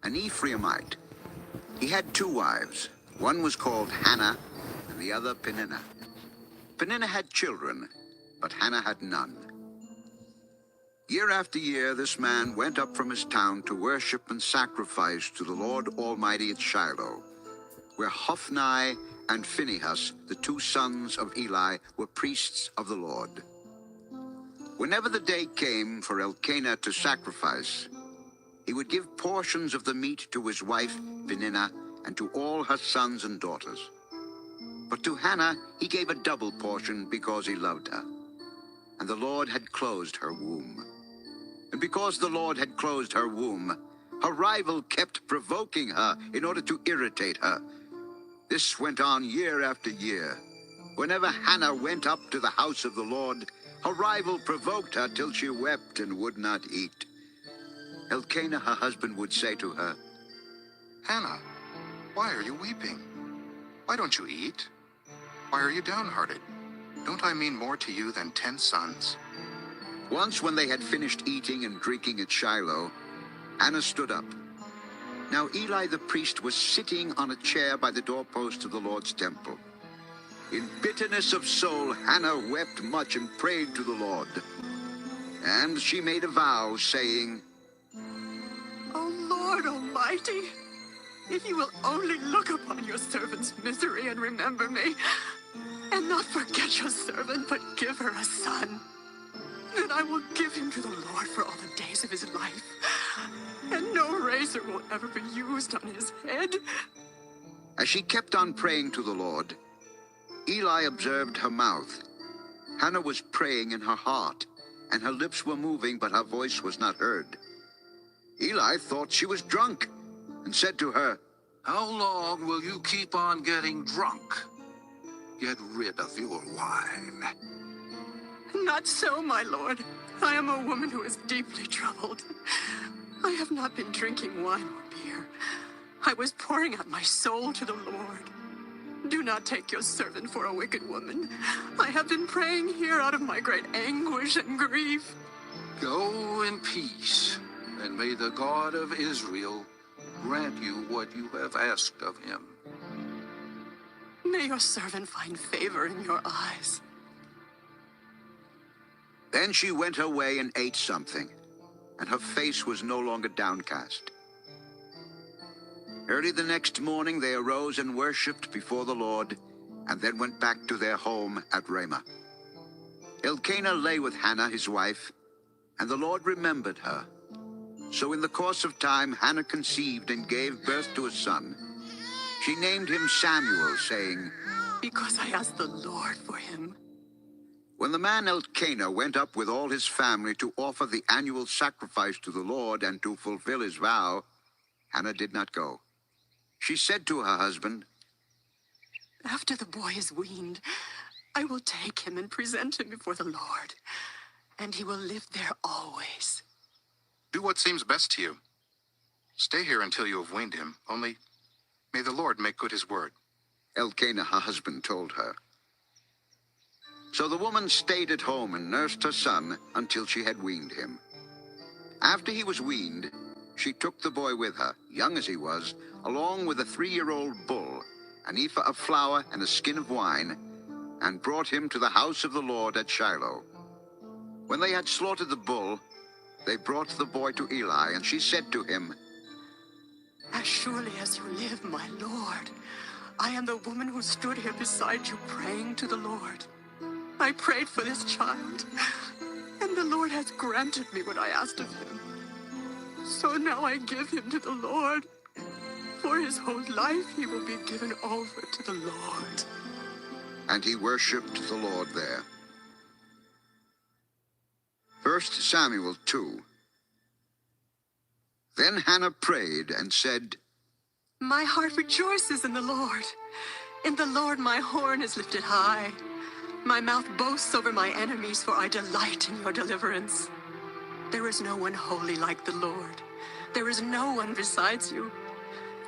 an Ephraimite. He had 2 wives. One was called Hannah, and the other Peninnah. Peninnah had children, but Hannah had none. Year after year, this man went up from his town to worship and sacrifice to the Lord Almighty at Shiloh, where Hophni and Phinehas, the 2 sons of Eli, were priests of the Lord. Whenever the day came for Elkanah to sacrifice, he would give portions of the meat to his wife Peninnah and to all her sons and daughters. But to Hannah he gave a double portion because he loved her, and the Lord had closed her womb. And because the Lord had closed her womb, her rival kept provoking her in order to irritate her. This went on year after year. Whenever Hannah went up to the house of the Lord, her rival provoked her till she wept and would not eat. Elkanah, her husband, would say to her, Hannah, why are you weeping? Why don't you eat? Why are you downhearted? Don't I mean more to you than 10 sons? Once when they had finished eating and drinking at Shiloh, Hannah stood up. Now Eli the priest was sitting on a chair by the doorpost of the Lord's temple. In bitterness of soul, Hannah wept much and prayed to the Lord. And she made a vow, saying, O Lord Almighty, if you will only look upon your servant's misery and remember me, and not forget your servant, but give her a son, then I will give him to the Lord for all the days of his life, and no razor will ever be used on his head. As she kept on praying to the Lord, Eli observed her mouth. Hannah was praying in her heart, and her lips were moving, but her voice was not heard. Eli thought she was drunk, and said to her, How long will you keep on getting drunk? Get rid of your wine. Not so, my lord. I am a woman who is deeply troubled. I have not been drinking wine or beer. I was pouring out my soul to the Lord. Do not take your servant for a wicked woman. I have been praying here out of my great anguish and grief. Go in peace, and may the God of Israel grant you what you have asked of him. May your servant find favor in your eyes. Then she went her way and ate something, and her face was no longer downcast. Early the next morning they arose and worshipped before the Lord, and then went back to their home at Ramah. Elkanah lay with Hannah his wife, and the Lord remembered her. So in the course of time Hannah conceived and gave birth to a son. She named him Samuel, saying, Because I asked the Lord for him. When the man Elkanah went up with all his family to offer the annual sacrifice to the Lord and to fulfill his vow, Hannah did not go. She said to her husband, After the boy is weaned, I will take him and present him before the Lord, and he will live there always. Do what seems best to you. Stay here until you have weaned him, only may the Lord make good his word. Elkanah, her husband, told her. So the woman stayed at home and nursed her son until she had weaned him. After he was weaned, she took the boy with her, young as he was, along with a 3-year-old bull, an ephah of flour and a skin of wine, and brought him to the house of the Lord at Shiloh. When they had slaughtered the bull, they brought the boy to Eli, and she said to him, As surely as you live, my Lord, I am the woman who stood here beside you praying to the Lord. I prayed for this child, and the Lord has granted me what I asked of him. So now I give him to the Lord. For his whole life he will be given over to the Lord. And he worshipped the Lord there. 1 Samuel 2. Then Hannah prayed and said, My heart rejoices in the Lord. In the Lord my horn is lifted high. My mouth boasts over my enemies, for I delight in your deliverance. There is no one holy like the Lord. There is no one besides you.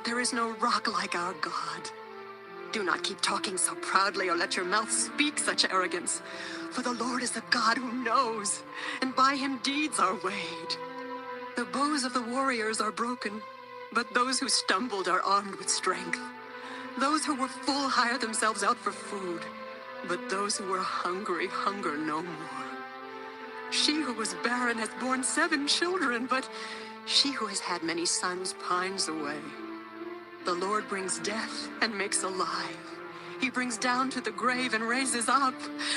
There is no rock like our God. Do not keep talking so proudly or let your mouth speak such arrogance. For the Lord is a God who knows, and by him deeds are weighed. The bows of the warriors are broken. But those who stumbled are armed with strength. Those who were full hire themselves out for food. But those who were hungry hunger no more. She who was barren has borne 7 children, but she who has had many sons pines away. The Lord brings death and makes alive. He brings down to the grave and raises up.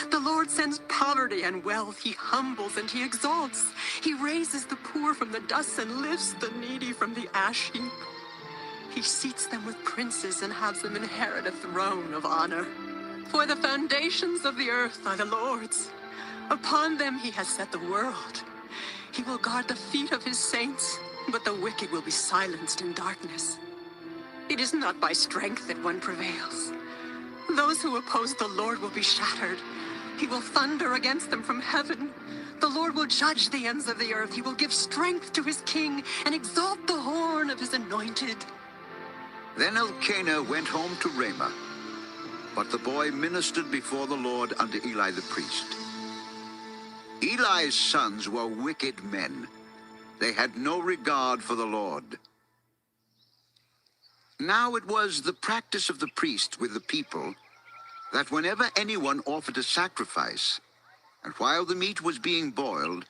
The Lord sends poverty and wealth. He humbles and he exalts. He raises the poor from the dust and lifts the needy from the ash heap. He seats them with princes and has them inherit a throne of honor. For the foundations of the earth are the Lord's. Upon them he has set the world. He will guard the feet of his saints, but the wicked will be silenced in darkness. It is not by strength that one prevails. Those who oppose the Lord will be shattered. He will thunder against them from heaven. The Lord will judge the ends of the earth. He will give strength to his king and exalt the horn of his anointed. Then Elkanah went home to Ramah. But the boy ministered before the Lord unto Eli the priest. Eli's sons were wicked men. They had no regard for the Lord. Now it was the practice of the priest with the people that whenever anyone offered a sacrifice, and while the meat was being boiled,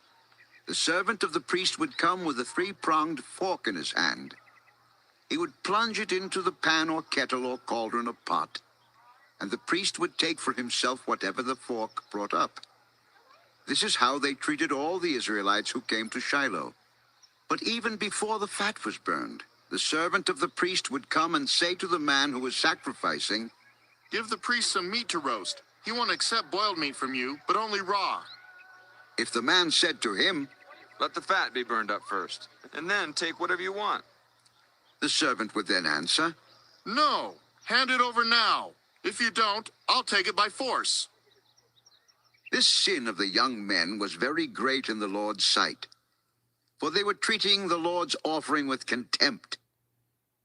the servant of the priest would come with a 3-pronged fork in his hand. He would plunge it into the pan or kettle or cauldron or pot, and the priest would take for himself whatever the fork brought up. This is how they treated all the Israelites who came to Shiloh. But even before the fat was burned, the servant of the priest would come and say to the man who was sacrificing, Give the priest some meat to roast. He won't accept boiled meat from you, but only raw. If the man said to him, Let the fat be burned up first, and then take whatever you want. the servant would then answer, No, hand it over now. If you don't, I'll take it by force. This sin of the young men was very great in the Lord's sight, for they were treating the Lord's offering with contempt.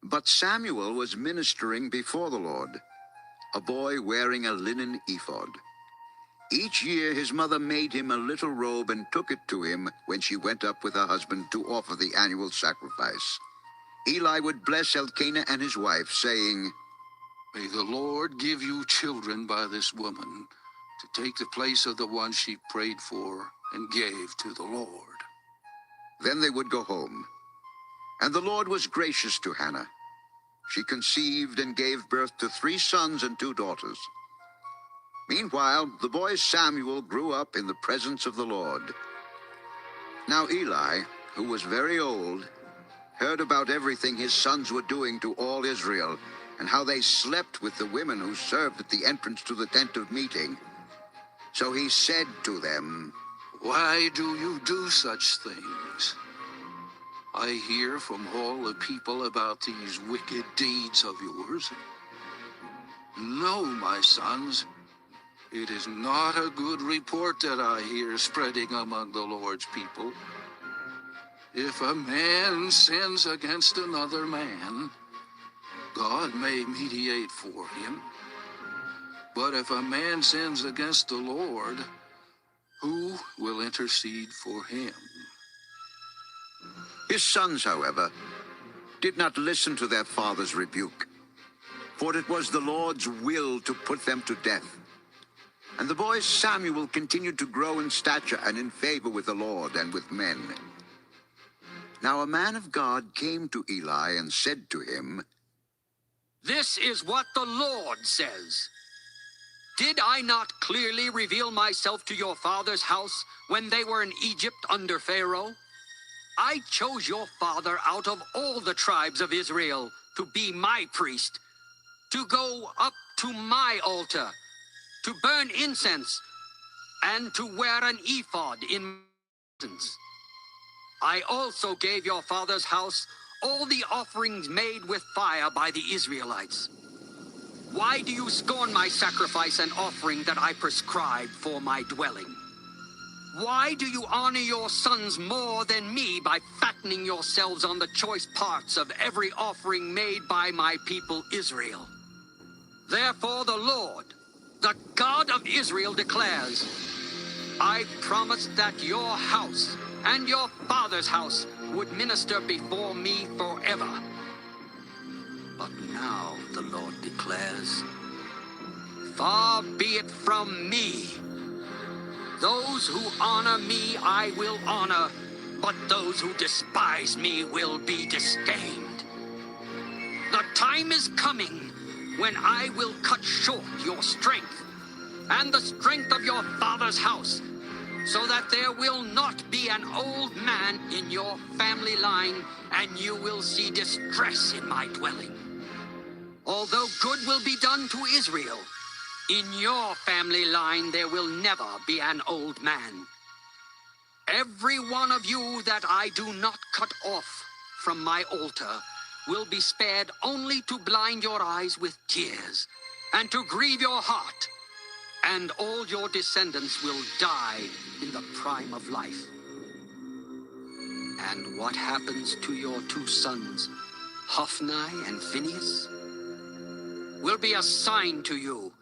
But Samuel was ministering before the Lord, a boy wearing a linen ephod. Each year his mother made him a little robe and took it to him when she went up with her husband to offer the annual sacrifice. Eli would bless Elkanah and his wife, saying, May the Lord give you children by this woman, to take the place of the one she prayed for and gave to the Lord. Then they would go home. And the Lord was gracious to Hannah. She conceived and gave birth to 3 sons and 2 daughters. Meanwhile, the boy Samuel grew up in the presence of the Lord. Now Eli, who was very old, heard about everything his sons were doing to all Israel, and how they slept with the women who served at the entrance to the tent of meeting. So he said to them, Why do you do such things? I hear from all the people about these wicked deeds of yours. No, my sons, it is not a good report that I hear spreading among the Lord's people. If a man sins against another man, God may mediate for him. But if a man sins against the Lord, who will intercede for him? His sons, however, did not listen to their father's rebuke, for it was the Lord's will to put them to death. And the boy Samuel continued to grow in stature and in favor with the Lord and with men. Now a man of God came to Eli and said to him, This is what the Lord says. Did I not clearly reveal myself to your father's house when they were in Egypt under Pharaoh? I chose your father out of all the tribes of Israel to be my priest, to go up to my altar, to burn incense, and to wear an ephod in my presence. I also gave your father's house all the offerings made with fire by the Israelites. Why do you scorn my sacrifice and offering that I prescribed for my dwelling? Why do you honor your sons more than me by fattening yourselves on the choice parts of every offering made by my people Israel? Therefore the Lord, the God of Israel, declares, I promised that your house and your father's house would minister before me forever. the Lord declares. Far be it from me. Those who honor me I will honor, but those who despise me will be disdained. The time is coming when I will cut short your strength and the strength of your father's house, so that there will not be an old man in your family line, and you will see distress in my dwelling. Although good will be done to Israel, in your family line there will never be an old man. Every one of you that I do not cut off from my altar will be spared only to blind your eyes with tears and to grieve your heart, and all your descendants will die in the prime of life. And what happens to your two sons, Hophni and Phinehas, will be a sign to you.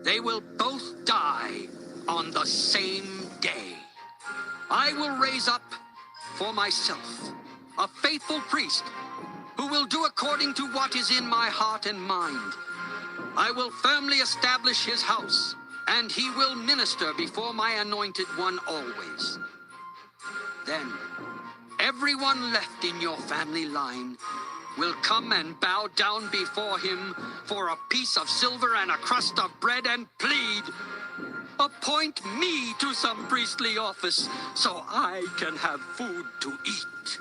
They will both die on the same day. I will raise up for myself a faithful priest who will do according to what is in my heart and mind. I will firmly establish his house, and he will minister before my anointed one always. Then everyone left in your family line will come and bow down before him for a piece of silver and a crust of bread and plead, appoint me to some priestly office so I can have food to eat.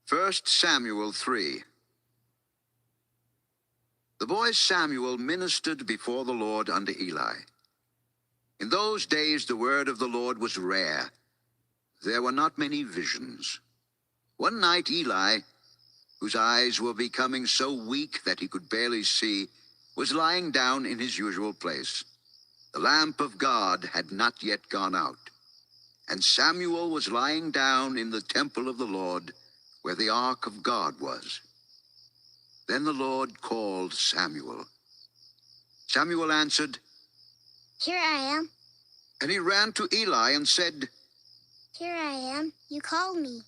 1 Samuel 3. The boy Samuel ministered before the Lord under Eli. In those days the word of the Lord was rare. There were not many visions. One night Eli, whose eyes were becoming so weak that he could barely see, was lying down in his usual place. The lamp of God had not yet gone out, and Samuel was lying down in the temple of the Lord, where the ark of God was. Then the Lord called Samuel. Samuel answered, "Here I am." And he ran to Eli and said, "Here I am. You called me."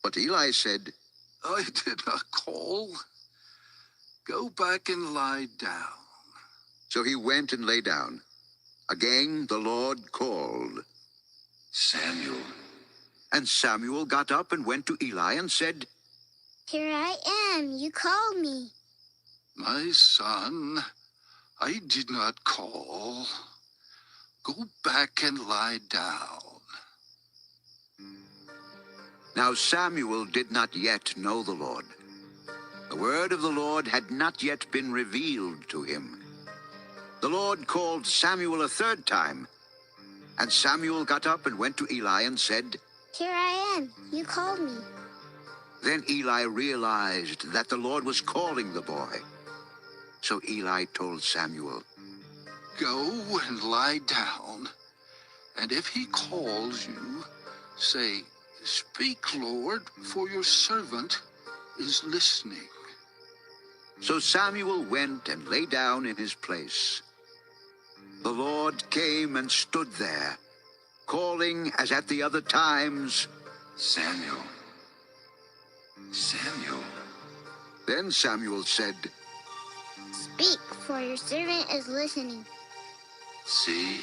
But Eli said, I did not call. Go back and lie down. So he went and lay down. Again the Lord called, Samuel. And Samuel got up and went to Eli and said, "Here I am. You called me." My son, I did not call. Go back and lie down. Now Samuel did not yet know the Lord. The word of the Lord had not yet been revealed to him. The Lord called Samuel a third time, and Samuel got up and went to Eli and said, "Here I am. You called me." Then Eli realized that the Lord was calling the boy. So Eli told Samuel, Go and lie down, and if he calls you, say, Speak, Lord, for your servant is listening. So Samuel went and lay down in his place. The Lord came and stood there, calling as at the other times, Samuel. Samuel. Then Samuel said, "Speak, for your servant is listening." See,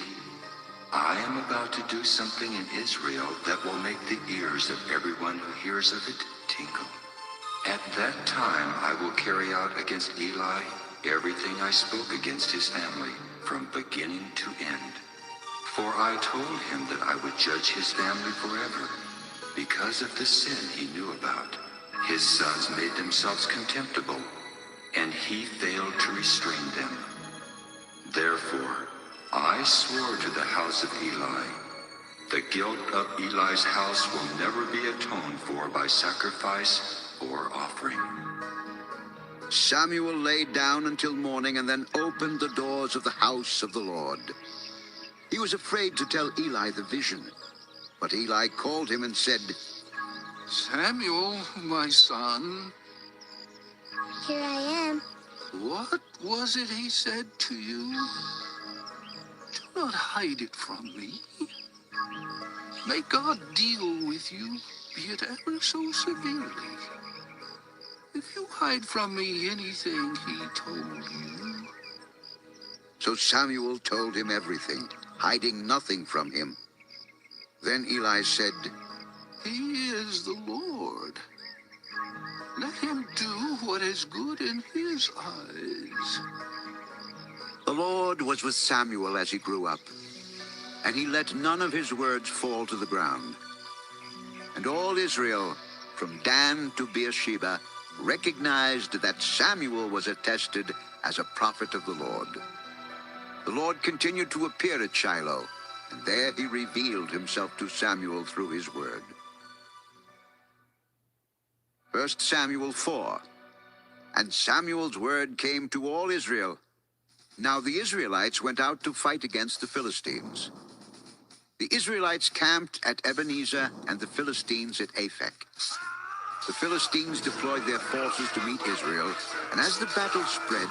I am about to do something in Israel that will make the ears of everyone who hears of it tingle. At that time I will carry out against Eli everything I spoke against his family from beginning to end. For I told him that I would judge his family forever because of the sin he knew about. His sons made themselves contemptible, and he failed to restrain them. Therefore, I swore to the house of Eli, the guilt of Eli's house will never be atoned for by sacrifice or offering. Samuel lay down until morning and then opened the doors of the house of the Lord. He was afraid to tell Eli the vision, but Eli called him and said, Samuel, my son, "Here I am." what was it he said to you? Do not hide it from me. May God deal with you, be it ever so severely. if you hide from me anything he told you. So Samuel told him everything, hiding nothing from him. Then Eli said, He is the Lord. Let him do what is good in his eyes. The Lord was with Samuel as he grew up, and he let none of his words fall to the ground. And all Israel, from Dan to Beersheba, recognized that Samuel was attested as a prophet of the Lord. The Lord continued to appear at Shiloh, and there he revealed himself to Samuel through his word. 1 Samuel 4. And Samuel's word came to all Israel. Now the Israelites went out to fight against the Philistines. The Israelites camped at Ebenezer and the Philistines at Aphek. The Philistines deployed their forces to meet Israel, and as the battle spread,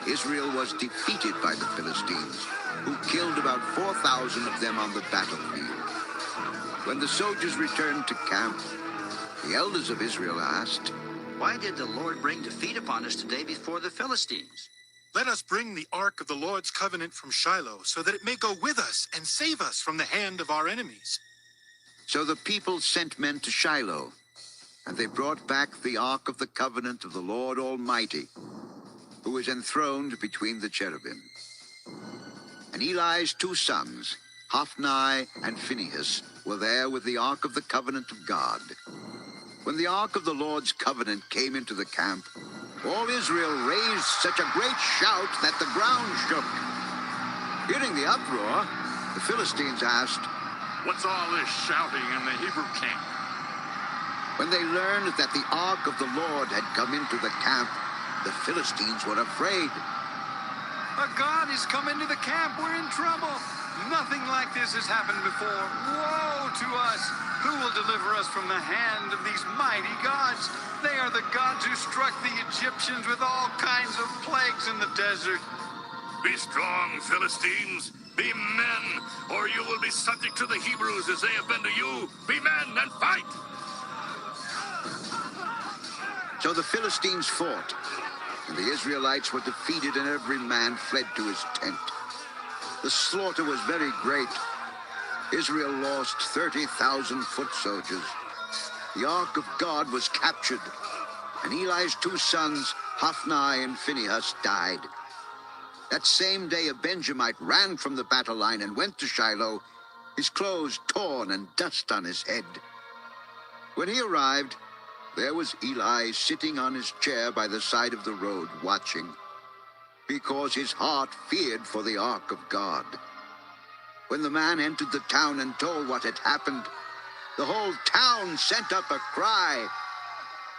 Israel was defeated by the Philistines, who killed about 4,000 of them on the battlefield. When the soldiers returned to camp, the elders of Israel asked, Why did the Lord bring defeat upon us today before the Philistines? Let us bring the ark of the Lord's covenant from Shiloh, so that it may go with us and save us from the hand of our enemies. So the people sent men to Shiloh, and they brought back the ark of the covenant of the Lord Almighty, who is enthroned between the cherubim. And Eli's 2 sons, Hophni and Phinehas, were there with the ark of the covenant of God. When the ark of the Lord's covenant came into the camp, all Israel raised such a great shout that the ground shook. Hearing the uproar, the Philistines asked, What's all this shouting in the Hebrew camp? When they learned that the ark of the Lord had come into the camp, the Philistines were afraid. A god has come into the camp. We're in trouble. Nothing like this has happened before. Woe to us! Who will deliver us from the hand of these mighty gods? They are the gods who struck the Egyptians with all kinds of plagues in the desert. Be strong, Philistines. Be men, or you will be subject to the Hebrews as they have been to you. Be men and fight! So the Philistines fought, and the Israelites were defeated, and every man fled to his tent. The slaughter was very great. Israel lost 30,000 foot soldiers. The ark of God was captured, and Eli's 2 sons, Hophni and Phinehas, died. That same day a Benjamite ran from the battle line and went to Shiloh, his clothes torn and dust on his head. When he arrived, there was Eli sitting on his chair by the side of the road, watching, because his heart feared for the ark of God. When the man entered the town and told what had happened, the whole town sent up a cry.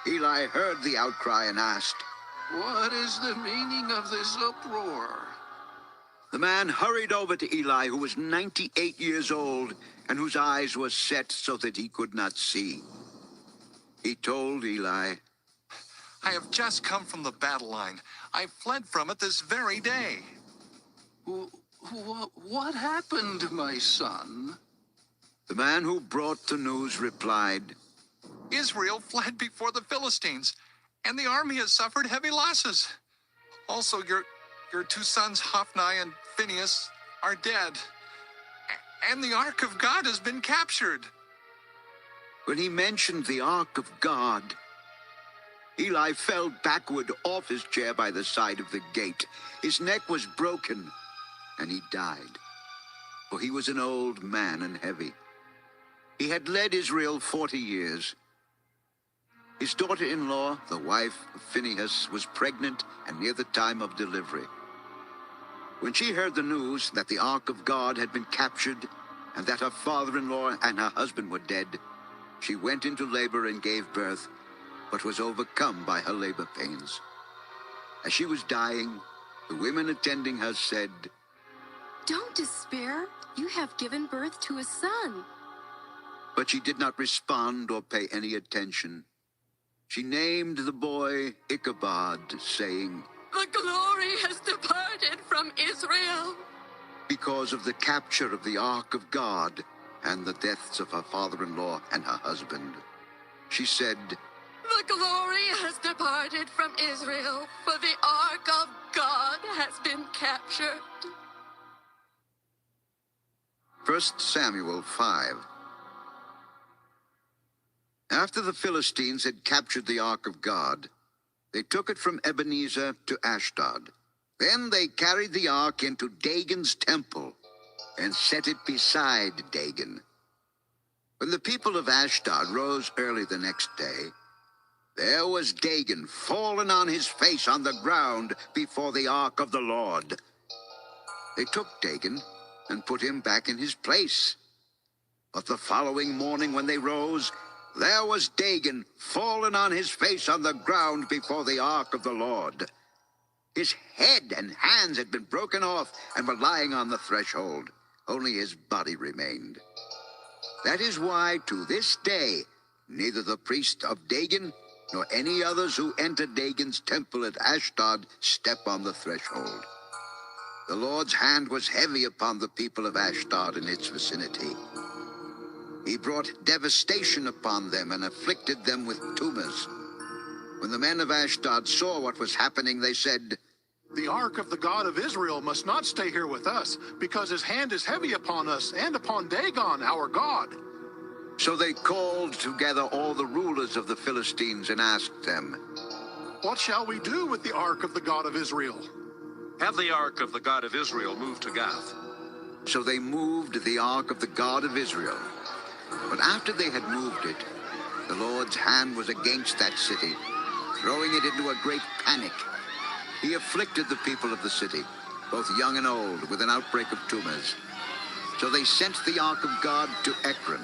Eli heard the outcry and asked, What is the meaning of this uproar? The man hurried over to Eli, who was 98 years old and whose eyes were set so that he could not see. He told Eli, I have just come from the battle line. I fled from it this very day. What happened, my son? The man who brought the news replied, Israel fled before the Philistines, and the army has suffered heavy losses. Also, your 2 sons, Hophni and Phinehas, are dead, and the ark of God has been captured. When he mentioned the ark of God, Eli fell backward off his chair by the side of the gate. His neck was broken, and he died, for he was an old man and heavy. He had led Israel 40 years. His daughter-in-law, the wife of Phinehas, was pregnant and near the time of delivery. When she heard the news that the ark of God had been captured and that her father-in-law and her husband were dead, she went into labor and gave birth, but was overcome by her labor pains. As she was dying, the women attending her said, Don't despair. You have given birth to a son. But she did not respond or pay any attention. She named the boy Ichabod, saying, The glory has departed from Israel. Because of the capture of the ark of God and the deaths of her father-in-law and her husband. She said, The The glory has departed from Israel, for the ark of God has been captured. 1 Samuel 5. After the Philistines had captured the ark of God, they took it from Ebenezer to Ashdod. Then they carried the ark into Dagon's temple and set it beside Dagon. When the people of Ashdod rose early the next day, there was Dagon fallen on his face on the ground before the ark of the Lord. They took Dagon and put him back in his place. But the following morning when they rose, there was Dagon fallen on his face on the ground before the ark of the Lord. His head and hands had been broken off and were lying on the threshold. Only his body remained. That is why, to this day, neither the priest of Dagon nor any others who enter Dagon's temple at Ashdod step on the threshold. The Lord's hand was heavy upon the people of Ashdod and its vicinity. He brought devastation upon them and afflicted them with tumors. When the men of Ashdod saw what was happening, they said, The ark of the God of Israel must not stay here with us, because his hand is heavy upon us and upon Dagon, our God. So they called together all the rulers of the Philistines and asked them, What shall we do with the ark of the God of Israel? Have the ark of the God of Israel moved to Gath. So they moved the ark of the God of Israel. But after they had moved it, the Lord's hand was against that city, throwing it into a great panic. He afflicted the people of the city, both young and old, with an outbreak of tumors. So they sent the ark of God to Ekron.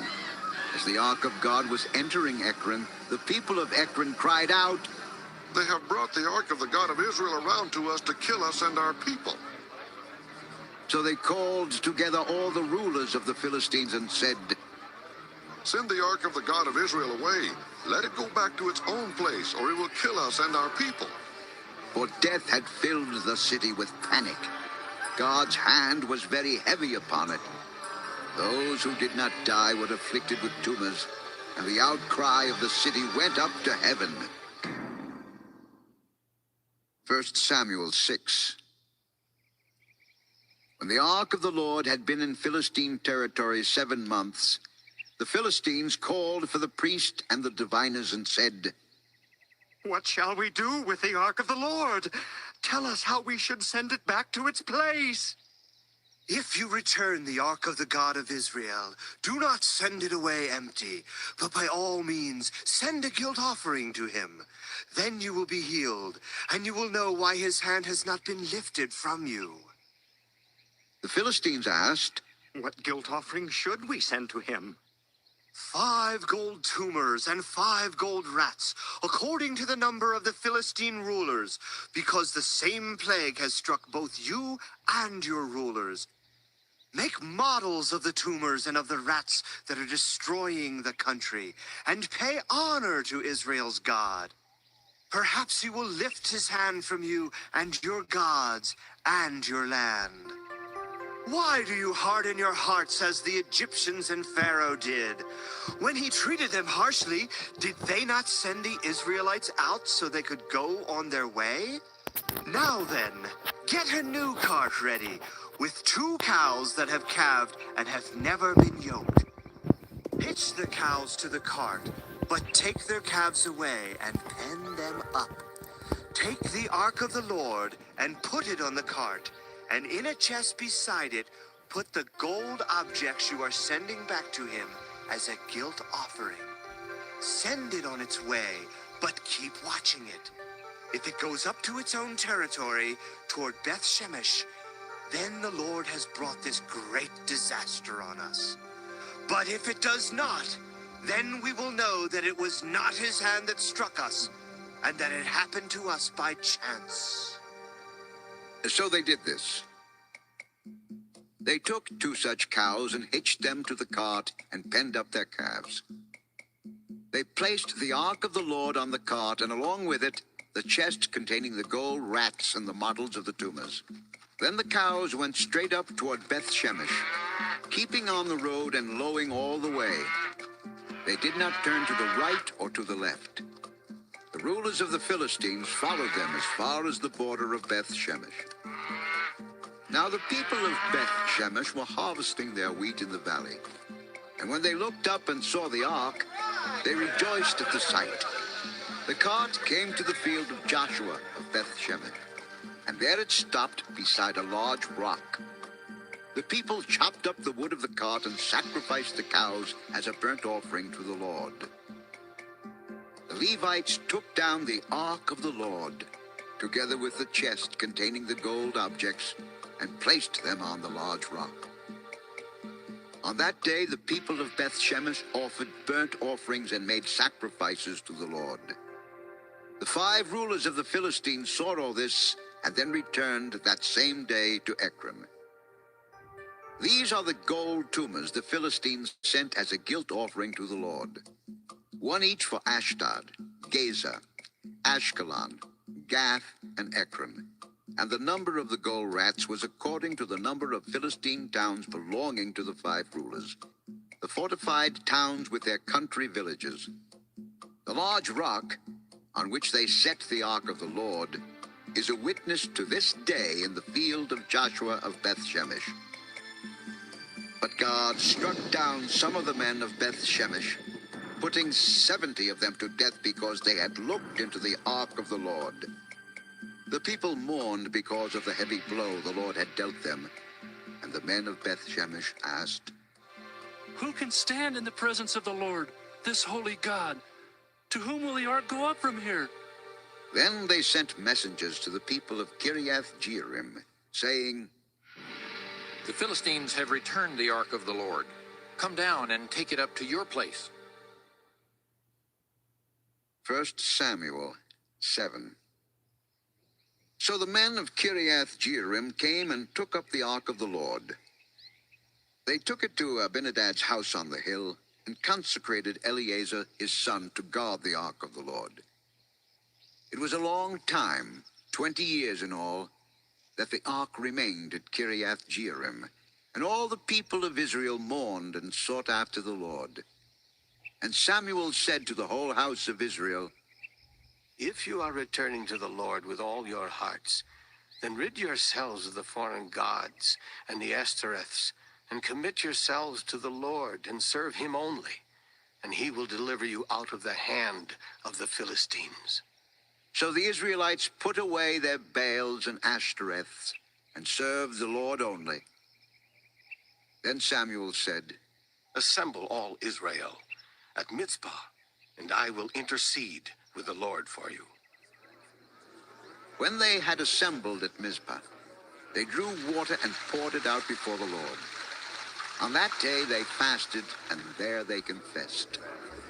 As the ark of God was entering Ekron, the people of Ekron cried out, They have brought the ark of the God of Israel around to us to kill us and our people. So they called together all the rulers of the Philistines and said, Send the ark of the God of Israel away. Let it go back to its own place, or it will kill us and our people. For death had filled the city with panic. God's hand was very heavy upon it. Those who did not die were afflicted with tumors, and the outcry of the city went up to heaven. 1 Samuel 6. When the ark of the Lord had been in Philistine territory 7 months, the Philistines called for the priest and the diviners and said, What shall we do with the ark of the Lord? Tell us how we should send it back to its place. If you return the ark of the God of Israel, do not send it away empty, but by all means send a guilt offering to him. Then you will be healed, and you will know why his hand has not been lifted from you. The Philistines asked, What guilt offering should we send to him? 5 gold tumors and 5 gold rats, according to the number of the Philistine rulers, because the same plague has struck both you and your rulers. Make models of the tumors and of the rats that are destroying the country, and pay honor to Israel's God. Perhaps he will lift his hand from you and your gods and your land. Why do you harden your hearts as the Egyptians and Pharaoh did? When he treated them harshly, did they not send the Israelites out so they could go on their way? Now then, get a new cart ready, with 2 cows that have calved and have never been yoked. Hitch the cows to the cart, but take their calves away and pen them up. Take the ark of the Lord and put it on the cart, and in a chest beside it, put the gold objects you are sending back to him as a guilt offering. Send it on its way, but keep watching it. If it goes up to its own territory, toward Beth Shemesh, then the Lord has brought this great disaster on us. But if it does not, then we will know that it was not his hand that struck us, and that it happened to us by chance. So they did this. They took 2 such cows and hitched them to the cart and penned up their calves. They placed the ark of the Lord on the cart, and along with it, the chest containing the gold rats and the models of the tumors. Then the cows went straight up toward Beth Shemesh, keeping on the road and lowing all the way. They did not turn to the right or to the left. The rulers of the Philistines followed them as far as the border of Beth Shemesh. Now the people of Beth Shemesh were harvesting their wheat in the valley. And when they looked up and saw the ark, they rejoiced at the sight. The cart came to the field of Joshua of Beth Shemesh, and there it stopped beside a large rock. The people chopped up the wood of the cart and sacrificed the cows as a burnt offering to the Lord. The Levites took down the ark of the Lord, together with the chest containing the gold objects, and placed them on the large rock. On that day, the people of Beth Shemesh offered burnt offerings and made sacrifices to the Lord. The 5 rulers of the Philistines saw all this, and then returned that same day to Ekron. These are the gold tumors the Philistines sent as a guilt offering to the Lord, 1 each for Ashdod, Gaza, Ashkelon, Gath, and Ekron. And the number of the gold rats was according to the number of Philistine towns belonging to the 5 rulers, the fortified towns with their country villages. The large rock on which they set the ark of the Lord is a witness to this day in the field of Joshua of Beth Shemesh. But God struck down some of the men of Beth Shemesh, putting 70 of them to death because they had looked into the ark of the Lord. The people mourned because of the heavy blow the Lord had dealt them, and the men of Beth Shemesh asked, "Who can stand in the presence of the Lord, this holy God? To whom will the ark go up from here?" Then they sent messengers to the people of Kiriath-Jearim, saying, "The Philistines have returned the ark of the Lord. Come down and take it up to your place." 1 Samuel 7. So the men of Kiriath-Jearim came and took up the ark of the Lord. They took it to Abinadab's house on the hill, and consecrated Eleazar his son to guard the ark of the Lord. It was a long time, 20 years in all, that the ark remained at Kiriath-Jearim, and all the people of Israel mourned and sought after the Lord. And Samuel said to the whole house of Israel, If you are returning to the Lord with all your hearts, then rid yourselves of the foreign gods and the Ashtoreths, and commit yourselves to the Lord and serve him only, and he will deliver you out of the hand of the Philistines. So the Israelites put away their Baals and Ashtoreths and served the Lord only. Then Samuel said, Assemble all Israel at Mizpah, and I will intercede with the Lord for you. When they had assembled at Mizpah, they drew water and poured it out before the Lord. On that day they fasted, and there they confessed.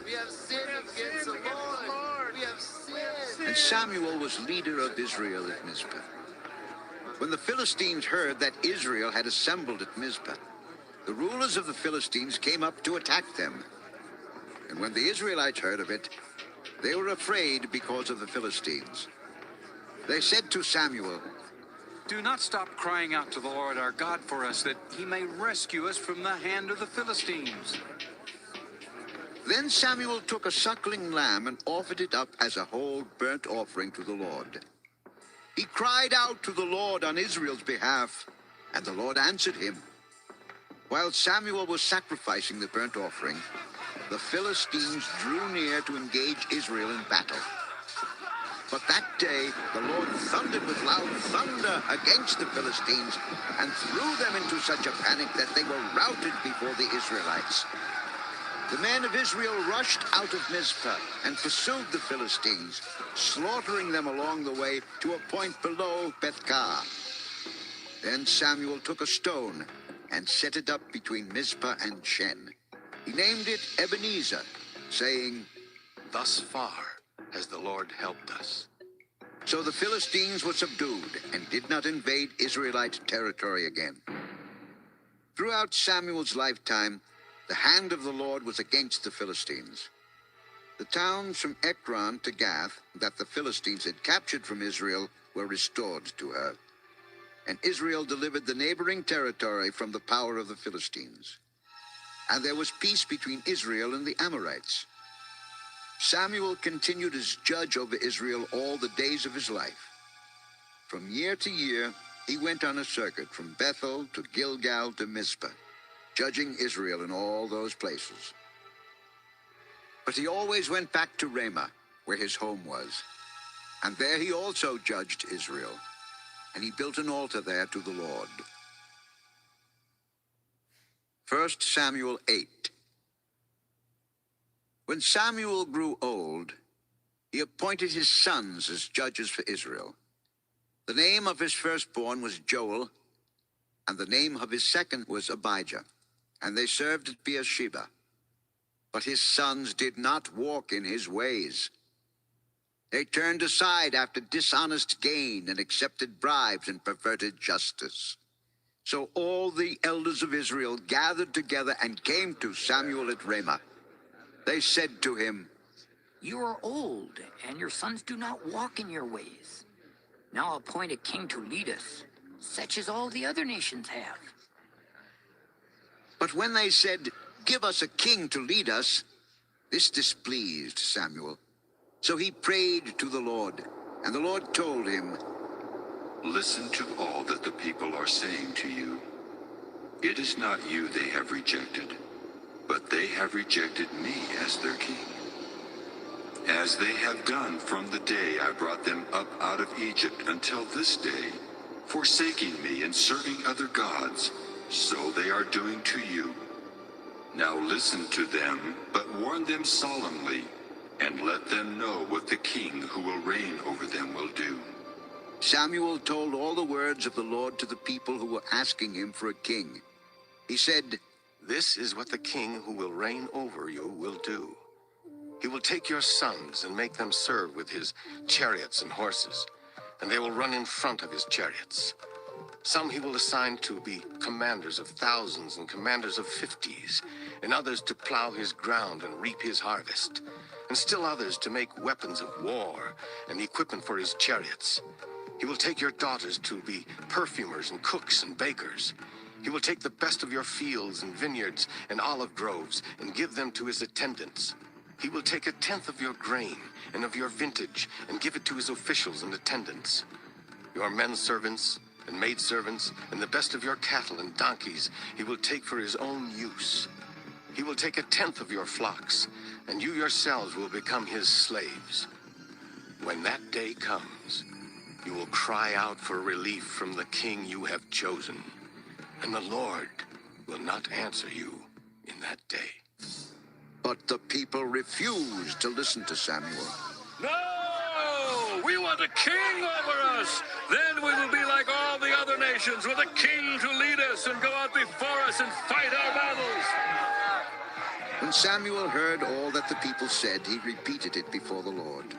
We have sinned against the Lord. We have sinned. And Samuel was leader of Israel at Mizpah. When the Philistines heard that Israel had assembled at Mizpah, the rulers of the Philistines came up to attack them. And when the Israelites heard of it, they were afraid because of the Philistines. They said to Samuel, Do not stop crying out to the Lord our God for us, that he may rescue us from the hand of the Philistines. Then Samuel took a suckling lamb and offered it up as a whole burnt offering to the Lord. He cried out to the Lord on Israel's behalf, and the Lord answered him. While Samuel was sacrificing the burnt offering, the Philistines drew near to engage Israel in battle. But that day the Lord thundered with loud thunder against the Philistines and threw them into such a panic that they were routed before the Israelites. The men of Israel rushed out of Mizpah and pursued the Philistines, slaughtering them along the way to a point below Bethkar. Then Samuel took a stone and set it up between Mizpah and Shen. He named it Ebenezer, saying, Thus far has the Lord helped us. So the Philistines were subdued and did not invade Israelite territory again. Throughout Samuel's lifetime, the hand of the Lord was against the Philistines. The towns from Ekron to Gath that the Philistines had captured from Israel were restored to her. And Israel delivered the neighboring territory from the power of the Philistines. And there was peace between Israel and the Amorites. Samuel continued as judge over Israel all the days of his life. From year to year, he went on a circuit from Bethel to Gilgal to Mizpah, judging Israel in all those places. But he always went back to Ramah, where his home was. And there he also judged Israel, and he built an altar there to the Lord. 1 Samuel 8. When Samuel grew old, he appointed his sons as judges for Israel. The name of his firstborn was Joel, and the name of his second was Abijah, and they served at Beersheba. But his sons did not walk in his ways. They turned aside after dishonest gain and accepted bribes and perverted justice. So all the elders of Israel gathered together and came to Samuel at Ramah. They said to him, "You are old, and your sons do not walk in your ways. Now appoint a king to lead us, such as all the other nations have." But when they said, "Give us a king to lead us," this displeased Samuel. So he prayed to the Lord, and the Lord told him, Listen to all that the people are saying to you. It is not you they have rejected, but they have rejected me as their king. As they have done from the day I brought them up out of Egypt until this day, forsaking me and serving other gods, so they are doing to you. Now listen to them, but warn them solemnly, and let them know what the king who will reign over them will do. Samuel told all the words of the Lord to the people who were asking him for a king. He said, "This is what the king who will reign over you will do. He will take your sons and make them serve with his chariots and horses, and they will run in front of his chariots. Some he will assign to be commanders of thousands and commanders of 50s, and others to plow his ground and reap his harvest, and still others to make weapons of war and equipment for his chariots. He will take your daughters to be perfumers and cooks and bakers. He will take the best of your fields and vineyards and olive groves and give them to his attendants. He will take 1/10 of your grain and of your vintage and give it to his officials and attendants. Your men servants and maidservants and the best of your cattle and donkeys he will take for his own use. He will take 1/10 of your flocks, and you yourselves will become his slaves. When that day comes, you will cry out for relief from the king you have chosen, and the Lord will not answer you in that day." But the people refused to listen to Samuel. No! We want a king over us! Then we will be like all the other nations, with a king to lead us and go out before us and fight our battles. When Samuel heard all that the people said, he repeated it before the Lord.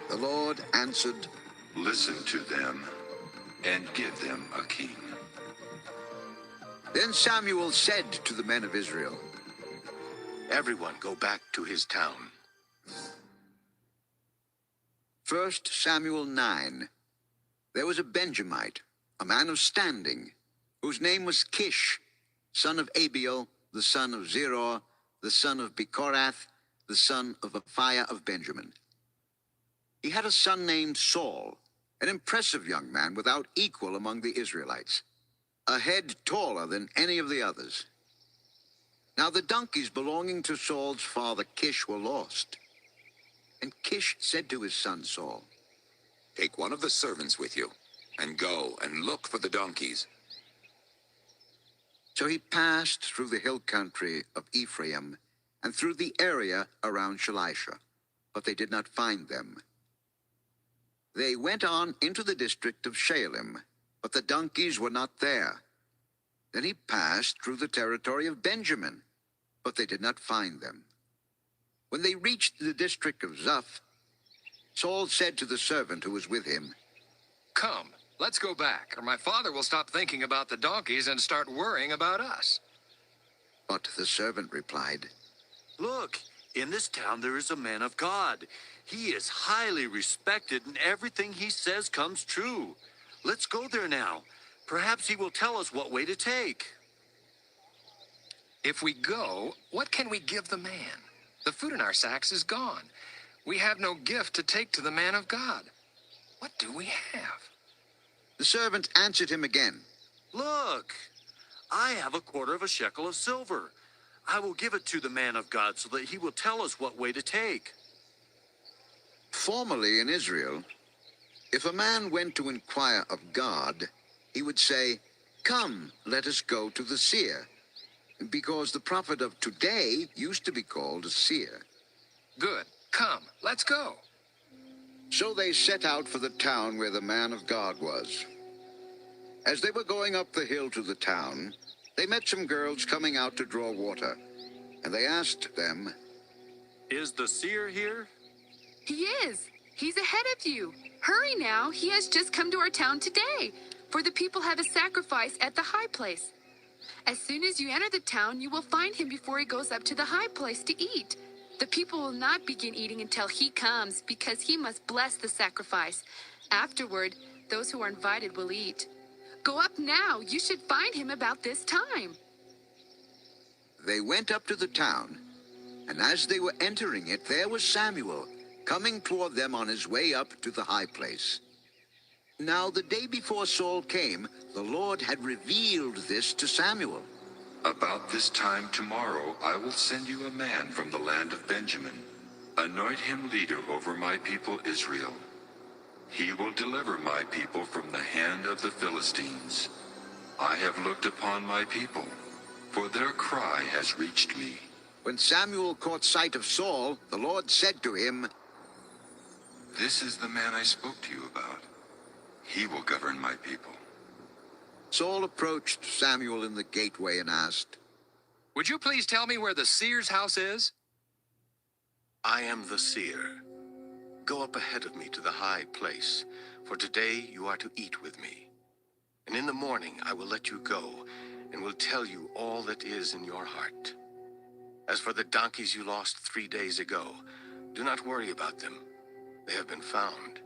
The Lord answered, Listen to them, and give them a king. Then Samuel said to the men of Israel, "Everyone go back to his town." 1 Samuel 9. There was a Benjamite, a man of standing, whose name was Kish, son of Abiel, the son of Zeror, the son of Bechorath, the son of Aphiah of Benjamin. He had a son named Saul, an impressive young man without equal among the Israelites, a head taller than any of the others. Now the donkeys belonging to Saul's father Kish were lost. And Kish said to his son Saul, "Take one of the servants with you, and go and look for the donkeys." So he passed through the hill country of Ephraim and through the area around Shalisha, but they did not find them. They went on into the district of Shalem, but the donkeys were not there. Then he passed through the territory of Benjamin, but they did not find them. When they reached the district of Zuph, Saul said to the servant who was with him, "Come, let's go back, or my father will stop thinking about the donkeys and start worrying about us." But the servant replied, "Look, in this town there is a man of God. He is highly respected, and everything he says comes true. Let's go there now. Perhaps he will tell us what way to take." If we go, what can we give the man? The food in our sacks is gone. We have no gift to take to the man of God. What do we have? The servant answered him again. Look, I have a quarter of a shekel of silver. I will give it to the man of God so that he will tell us what way to take. Formerly in Israel, if a man went to inquire of God, he would say, "Come, let us go to the seer," because the prophet of today used to be called a seer. Good. Come, let's go. So they set out for the town where the man of God was. As they were going up the hill to the town, they met some girls coming out to draw water, and they asked them, "Is the seer here?" He is. He's ahead of you. Hurry now. He has just come to our town today, for the people have a sacrifice at the high place. As soon as you enter the town, you will find him before he goes up to the high place to eat. The people will not begin eating until he comes, because he must bless the sacrifice. Afterward, those who are invited will eat. Go up now. You should find him about this time. They went up to the town, and as they were entering it, there was Samuel, coming toward them on his way up to the high place. Now the day before Saul came, the Lord had revealed this to Samuel. About this time tomorrow I will send you a man from the land of Benjamin. Anoint him leader over my people Israel. He will deliver my people from the hand of the Philistines. I have looked upon my people, for their cry has reached me. When Samuel caught sight of Saul, the Lord said to him, "This is the man I spoke to you about. He will govern my people." Saul approached Samuel in the gateway and asked, Would you please tell me where the seer's house is? I am the seer. Go up ahead of me to the high place, for today you are to eat with me. And in the morning I will let you go, and will tell you all that is in your heart. As for the donkeys you lost 3 days ago, do not worry about them. They have been found.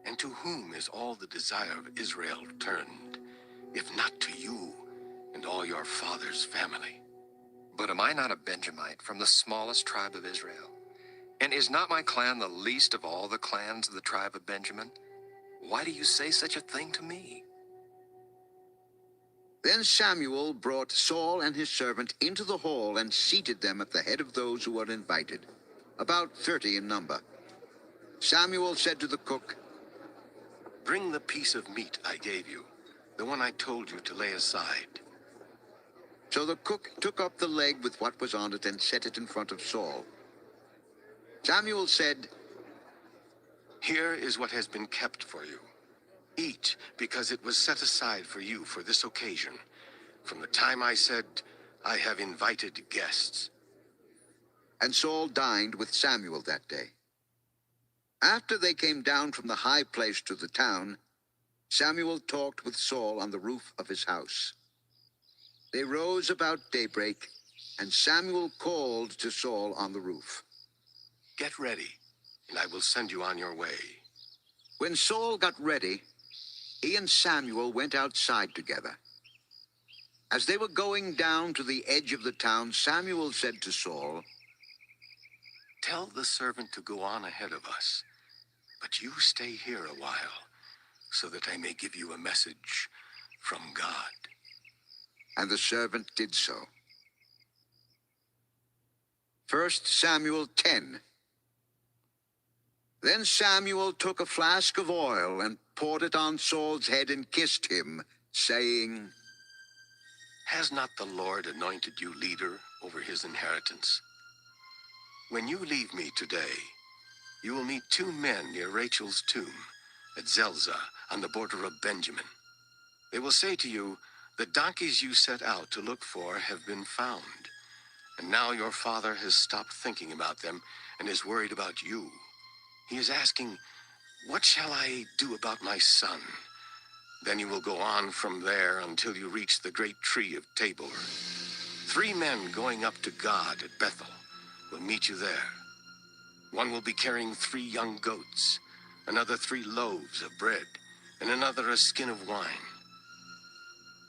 And to whom is all the desire of Israel turned, if not to you and all your father's family? But am I not a Benjamite from the smallest tribe of Israel? And is not my clan the least of all the clans of the tribe of Benjamin? Why do you say such a thing to me? Then Samuel brought Saul and his servant into the hall and seated them at the head of those who were invited, about 30 in number. Samuel said to the cook, Bring the piece of meat I gave you, the one I told you to lay aside. So the cook took up the leg with what was on it and set it in front of Saul. Samuel said, Here is what has been kept for you. Eat, because it was set aside for you for this occasion, from the time I said, I have invited guests. And Saul dined with Samuel that day. After they came down from the high place to the town, Samuel talked with Saul on the roof of his house. They rose about daybreak, and Samuel called to Saul on the roof. Get ready, and I will send you on your way. When Saul got ready, he and Samuel went outside together. As they were going down to the edge of the town, Samuel said to Saul, Tell the servant to go on ahead of us, but you stay here a while, so that I may give you a message from God. And the servant did so. 1 Samuel 10. Then Samuel took a flask of oil and poured it on Saul's head and kissed him, saying, Has not the Lord anointed you leader over his inheritance? When you leave me today, you will meet 2 men near Rachel's tomb at Zelzah on the border of Benjamin. They will say to you, The donkeys you set out to look for have been found, and now your father has stopped thinking about them and is worried about you. He is asking, What shall I do about my son? Then you will go on from there until you reach the great tree of Tabor. 3 men going up to God at Bethel will meet you there. One will be carrying 3 young goats, another 3 loaves of bread, and another a skin of wine.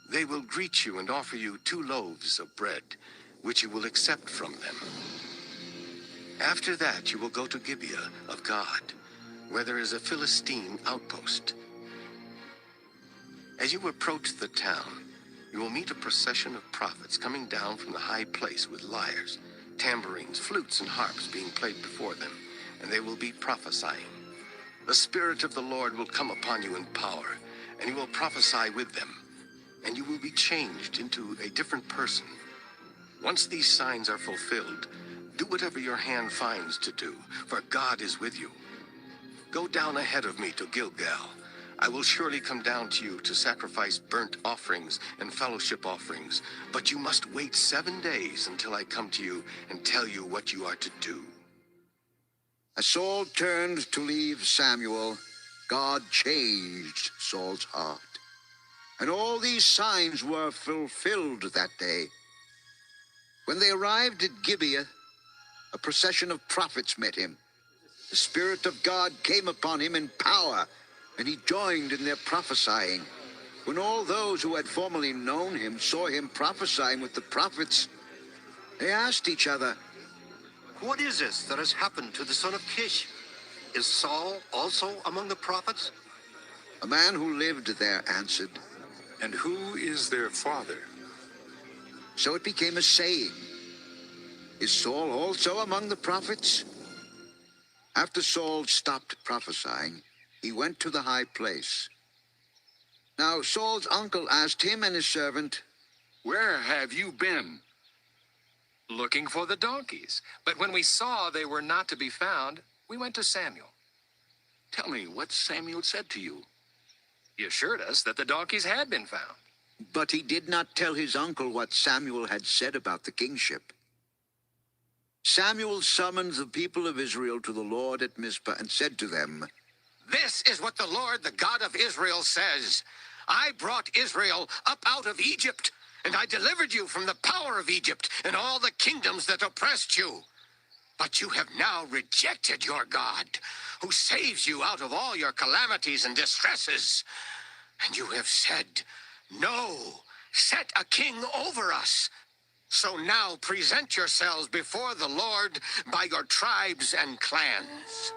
They will greet you and offer you 2 loaves of bread, which you will accept from them. After that, you will go to Gibeah of God, where there is a Philistine outpost. As you approach the town, you will meet a procession of prophets coming down from the high place with lyres, tambourines, flutes, and harps being played before them, and they will be prophesying. The Spirit of the Lord will come upon you in power, and you will prophesy with them, and you will be changed into a different person. Once these signs are fulfilled, do whatever your hand finds to do, for God is with you. Go down ahead of me to Gilgal. I will surely come down to you to sacrifice burnt offerings and fellowship offerings, but you must wait 7 days until I come to you and tell you what you are to do. As Saul turned to leave Samuel, God changed Saul's heart. And all these signs were fulfilled that day. When they arrived at Gibeah, a procession of prophets met him. The Spirit of God came upon him in power, and he joined in their prophesying. When all those who had formerly known him saw him prophesying with the prophets, they asked each other, What is this that has happened to the son of Kish? Is Saul also among the prophets? A man who lived there answered, And who is their father? So it became a saying, Is Saul also among the prophets? After Saul stopped prophesying, he went to the high place. Now Saul's uncle asked him and his servant, Where have you been? Looking for the donkeys. But when we saw they were not to be found, we went to Samuel. Tell me what Samuel said to you. He assured us that the donkeys had been found. But he did not tell his uncle what Samuel had said about the kingship. Samuel summoned the people of Israel to the Lord at Mizpah and said to them, This is what the Lord, the God of Israel, says. I brought Israel up out of Egypt, and I delivered you from the power of Egypt and all the kingdoms that oppressed you. But you have now rejected your God, who saves you out of all your calamities and distresses. And you have said, No, set a king over us. So now present yourselves before the Lord by your tribes and clans.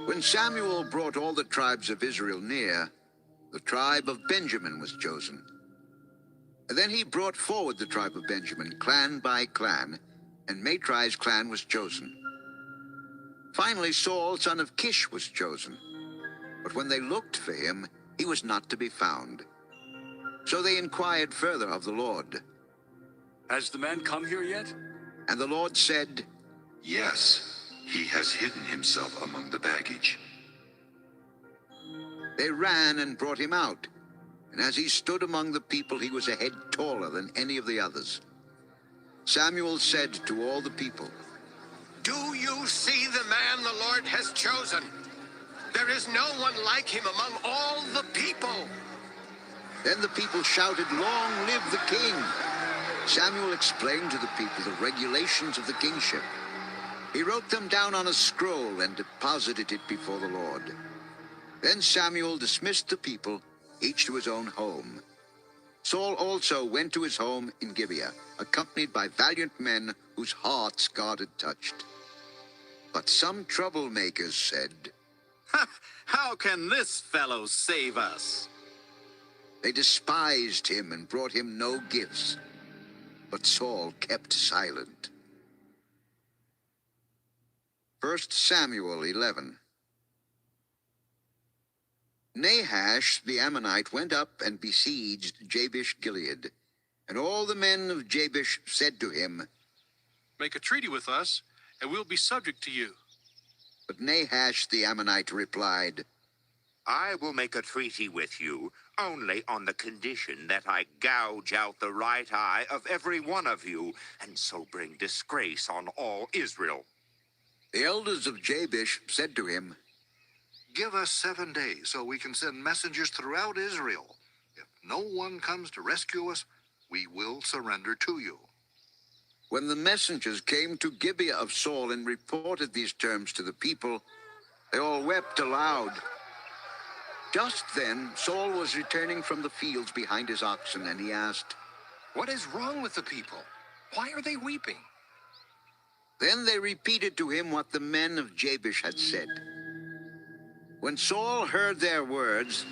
When Samuel brought all the tribes of Israel near, the tribe of Benjamin was chosen. Then he brought forward the tribe of Benjamin, clan by clan, and Matri's clan was chosen. Finally, Saul, son of Kish, was chosen. But when they looked for him, he was not to be found. So they inquired further of the Lord. Has the man come here yet? And the Lord said, Yes, he has hidden himself among the baggage. They ran and brought him out. And as he stood among the people, he was a head taller than any of the others. Samuel said to all the people, Do you see the man the Lord has chosen? There is no one like him among all the people. Then the people shouted, Long live the king! Samuel explained to the people the regulations of the kingship. He wrote them down on a scroll and deposited it before the Lord. Then Samuel dismissed the people, each to his own home. Saul also went to his home in Gibeah, accompanied by valiant men whose hearts God had touched. But some troublemakers said, How can this fellow save us? They despised him and brought him no gifts. But Saul kept silent. 1 Samuel 11. Nahash the Ammonite went up and besieged Jabesh Gilead. And all the men of Jabesh said to him, Make a treaty with us, and we'll be subject to you. But Nahash the Ammonite replied, I will make a treaty with you, only on the condition that I gouge out the right eye of every one of you, and so bring disgrace on all Israel. The elders of Jabesh said to him, Give us 7 days so we can send messengers throughout Israel. If no one comes to rescue us, we will surrender to you. When the messengers came to Gibeah of Saul and reported these terms to the people, they all wept aloud. Just then, Saul was returning from the fields behind his oxen, and he asked, What is wrong with the people? Why are they weeping? Then they repeated to him what the men of Jabesh had said. When Saul heard their words,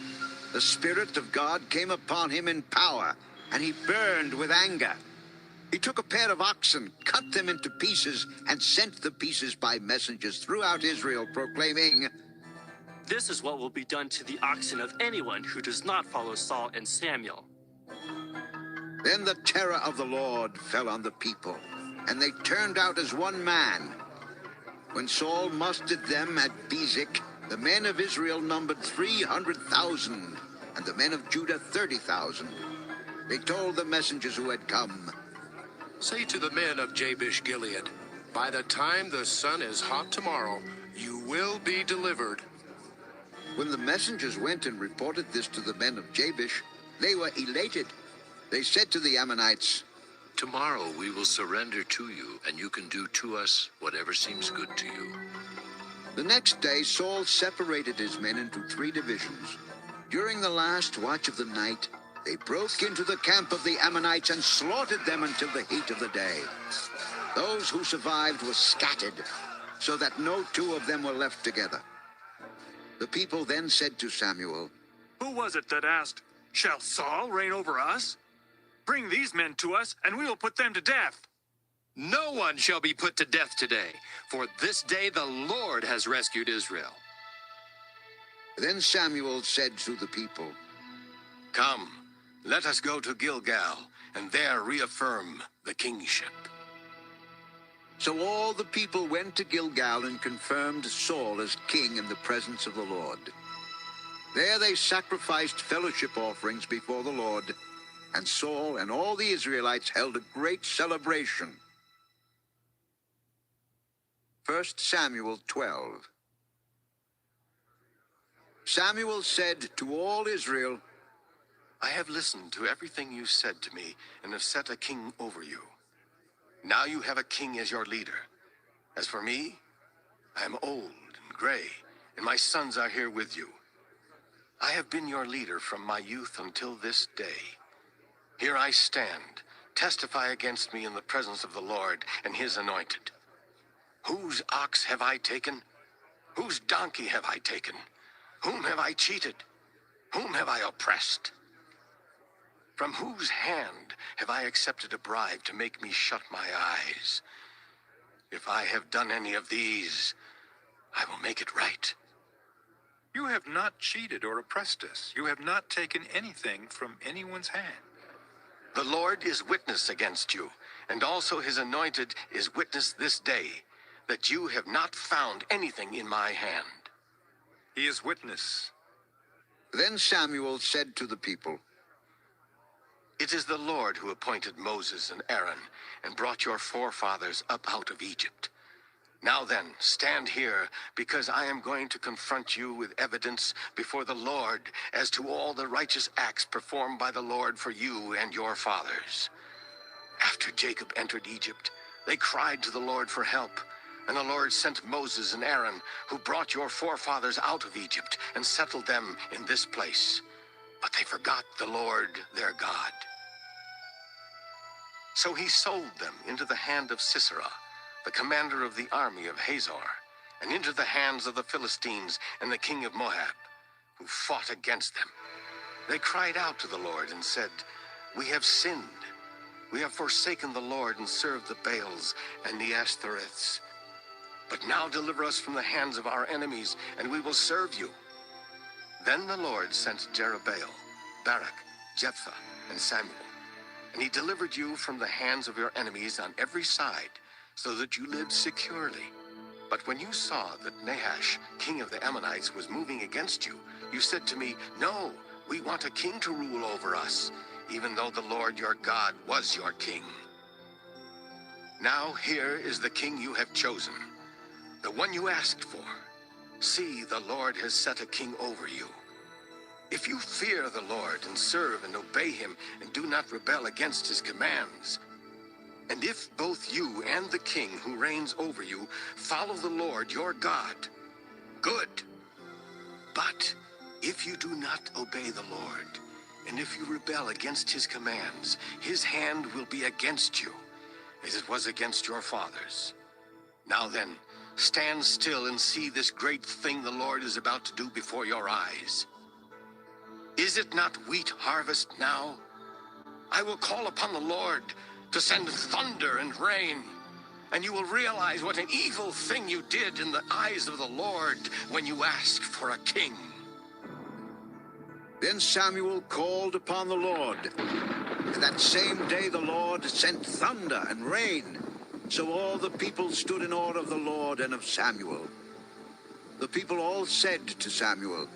the Spirit of God came upon him in power, and he burned with anger. He took a pair of oxen, cut them into pieces, and sent the pieces by messengers throughout Israel, proclaiming, "This is what will be done to the oxen of anyone who does not follow Saul and Samuel." Then the terror of the Lord fell on the people, and they turned out as one man. When Saul mustered them at Bezek, the men of Israel numbered 300,000, and the men of Judah 30,000. They told the messengers who had come, "Say to the men of Jabesh Gilead, by the time the sun is hot tomorrow, you will be delivered." When the messengers went and reported this to the men of Jabesh, they were elated. They said to the Ammonites, Tomorrow we will surrender to you, and you can do to us whatever seems good to you. The next day Saul separated his men into 3 divisions. During the last watch of the night, they broke into the camp of the Ammonites and slaughtered them until the heat of the day. Those who survived were scattered, so that no 2 of them were left together. The people then said to Samuel, "Who was it that asked, 'Shall Saul reign over us?' Bring these men to us, and we will put them to death." No one shall be put to death today, for this day the Lord has rescued Israel. Then Samuel said to the people, Come, let us go to Gilgal, and there reaffirm the kingship. So all the people went to Gilgal and confirmed Saul as king in the presence of the Lord. There they sacrificed fellowship offerings before the Lord, and Saul and all the Israelites held a great celebration. 1 Samuel 12. Samuel said to all Israel, I have listened to everything you said to me, and have set a king over you. Now you have a king as your leader. As for me, I am old and gray, and my sons are here with you. I have been your leader from my youth until this day. Here I stand, testify against me in the presence of the Lord and his anointed. Whose ox have I taken? Whose donkey have I taken? Whom have I cheated? Whom have I oppressed? From whose hand have I accepted a bribe to make me shut my eyes? If I have done any of these, I will make it right. You have not cheated or oppressed us. You have not taken anything from anyone's hand. The Lord is witness against you, and also his anointed is witness this day, that you have not found anything in my hand. He is witness. Then Samuel said to the people, It is the Lord who appointed Moses and Aaron and brought your forefathers up out of Egypt. Now then, stand here, because I am going to confront you with evidence before the Lord as to all the righteous acts performed by the Lord for you and your fathers. After Jacob entered Egypt, they cried to the Lord for help, and the Lord sent Moses and Aaron, who brought your forefathers out of Egypt and settled them in this place. But they forgot the Lord their God. So he sold them into the hand of Sisera, the commander of the army of Hazor, and into the hands of the Philistines and the king of Moab, who fought against them. They cried out to the Lord and said, We have sinned. We have forsaken the Lord and served the Baals and the Ashtoreths. But now deliver us from the hands of our enemies, and we will serve you. Then the Lord sent Jerubbaal, Barak, Jephthah, and Samuel, and he delivered you from the hands of your enemies on every side, so that you lived securely. But when you saw that Nahash, king of the Ammonites, was moving against you, you said to me, No, we want a king to rule over us, even though the Lord your God was your king. Now here is the king you have chosen, the one you asked for. See, the Lord has set a king over you. If you fear the Lord and serve and obey him and do not rebel against his commands, and if both you and the king who reigns over you follow the Lord your God, good. But if you do not obey the Lord, and if you rebel against his commands, his hand will be against you, as it was against your fathers. Now then, stand still and see this great thing the Lord is about to do before your eyes. Is it not wheat harvest now? I will call upon the Lord to send thunder and rain, and you will realize what an evil thing you did in the eyes of the Lord when you asked for a king. Then Samuel called upon the Lord. And that same day the Lord sent thunder and rain. So all the people stood in awe of the Lord and of Samuel. The people all said to Samuel,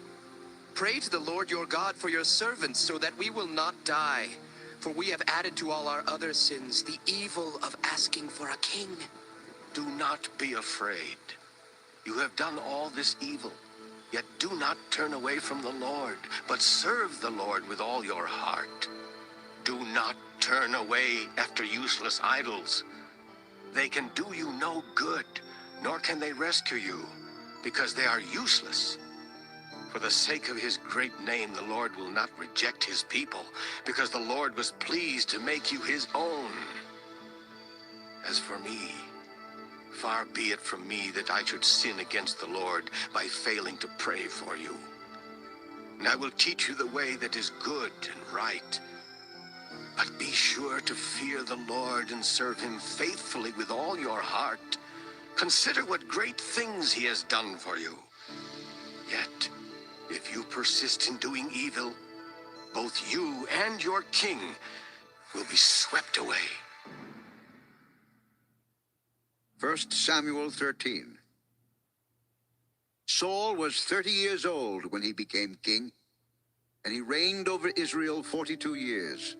"Pray to the Lord your God for your servants, so that we will not die. For we have added to all our other sins the evil of asking for a king." Do not be afraid. You have done all this evil. Yet do not turn away from the Lord, but serve the Lord with all your heart. Do not turn away after useless idols. They can do you no good, nor can they rescue you, because they are useless. For the sake of his great name, the Lord will not reject his people, because the Lord was pleased to make you his own. As for me, far be it from me that I should sin against the Lord by failing to pray for you. And I will teach you the way that is good and right. But be sure to fear the Lord and serve him faithfully with all your heart. Consider what great things he has done for you. Yet, if you persist in doing evil, both you and your king will be swept away. 1 Samuel 13. Saul was 30 years old when he became king, and he reigned over Israel 42 years.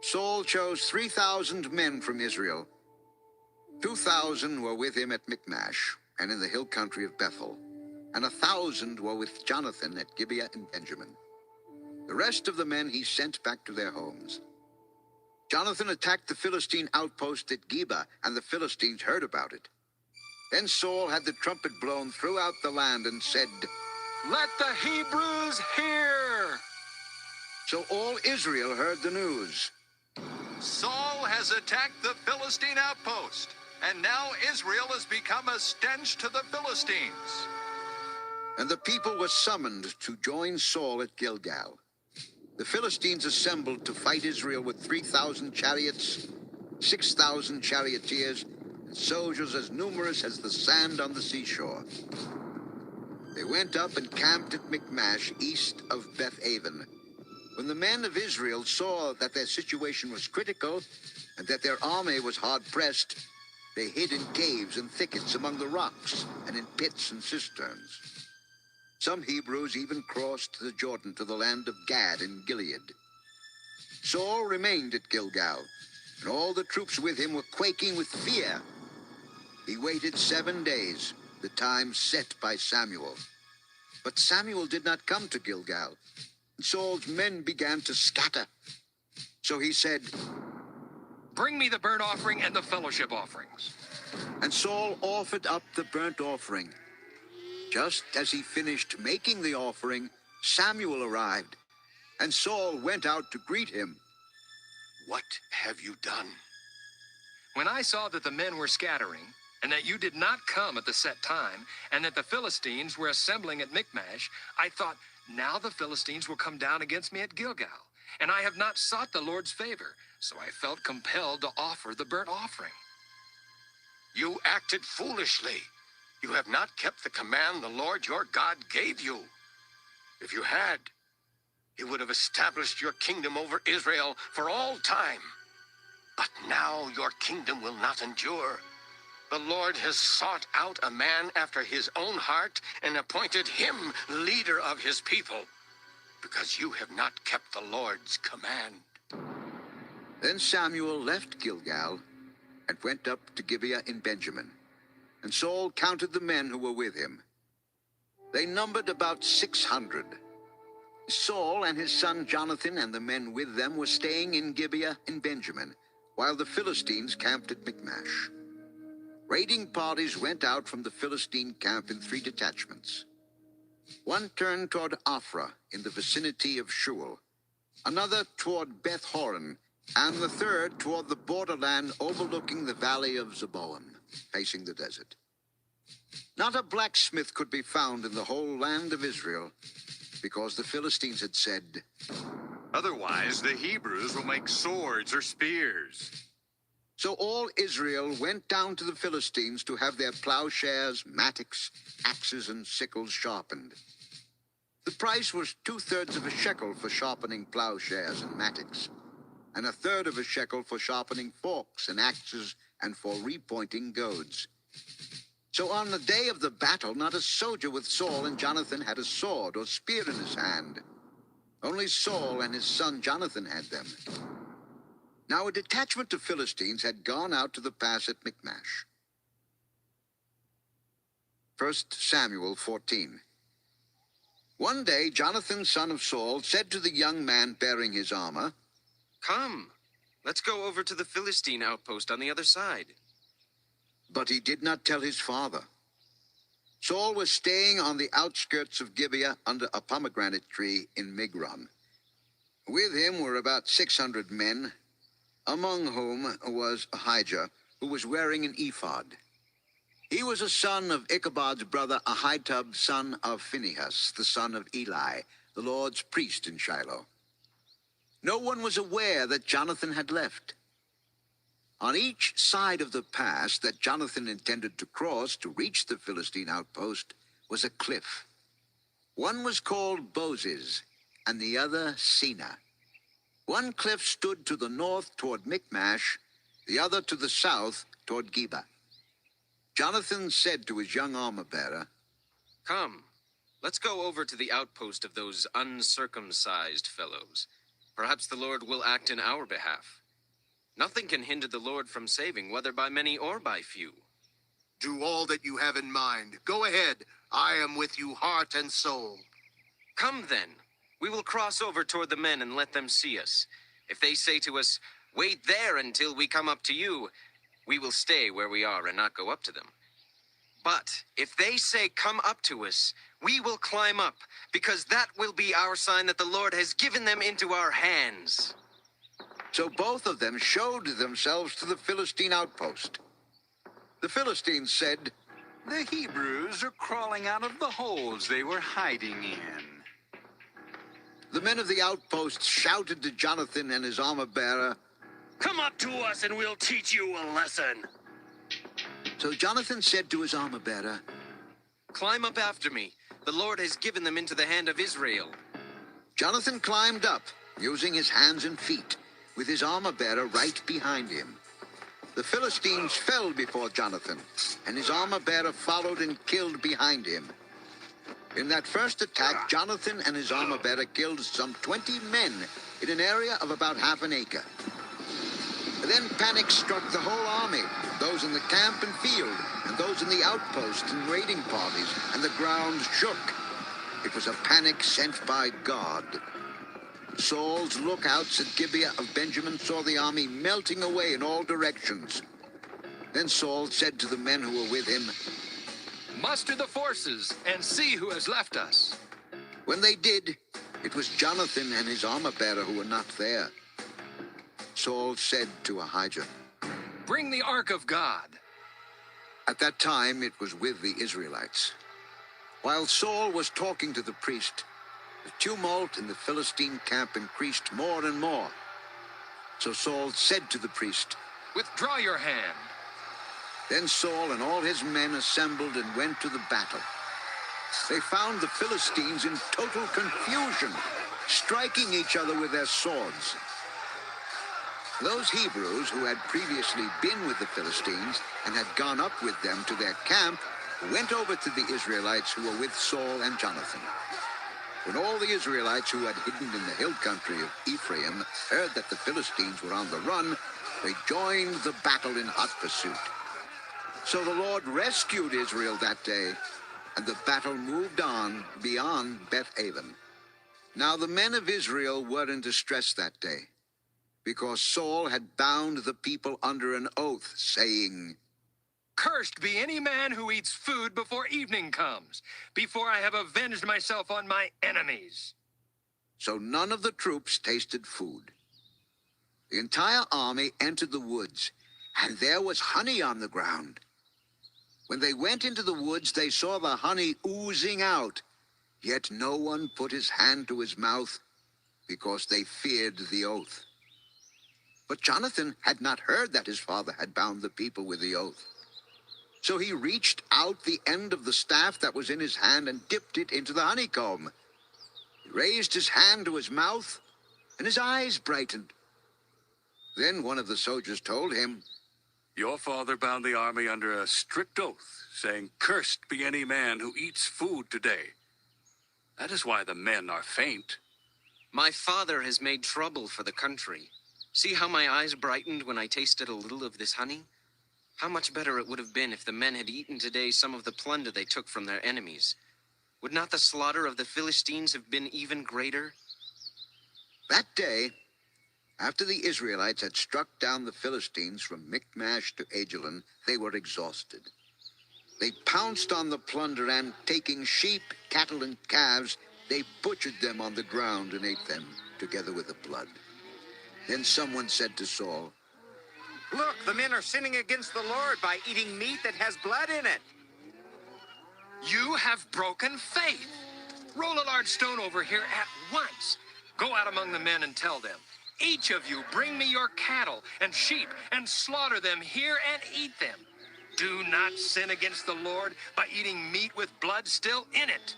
Saul chose 3,000 men from Israel. 2,000 were with him at Michmash and in the hill country of Bethel, and 1,000 were with Jonathan at Gibeah in Benjamin. The rest of the men he sent back to their homes. Jonathan attacked the Philistine outpost at Geba, and the Philistines heard about it. Then Saul had the trumpet blown throughout the land and said, "Let the Hebrews hear!" So all Israel heard the news. Saul has attacked the Philistine outpost, and now Israel has become a stench to the Philistines. And the people were summoned to join Saul at Gilgal. The Philistines assembled to fight Israel with 3,000 chariots, 6,000 charioteers, and soldiers as numerous as the sand on the seashore. They went up and camped at Michmash, east of Beth-aven. When the men of Israel saw that their situation was critical and that their army was hard-pressed, they hid in caves and thickets among the rocks and in pits and cisterns. Some Hebrews even crossed the Jordan to the land of Gad and Gilead. Saul remained at Gilgal, and all the troops with him were quaking with fear. He waited 7 days, the time set by Samuel. But Samuel did not come to Gilgal, and Saul's men began to scatter. So he said, "Bring me the burnt offering and the fellowship offerings." And Saul offered up the burnt offering. Just as he finished making the offering, Samuel arrived, and Saul went out to greet him. What have you done? When I saw that the men were scattering, and that you did not come at the set time, and that the Philistines were assembling at Michmash, I thought, now the Philistines will come down against me at Gilgal, and I have not sought the Lord's favor, so I felt compelled to offer the burnt offering. You acted foolishly. You have not kept the command the Lord your God gave you. If you had, he would have established your kingdom over Israel for all time. But now your kingdom will not endure. The Lord has sought out a man after his own heart and appointed him leader of his people, because you have not kept the Lord's command. Then Samuel left Gilgal and went up to Gibeah in Benjamin. And Saul counted the men who were with him. They numbered about 600. Saul and his son Jonathan and the men with them were staying in Gibeah in Benjamin, while the Philistines camped at Michmash. Raiding parties went out from the Philistine camp in 3 detachments. One turned toward Ophrah in the vicinity of Shual, another toward Beth-horon, and the third toward the borderland overlooking the valley of Zeboim. facing the desert. Not a blacksmith could be found in the whole land of Israel, because the Philistines had said, Otherwise, the Hebrews will make swords or spears. So all Israel went down to the Philistines to have their plowshares, mattocks, axes, and sickles sharpened. The price was 2/3 of a shekel for sharpening plowshares and mattocks, and 1/3 of a shekel for sharpening forks and axes and for repointing goads. So on the day of the battle, not a soldier with Saul and Jonathan had a sword or spear in his hand. Only Saul and his son Jonathan had them. Now a detachment of Philistines had gone out to the pass at Michmash. 1 Samuel 14. One day Jonathan, son of Saul, said to the young man bearing his armor, Come, let's go over to the Philistine outpost on the other side. But he did not tell his father. Saul was staying on the outskirts of Gibeah under a pomegranate tree in Migron. With him were about 600 men, among whom was Ahijah, who was wearing an ephod. He was a son of Ichabod's brother Ahitub, son of Phinehas, the son of Eli, the Lord's priest in Shiloh. No one was aware that Jonathan had left. On each side of the pass that Jonathan intended to cross to reach the Philistine outpost was a cliff. One was called Bozez, and the other Sina. One cliff stood to the north toward Michmash, the other to the south toward Geba. Jonathan said to his young armor-bearer, Come, let's go over to the outpost of those uncircumcised fellows. Perhaps the Lord will act in our behalf. Nothing can hinder the Lord from saving, whether by many or by few. Do all that you have in mind. Go ahead. I am with you heart and soul. Come then. We will cross over toward the men and let them see us. If they say to us, Wait there until we come up to you, we will stay where we are and not go up to them. But if they say, Come up to us, we will climb up, because that will be our sign that the Lord has given them into our hands. So both of them showed themselves to the Philistine outpost. The Philistines said, The Hebrews are crawling out of the holes they were hiding in. The men of the outpost shouted to Jonathan and his armor-bearer, Come up to us and we'll teach you a lesson. So Jonathan said to his armor-bearer, Climb up after me. The Lord has given them into the hand of Israel. Jonathan climbed up, using his hands and feet, with his armor-bearer right behind him. The Philistines fell before Jonathan, and his armor-bearer followed and killed behind him. In that first attack, Jonathan and his armor-bearer killed some 20 men in an area of about half an acre. Then panic struck the whole army, those in the camp and field, and those in the outposts and raiding parties, and the ground shook. It was a panic sent by God. Saul's lookouts at Gibeah of Benjamin saw the army melting away in all directions. Then Saul said to the men who were with him, Muster the forces and see who has left us. When they did, it was Jonathan and his armor-bearer who were not there. Saul said to Ahijah, Bring the ark of God. At that time it was with the Israelites. While Saul was talking to the priest, the tumult in the Philistine camp increased more and more. So Saul said to the priest, Withdraw your hand. Then Saul and all his men assembled and went to the battle. They found the Philistines in total confusion, striking each other with their swords. Those Hebrews who had previously been with the Philistines and had gone up with them to their camp went over to the Israelites who were with Saul and Jonathan. When all the Israelites who had hidden in the hill country of Ephraim heard that the Philistines were on the run, they joined the battle in hot pursuit. So the Lord rescued Israel that day, and the battle moved on beyond Beth-aven. Now the men of Israel were in distress that day, because Saul had bound the people under an oath, saying, Cursed be any man who eats food before evening comes, before I have avenged myself on my enemies. So none of the troops tasted food. The entire army entered the woods, and there was honey on the ground, When they went into the woods, they saw the honey oozing out, yet no one put his hand to his mouth, because they feared the oath. But Jonathan had not heard that his father had bound the people with the oath. So he reached out the end of the staff that was in his hand and dipped it into the honeycomb. He raised his hand to his mouth, and his eyes brightened. Then one of the soldiers told him, Your father bound the army under a strict oath, saying, Cursed be any man who eats food today. That is why the men are faint. My father has made trouble for the country. See how my eyes brightened when I tasted a little of this honey? How much better it would have been if the men had eaten today some of the plunder they took from their enemies. Would not the slaughter of the Philistines have been even greater? That day, after the Israelites had struck down the Philistines from Michmash to Ajalon, they were exhausted. They pounced on the plunder and, taking sheep, cattle, and calves, they butchered them on the ground and ate them, together with the blood. Then someone said to Saul, Look, the men are sinning against the Lord by eating meat that has blood in it. You have broken faith. Roll a large stone over here at once. Go out among the men and tell them, each of you bring me your cattle and sheep and slaughter them here and eat them. Do not sin against the Lord by eating meat with blood still in it.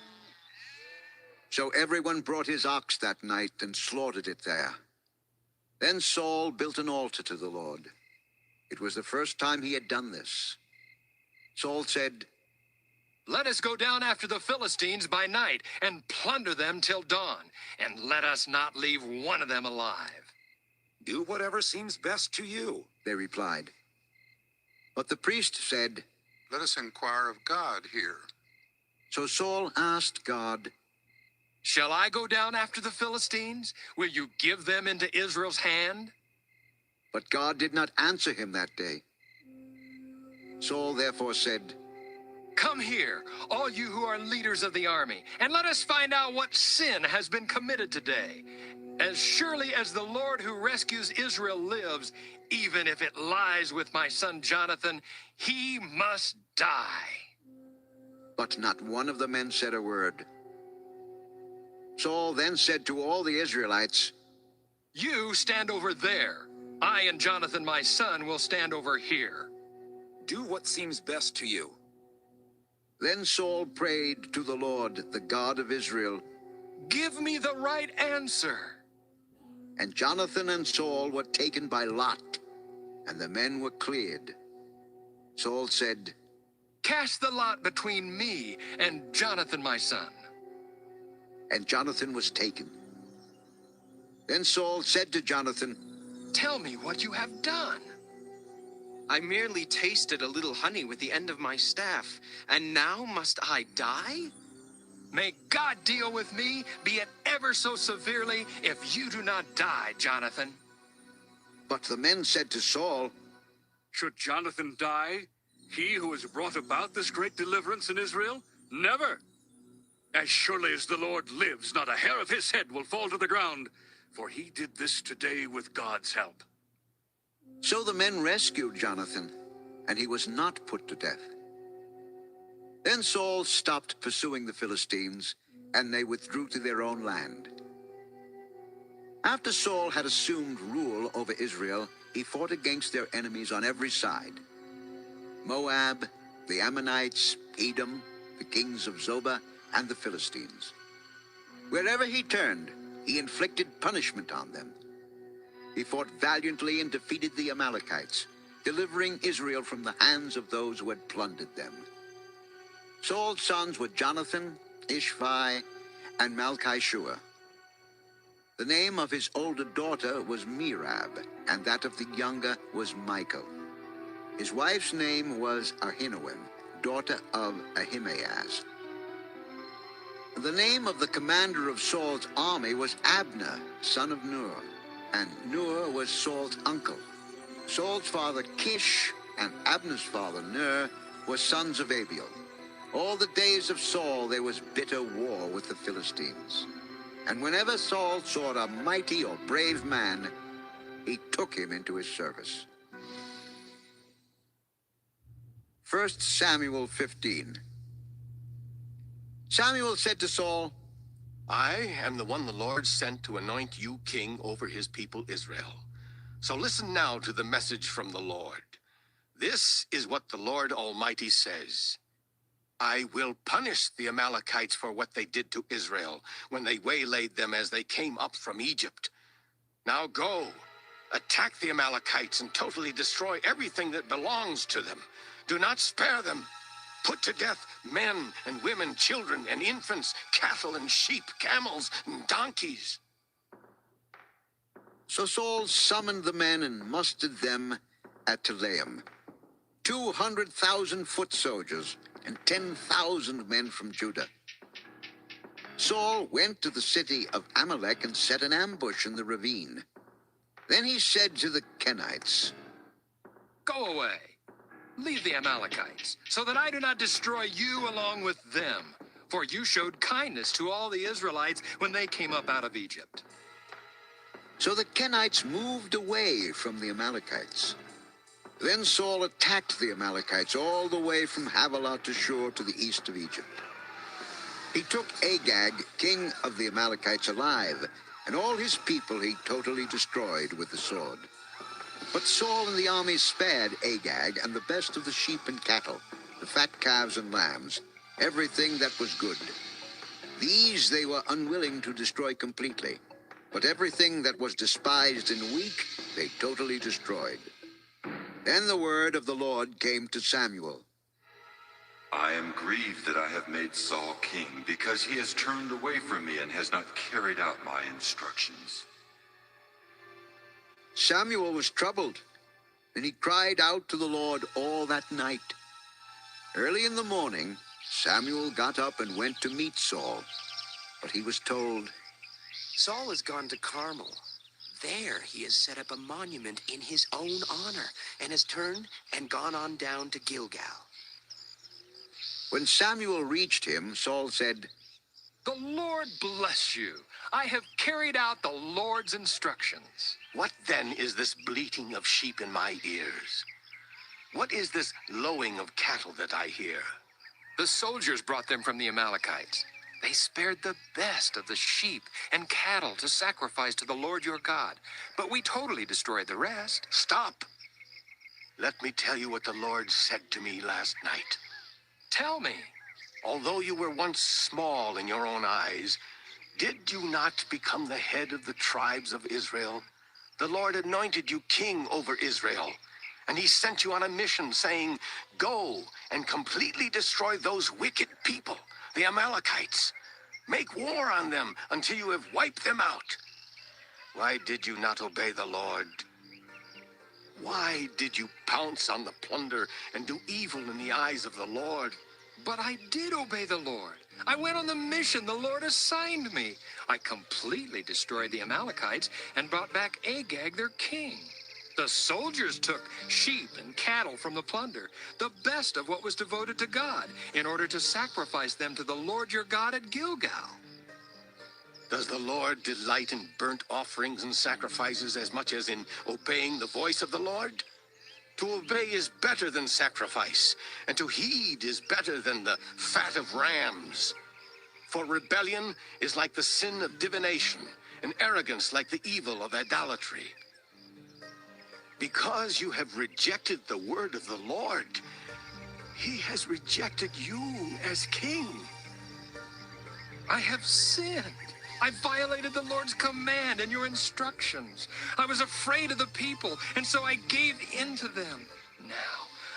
So everyone brought his ox that night and slaughtered it there. Then Saul built an altar to the Lord. It was the first time he had done this. Saul said, Let us go down after the Philistines by night and plunder them till dawn, and let us not leave one of them alive. Do whatever seems best to you, they replied. But the priest said, Let us inquire of God here. So Saul asked God, Shall I go down after the Philistines? Will you give them into Israel's hand? But God did not answer him that day. Saul therefore said, Come here, all you who are leaders of the army, and let us find out what sin has been committed today. As surely as the Lord who rescues Israel lives, even if it lies with my son Jonathan, he must die. But not one of the men said a word. Saul then said to all the Israelites, You stand over there. I and Jonathan, my son, will stand over here. Do what seems best to you. Then Saul prayed to the Lord, the God of Israel, Give me the right answer. And Jonathan and Saul were taken by lot, and the men were cleared. Saul said, Cast the lot between me and Jonathan, my son. And Jonathan was taken. Then Saul said to Jonathan, Tell me what you have done. I merely tasted a little honey with the end of my staff, and now must I die? May God deal with me, be it ever so severely, if you do not die, Jonathan. But the men said to Saul, Should Jonathan die, he who has brought about this great deliverance in Israel? Never! As surely as the Lord lives, not a hair of his head will fall to the ground, for he did this today with God's help. So the men rescued Jonathan, and he was not put to death. Then Saul stopped pursuing the Philistines, and they withdrew to their own land. After Saul had assumed rule over Israel, he fought against their enemies on every side: Moab, the Ammonites, Edom, the kings of Zobah, and the Philistines. Wherever he turned, he inflicted punishment on them. He fought valiantly and defeated the Amalekites, delivering Israel from the hands of those who had plundered them. Saul's sons were Jonathan, Ishvi, and Malchishua. The name of his older daughter was Merab, and that of the younger was Michal. His wife's name was Ahinoam, daughter of Ahimaaz. The name of the commander of Saul's army was Abner, son of Ner, and Ner was Saul's uncle. Saul's father Kish and Abner's father Ner were sons of Abiel. All the days of Saul there was bitter war with the Philistines. And whenever Saul saw a mighty or brave man, he took him into his service. 1 Samuel 15. Samuel said to Saul, I am the one the Lord sent to anoint you king over his people Israel. So listen now to the message from the Lord. This is what the Lord Almighty says. I will punish the Amalekites for what they did to Israel when they waylaid them as they came up from Egypt. Now go, attack the Amalekites and totally destroy everything that belongs to them. Do not spare them. Put to death men and women, children and infants, cattle and sheep, camels and donkeys. So Saul summoned the men and mustered them at Telaim, 200,000 foot soldiers and 10,000 men from Judah. Saul went to the city of Amalek and set an ambush in the ravine. Then he said to the Kenites, Go away. Leave the Amalekites, so that I do not destroy you along with them. For you showed kindness to all the Israelites when they came up out of Egypt. So the Kenites moved away from the Amalekites. Then Saul attacked the Amalekites all the way from Havilah to Shur to the east of Egypt. He took Agag, king of the Amalekites, alive, and all his people he totally destroyed with the sword. But Saul and the army spared Agag and the best of the sheep and cattle, the fat calves and lambs, everything that was good. These they were unwilling to destroy completely, but everything that was despised and weak they totally destroyed. Then the word of the Lord came to Samuel. I am grieved that I have made Saul king, because he has turned away from me and has not carried out my instructions. Samuel was troubled, and he cried out to the Lord all that night. Early in the morning, Samuel got up and went to meet Saul, but he was told, Saul has gone to Carmel. There he has set up a monument in his own honor and has turned and gone on down to Gilgal. When Samuel reached him, Saul said, The Lord bless you. I have carried out the Lord's instructions. What then is this bleating of sheep in my ears? What is this lowing of cattle that I hear? The soldiers brought them from the Amalekites. They spared the best of the sheep and cattle to sacrifice to the Lord your God, but we totally destroyed the rest. Stop! Let me tell you what the Lord said to me last night. Tell me. Although you were once small in your own eyes, did you not become the head of the tribes of Israel? The Lord anointed you king over Israel, and he sent you on a mission saying, Go and completely destroy those wicked people, the Amalekites. Make war on them until you have wiped them out. Why did you not obey the Lord? Why did you pounce on the plunder and do evil in the eyes of the Lord? But I did obey the Lord. I went on the mission the Lord assigned me. I completely destroyed the Amalekites and brought back Agag, their king. The soldiers took sheep and cattle from the plunder, the best of what was devoted to God, in order to sacrifice them to the Lord your God at Gilgal. Does the Lord delight in burnt offerings and sacrifices as much as in obeying the voice of the Lord? To obey is better than sacrifice, and to heed is better than the fat of rams. For rebellion is like the sin of divination, and arrogance like the evil of idolatry. Because you have rejected the word of the Lord, he has rejected you as king. I have sinned. I violated the Lord's command and your instructions. I was afraid of the people, and so I gave in to them. Now,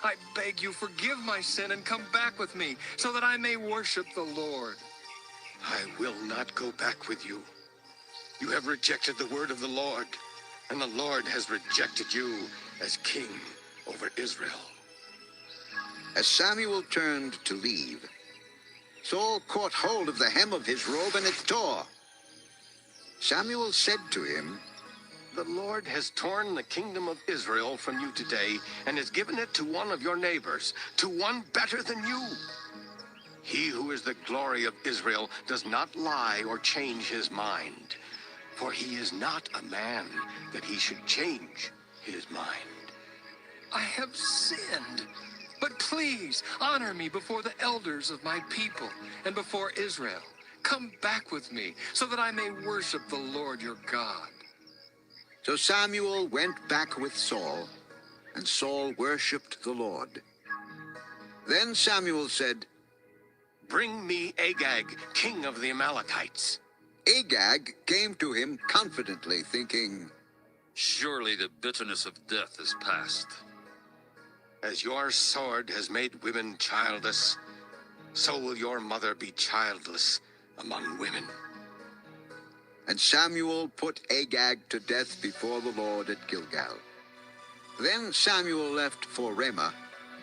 I beg you, forgive my sin and come back with me, so that I may worship the Lord. I will not go back with you. You have rejected the word of the Lord, and the Lord has rejected you as king over Israel. As Samuel turned to leave, Saul caught hold of the hem of his robe, and it tore. Samuel said to him, The Lord has torn the kingdom of Israel from you today and has given it to one of your neighbors, to one better than you. He who is the glory of Israel does not lie or change his mind, for he is not a man that he should change his mind. I have sinned. But please honor me before the elders of my people and before Israel. Come back with me so that I may worship the Lord your God. So Samuel went back with Saul, and Saul worshipped the Lord. Then Samuel said, Bring me Agag, king of the Amalekites. Agag came to him confidently, thinking, Surely the bitterness of death is past. As your sword has made women childless, so will your mother be childless among women. And Samuel put Agag to death before the Lord at Gilgal. Then Samuel left for Ramah,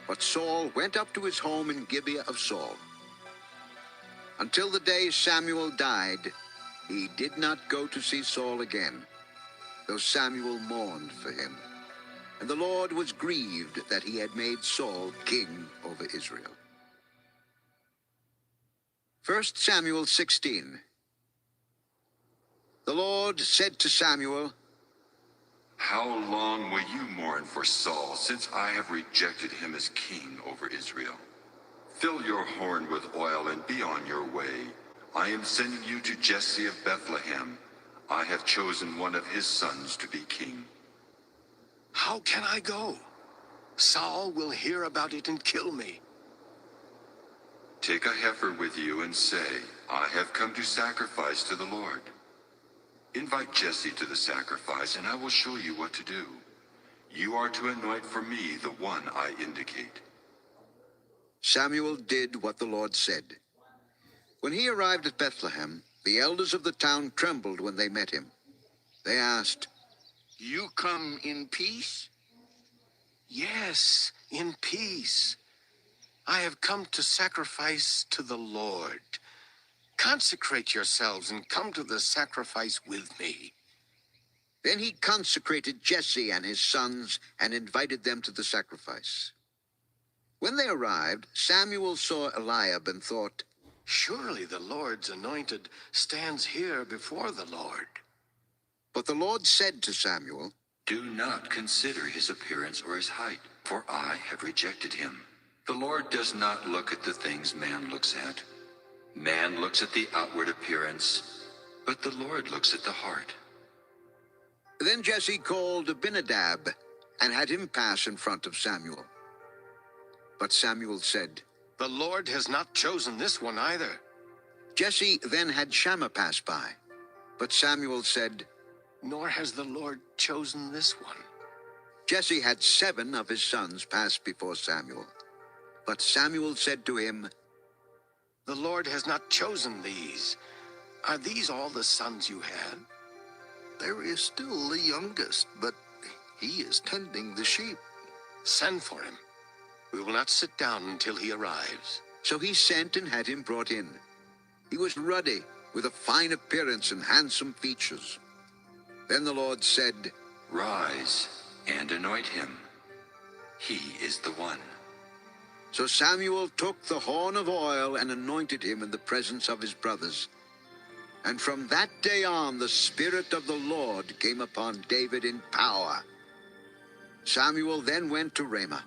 but Saul went up to his home in Gibeah of Saul. Until the day Samuel died, he did not go to see Saul again, though Samuel mourned for him. And the Lord was grieved that he had made Saul king over Israel. 1 Samuel 16. The Lord said to Samuel, How long will you mourn for Saul, since I have rejected him as king over Israel? Fill your horn with oil and be on your way. I am sending you to Jesse of Bethlehem. I have chosen one of his sons to be king. How can I go? Saul will hear about it and kill me. Take a heifer with you and say, I have come to sacrifice to the Lord. Invite Jesse to the sacrifice, and I will show you what to do. You are to anoint for me the one I indicate. Samuel did what the Lord said. When he arrived at Bethlehem, the elders of the town trembled when they met him. They asked, You come in peace? Yes, in peace. I have come to sacrifice to the Lord. Consecrate yourselves and come to the sacrifice with me. Then he consecrated Jesse and his sons and invited them to the sacrifice. When they arrived, Samuel saw Eliab and thought, Surely the Lord's anointed stands here before the Lord. But the Lord said to Samuel, Do not consider his appearance or his height, for I have rejected him. The Lord does not look at the things man looks at. Man looks at the outward appearance, but the Lord looks at the heart. Then Jesse called Abinadab and had him pass in front of Samuel. But Samuel said, The Lord has not chosen this one either. Jesse then had Shammah pass by. But Samuel said, Nor has the Lord chosen this one. Jesse had 7 of his sons pass before Samuel. But Samuel said to him, The Lord has not chosen these. Are these all the sons you had? There is still the youngest, but he is tending the sheep. Send for him. We will not sit down until he arrives. So he sent and had him brought in. He was ruddy, with a fine appearance and handsome features. Then the Lord said, Rise and anoint him. He is the one. So Samuel took the horn of oil and anointed him in the presence of his brothers. And from that day on, the Spirit of the Lord came upon David in power. Samuel then went to Ramah.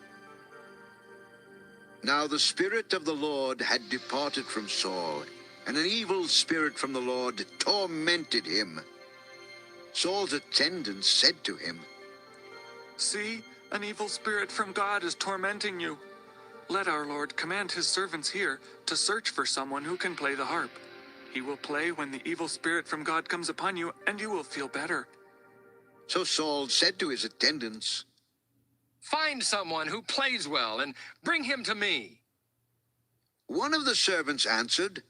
Now the Spirit of the Lord had departed from Saul, and an evil spirit from the Lord tormented him. Saul's attendants said to him, See, an evil spirit from God is tormenting you. Let our Lord command his servants here to search for someone who can play the harp. He will play when the evil spirit from God comes upon you, and you will feel better. So Saul said to his attendants, Find someone who plays well and bring him to me. One of the servants answered,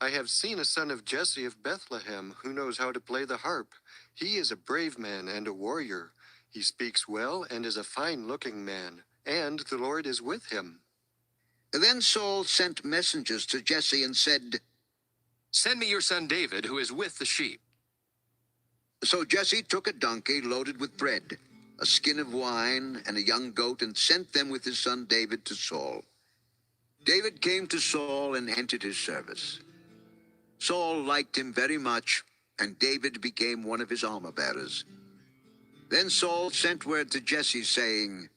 I have seen a son of Jesse of Bethlehem who knows how to play the harp. He is a brave man and a warrior. He speaks well and is a fine-looking man, and the Lord is with him. Then Saul sent messengers to Jesse and said, Send me your son David, who is with the sheep. So Jesse took a donkey loaded with bread, a skin of wine, and a young goat, and sent them with his son David to Saul. David came to Saul and entered his service. Saul liked him very much, and David became one of his armor-bearers. Then Saul sent word to Jesse, saying,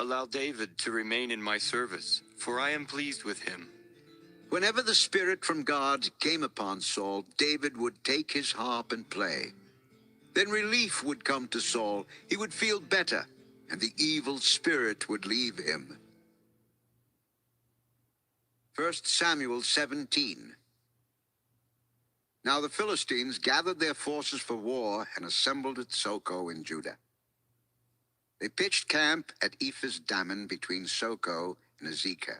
Allow David to remain in my service, for I am pleased with him. Whenever the Spirit from God came upon Saul, David would take his harp and play. Then relief would come to Saul. He would feel better, and the evil spirit would leave him. 1 Samuel 17. Now the Philistines gathered their forces for war and assembled at Soko in Judah. They pitched camp at Ephes Dammim between Soko and Azekah.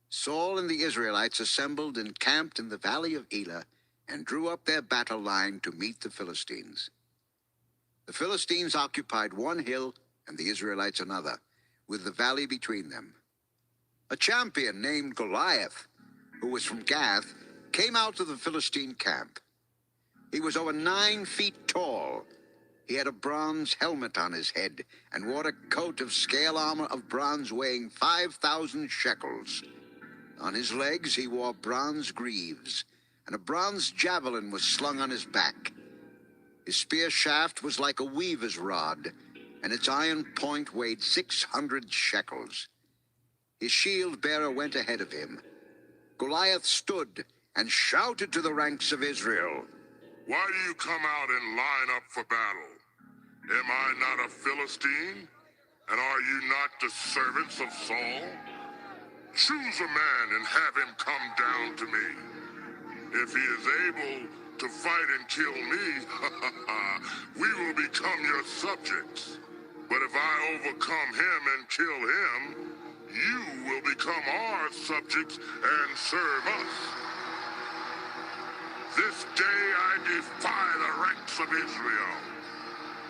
Saul and the Israelites assembled and camped in the valley of Elah and drew up their battle line to meet the Philistines. The Philistines occupied one hill and the Israelites another, with the valley between them. A champion named Goliath, who was from Gath, came out of the Philistine camp. He was over 9 feet tall. He had a bronze helmet on his head and wore a coat of scale armor of bronze weighing 5,000 shekels. On his legs he wore bronze greaves, and a bronze javelin was slung on his back. His spear shaft was like a weaver's rod, and its iron point weighed 600 shekels. His shield bearer went ahead of him. Goliath stood and shouted to the ranks of Israel, "Why do you come out and line up for battle? Am I not a Philistine? And are you not the servants of Saul? Choose a man and have him come down to me. If he is able to fight and kill me, we will become your subjects. But if I overcome him and kill him, you will become our subjects and serve us. This day I defy the ranks of Israel.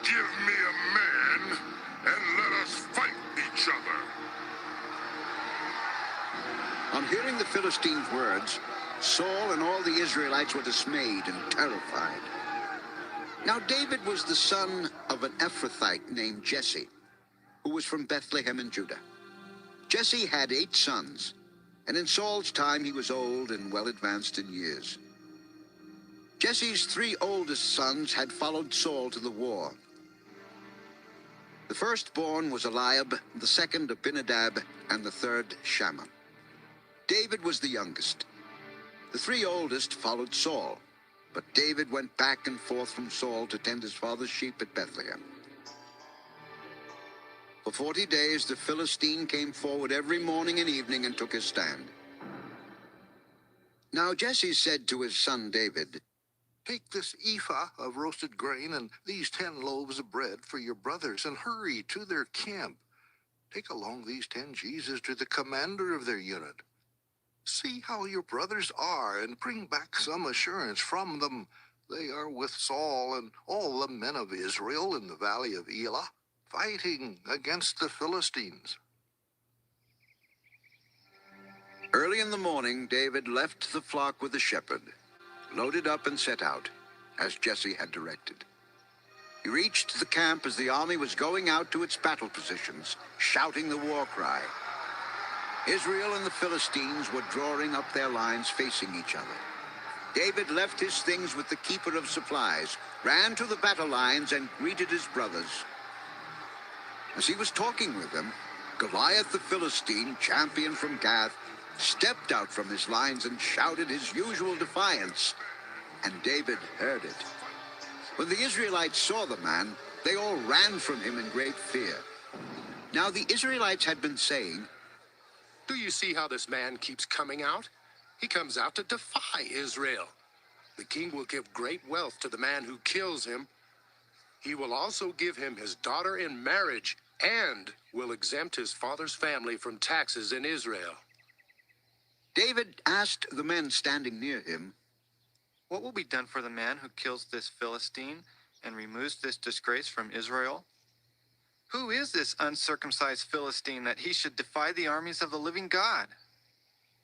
Give me a man and let us fight each other." On hearing the Philistines' words, Saul and all the Israelites were dismayed and terrified. Now David was the son of an Ephrathite named Jesse, who was from Bethlehem in Judah. Jesse had 8 sons, and in Saul's time he was old and well advanced in years. Jesse's 3 oldest sons had followed Saul to the war. The firstborn was Eliab, the second Abinadab, and the third Shammah. David was the youngest. The 3 oldest followed Saul, but David went back and forth from Saul to tend his father's sheep at Bethlehem. For 40 days the Philistine came forward every morning and evening and took his stand. Now Jesse said to his son David, "Take this ephah of roasted grain and these 10 loaves of bread for your brothers, and hurry to their camp. Take along these 10 cheeses to the commander of their unit. See how your brothers are, and bring back some assurance from them. They are with Saul and all the men of Israel in the valley of Elah, fighting against the Philistines." Early in the morning, David left the flock with the shepherd, loaded up and set out, as Jesse had directed. He reached the camp as the army was going out to its battle positions, shouting the war cry. Israel and the Philistines were drawing up their lines facing each other. David left his things with the keeper of supplies, ran to the battle lines, and greeted his brothers. As he was talking with them, Goliath the Philistine, champion from Gath, stepped out from his lines and shouted his usual defiance, and David heard it. When the Israelites saw the man, they all ran from him in great fear. Now the Israelites had been saying, "Do you see how this man keeps coming out? He comes out to defy Israel. The king will give great wealth to the man who kills him. He will also give him his daughter in marriage and will exempt his father's family from taxes in Israel." David asked the men standing near him, "What will be done for the man who kills this Philistine and removes this disgrace from Israel? Who is this uncircumcised Philistine that he should defy the armies of the living God?"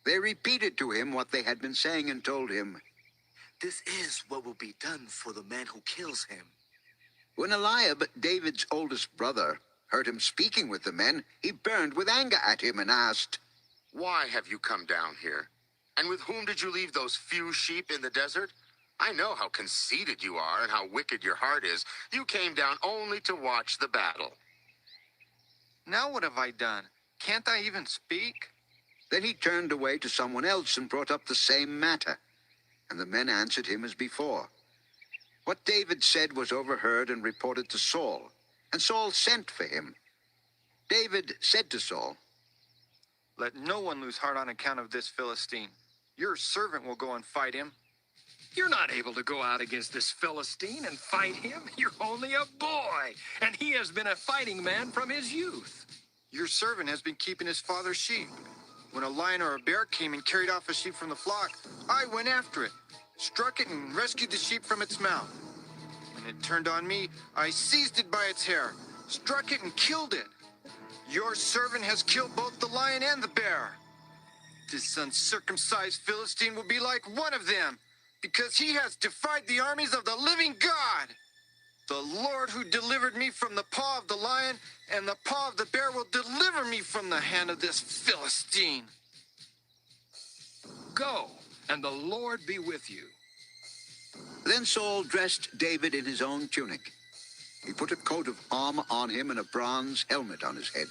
They repeated to him what they had been saying and told him, "This is what will be done for the man who kills him." When Eliab, David's oldest brother, heard him speaking with the men, he burned with anger at him and asked, "Why have you come down here? And with whom did you leave those few sheep in the desert? I know how conceited you are and how wicked your heart is. You came down only to watch the battle." "Now what have I done? Can't I even speak? Then he turned away to someone else and brought up the same matter, and the men answered him as before. What David said was overheard and reported to Saul, and Saul sent for him. David said to Saul, Let no one lose heart on account of this Philistine. Your servant will go and fight him. You're not able to go out against this Philistine and fight him. You're only a boy, and he has been a fighting man from his youth. Your servant has been keeping his father's sheep. When a lion or a bear came and carried off a sheep from the flock, I went after it, struck it, and rescued the sheep from its mouth. When it turned on me, I seized it by its hair, struck it, and killed it. Your servant has killed both the lion and the bear. This uncircumcised Philistine will be like one of them, because he has defied the armies of the living God. The Lord who delivered me from the paw of the lion and the paw of the bear will deliver me from the hand of this Philistine. Go, and the Lord be with you. Then Saul dressed David in his own tunic. He put a coat of armor on him and a bronze helmet on his head.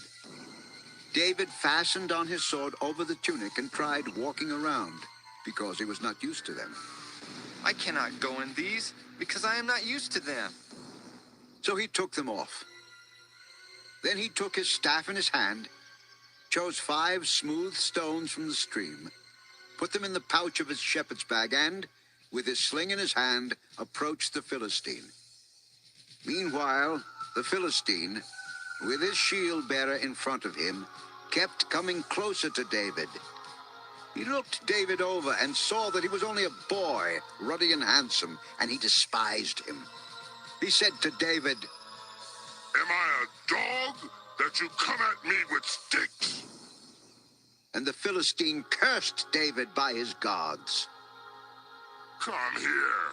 David fastened on his sword over the tunic and tried walking around, because he was not used to them. I cannot go in these, because I am not used to them. So he took them off. Then he took his staff in his hand, chose 5 smooth stones from the stream, put them in the pouch of his shepherd's bag, and, with his sling in his hand, approached the Philistine. Meanwhile, the Philistine, with his shield bearer in front of him, kept coming closer to David. He looked David over and saw that he was only a boy, ruddy and handsome, and he despised him. He said to David, Am I a dog that you come at me with sticks? And the Philistine cursed David by his gods. Come here,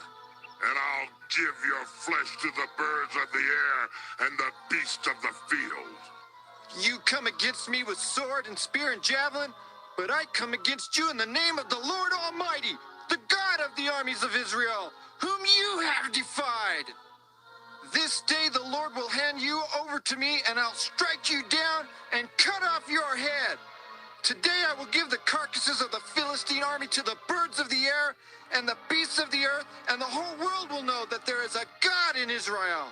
and I'll give your flesh to the birds of the air and the beasts of the field. You come against me with sword and spear and javelin, but I come against you in the name of the Lord Almighty, the God of the armies of Israel, whom you have defied. This day the Lord will hand you over to me, and I'll strike you down and cut off your head. Today I will give the carcasses of the Philistine army to the birds of the air and the beasts of the earth, and the whole world will know that there is a God in Israel.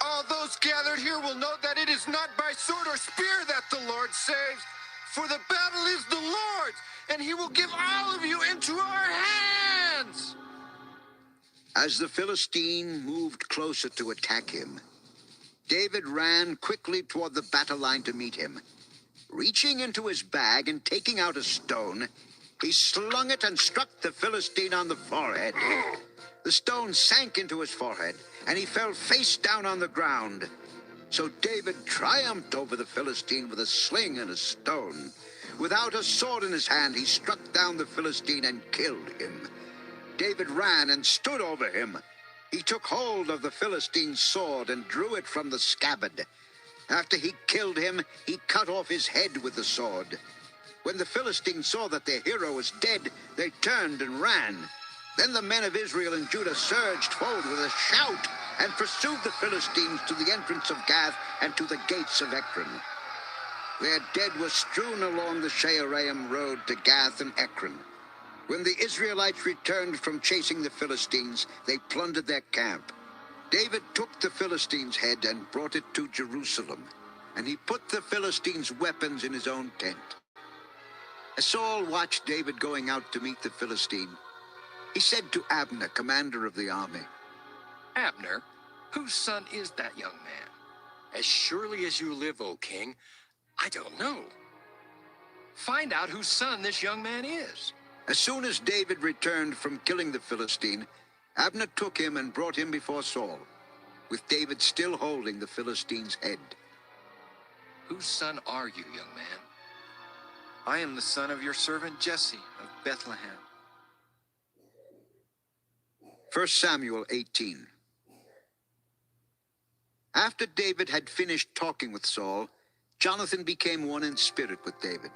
All those gathered here will know that it is not by sword or spear that the Lord saves, for the battle is the Lord's, and he will give all of you into our hands. As the Philistine moved closer to attack him, David ran quickly toward the battle line to meet him. Reaching into his bag and taking out a stone, he slung it and struck the Philistine on the forehead. The stone sank into his forehead, and he fell face down on the ground. So David triumphed over the Philistine with a sling and a stone. Without a sword in his hand, he struck down the Philistine and killed him. David ran and stood over him. He took hold of the Philistine's sword and drew it from the scabbard. After he killed him, he cut off his head with the sword. When the Philistines saw that their hero was dead, they turned and ran. Then the men of Israel and Judah surged forward with a shout and pursued the Philistines to the entrance of Gath and to the gates of Ekron. Their dead were strewn along the Shaaraim road to Gath and Ekron. When the Israelites returned from chasing the Philistines, they plundered their camp. David took the Philistines' head and brought it to Jerusalem, and he put the Philistines' weapons in his own tent. As Saul watched David going out to meet the Philistine, he said to Abner, commander of the army, Abner, whose son is that young man? As surely as you live, O king, I don't know. Find out whose son this young man is. As soon as David returned from killing the Philistine, Abner took him and brought him before Saul, with David still holding the Philistine's head. Whose son are you, young man? I am the son of your servant Jesse of Bethlehem. 1 Samuel 18. After David had finished talking with Saul, Jonathan became one in spirit with David,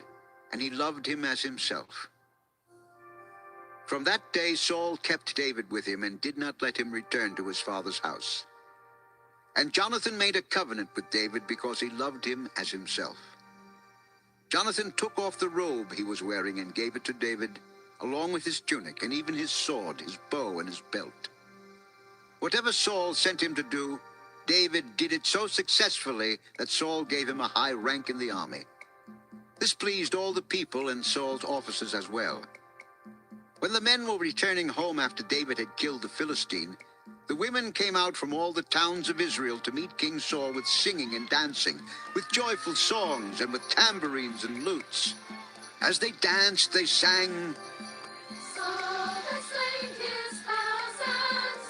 and he loved him as himself. From that day Saul kept David with him and did not let him return to his father's house. And Jonathan made a covenant with David because he loved him as himself. Jonathan took off the robe he was wearing and gave it to David, along with his tunic and even his sword, his bow, and his belt. Whatever Saul sent him to do, David did it so successfully that Saul gave him a high rank in the army. This pleased all the people and Saul's officers as well. When the men were returning home after David had killed the Philistine, the women came out from all the towns of Israel to meet King Saul with singing and dancing, with joyful songs and with tambourines and lutes. As they danced, they sang, Saul has slain his thousands,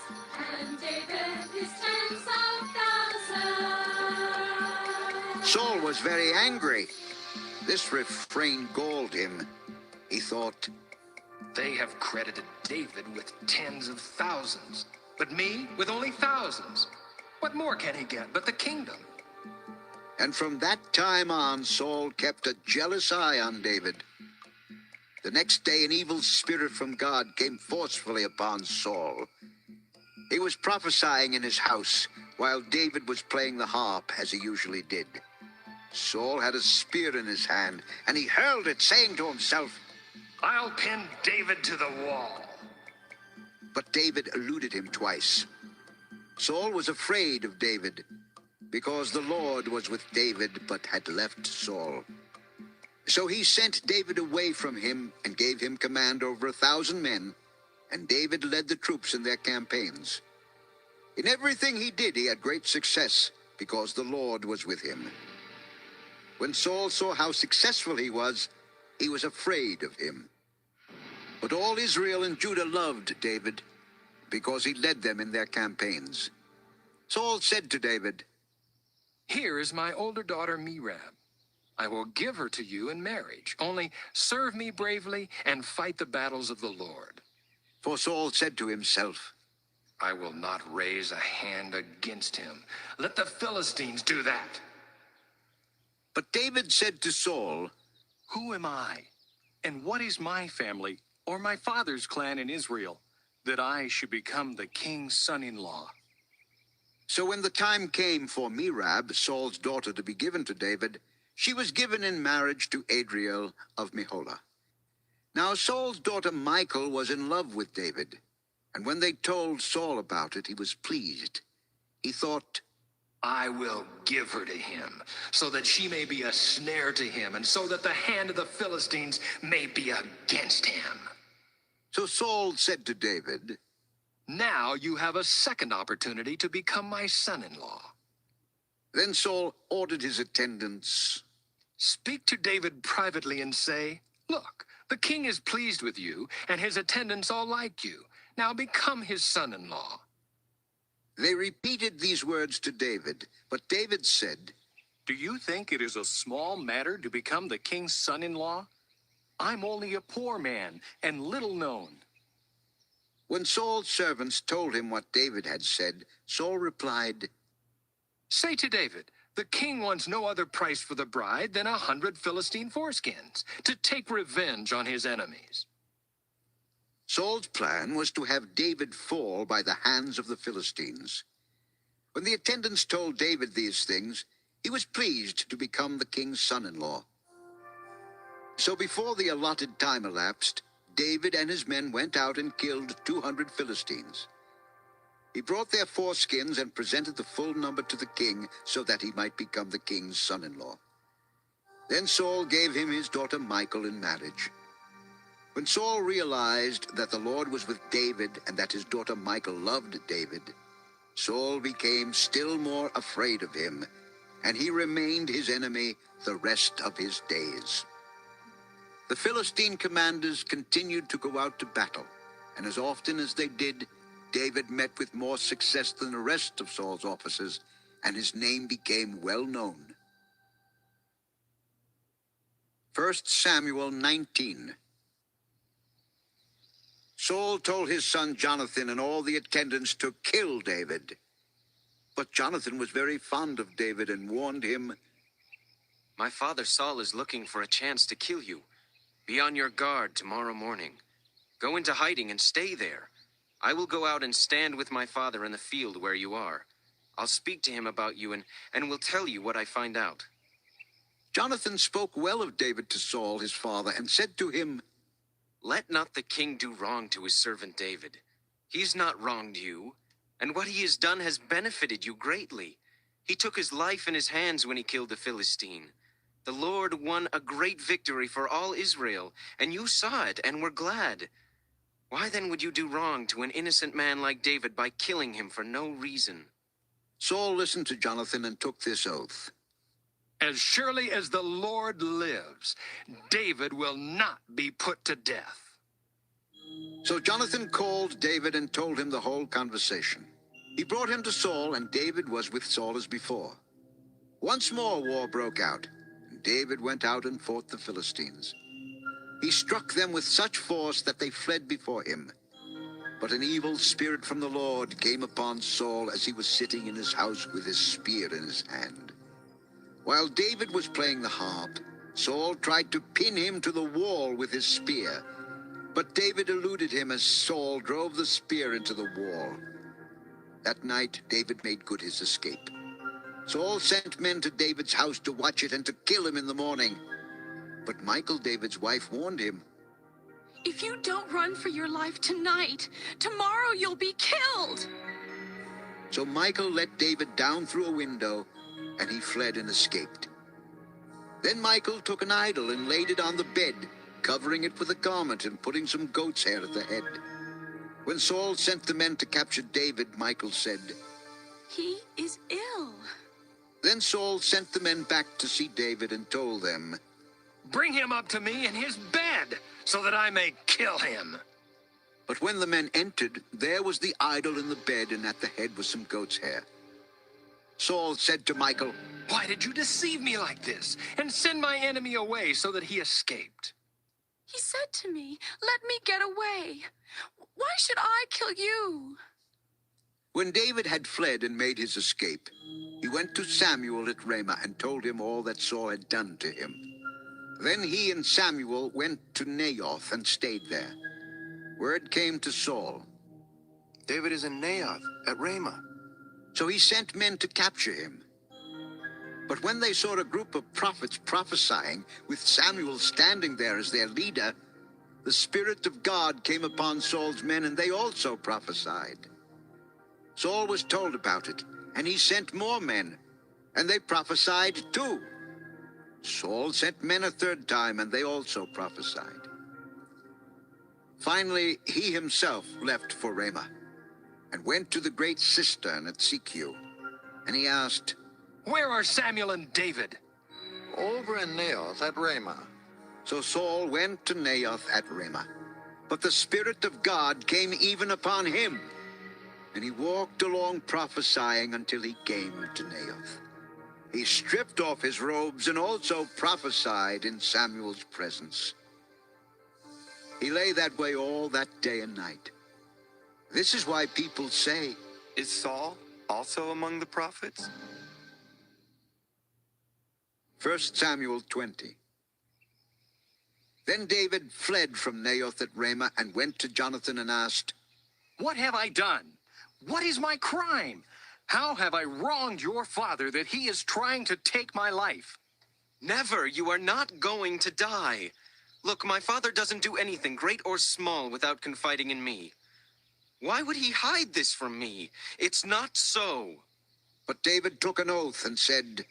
and David his tens of thousands. Saul was very angry. This refrain galled him. He thought, They have credited David with tens of thousands, but me with only thousands. What more can he get but the kingdom? and from that time on, Saul kept a jealous eye on David. The next day, an evil spirit from God came forcefully upon Saul. He was prophesying in his house while David was playing the harp, as he usually did. Saul had a spear in his hand, and he hurled it, saying to himself, I'll pin David to the wall. But David eluded him twice. Saul was afraid of David, because the Lord was with David, but had left Saul. So he sent David away from him and gave him command over 1,000 men, and David led the troops in their campaigns. In everything he did, he had great success, because the Lord was with him. When Saul saw how successful he was afraid of him. But all Israel and Judah loved David, because he led them in their campaigns. Saul said to David, Here is my older daughter Merab. I will give her to you in marriage. Only serve me bravely and fight the battles of the Lord. For Saul said to himself, I will not raise a hand against him. Let the Philistines do that. But David said to Saul, Who am I, and what is my family, or my father's clan in Israel, that I should become the king's son-in-law? So when the time came for Merab, Saul's daughter, to be given to David, she was given in marriage to Adriel of Meholah. Now Saul's daughter Michal was in love with David, and when they told Saul about it, he was pleased. He thought, I will give her to him, so that she may be a snare to him, and so that the hand of the Philistines may be against him. So Saul said to David, Now you have a second opportunity to become my son-in-law. Then Saul ordered his attendants, Speak to David privately and say, Look, the king is pleased with you, and his attendants all like you. Now become his son-in-law. They repeated these words to David, but David said, Do you think it is a small matter to become the king's son-in-law? I'm only a poor man and little known. When Saul's servants told him what David had said, Saul replied, Say to David, the king wants no other price for the bride than 100 Philistine foreskins, to take revenge on his enemies. Saul's plan was to have David fall by the hands of the Philistines. When the attendants told David these things, he was pleased to become the king's son-in-law. So before the allotted time elapsed, David and his men went out and killed 200 Philistines. He brought their foreskins and presented the full number to the king, so that he might become the king's son-in-law. Then Saul gave him his daughter Michal in marriage. When Saul realized that the Lord was with David and that his daughter Michal loved David, Saul became still more afraid of him, and he remained his enemy the rest of his days. The Philistine commanders continued to go out to battle, and as often as they did, David met with more success than the rest of Saul's officers, and his name became well known. 1 Samuel 19. Saul told his son Jonathan and all the attendants to kill David. But Jonathan was very fond of David and warned him, My father Saul is looking for a chance to kill you. Be on your guard tomorrow morning. Go into hiding and stay there. I will go out and stand with my father in the field where you are. I'll speak to him about you and will tell you what I find out. Jonathan spoke well of David to Saul his father, and said to him, Let not the king do wrong to his servant David. He's not wronged you, and what he has done has benefited you greatly. He took his life in his hands when he killed the Philistine. The Lord won a great victory for all Israel, and you saw it and were glad. Why then would you do wrong to an innocent man like David by killing him for no reason? Saul listened to Jonathan and took this oath. As surely as the Lord lives, David will not be put to death. So Jonathan called David and told him the whole conversation. He brought him to Saul, and David was with Saul as before. Once more war broke out, and David went out and fought the Philistines. He struck them with such force that they fled before him. But an evil spirit from the Lord came upon Saul as he was sitting in his house with his spear in his hand. While David was playing the harp, Saul tried to pin him to the wall with his spear. But David eluded him as Saul drove the spear into the wall. That night, David made good his escape. Saul sent men to David's house to watch it and to kill him in the morning. But Michal, David's wife, warned him. If you don't run for your life tonight, tomorrow you'll be killed. So Michal let David down through a window, and he fled and escaped. Then Michal took an idol and laid it on the bed, covering it with a garment and putting some goat's hair at the head. When Saul sent the men to capture David, Michal said, He is ill. Then Saul sent the men back to see David and told them, Bring him up to me in his bed, so that I may kill him. But when the men entered, there was the idol in the bed, and at the head was some goat's hair. Saul said to Michal, Why did you deceive me like this, and send my enemy away so that he escaped? He said to me, Let me get away. Why should I kill you? When David had fled and made his escape, he went to Samuel at Ramah and told him all that Saul had done to him. Then he and Samuel went to Naioth and stayed there. Word came to Saul. David is in Naioth at Ramah. So he sent men to capture him. But when they saw a group of prophets prophesying, with Samuel standing there as their leader, the Spirit of God came upon Saul's men, and they also prophesied. Saul was told about it, and he sent more men, and they prophesied too. Saul sent men a third time, and they also prophesied. Finally, he himself left for Ramah, and went to the great cistern at Sikhu. And he asked, Where are Samuel and David? Over in Naioth at Ramah. So Saul went to Naioth at Ramah. But the Spirit of God came even upon him, and he walked along prophesying until he came to Naioth. He stripped off his robes and also prophesied in Samuel's presence. He lay that way all that day and night. This is why people say, Is Saul also among the prophets? 1 Samuel 20. Then David fled from Naioth at Ramah and went to Jonathan and asked, What have I done? What is my crime? How have I wronged your father that he is trying to take my life? Never. You are not going to die. Look, my father doesn't do anything, great or small, without confiding in me. Why would he hide this from me? It's not so. But David took an oath and said,